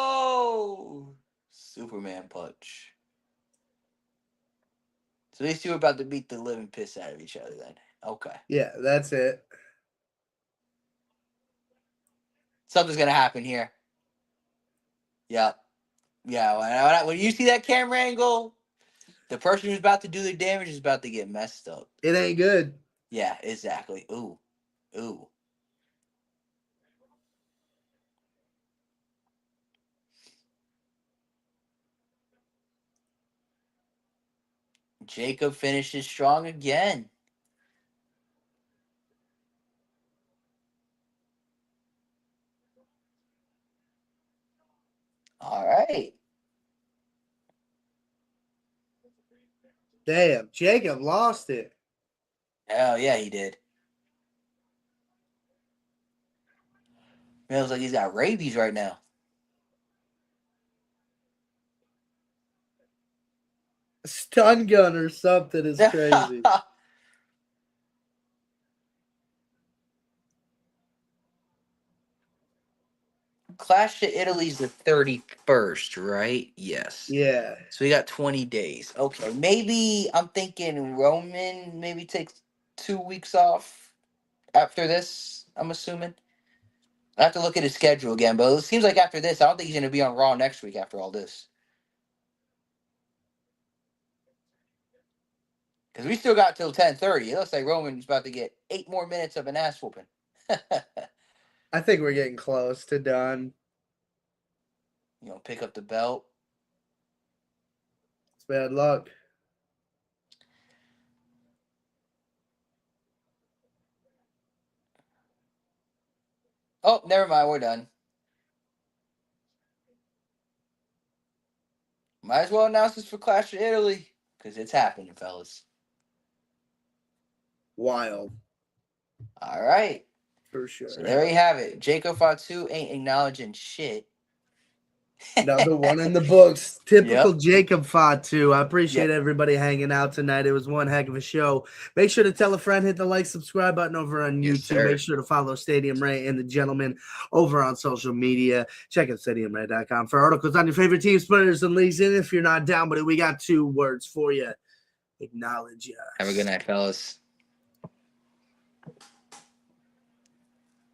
Superman punch. So these two are about to beat the living piss out of each other then. Okay. Yeah, that's it. Something's gonna happen here. Yep. Yeah, when you see that camera angle, the person who's about to do the damage is about to get messed up. It ain't good. Yeah, exactly. Ooh. Ooh. Jacob finishes strong again. All right. Damn. Jacob lost it. Hell yeah, he did. Feels like he's got rabies right now. Stun gun or something is crazy. Clash to Italy's the 31st, right? Yes. Yeah. So we got 20 days. Okay, maybe I'm thinking Roman maybe takes 2 weeks off after this, I'm assuming. I have to look at his schedule again, but it seems like after this, I don't think he's going to be on Raw next week after all this. Because we still got till 10:30. It looks like Roman's about to get 8 more minutes of an ass whooping. I think we're getting close to done. Pick up the belt. It's bad luck. Oh, never mind. We're done. Might as well announce this for Clash of Italy. Because it's happening, fellas. Wild. All right. For sure. So there you have it. Jacob Fatu ain't acknowledging shit. Another one in the books. Typical Yep. Jacob Fatu. I appreciate everybody hanging out tonight. It was one heck of a show. Make sure to tell a friend, hit the like, subscribe button over on Yes, YouTube. sir. Make sure to follow Stadium Ray and the gentleman over on social media. Check out stadiumray.com for articles on your favorite teams, players, and leagues. And if you're not down with it, we got 2 words for you. Acknowledge us. Have a good night, fellas.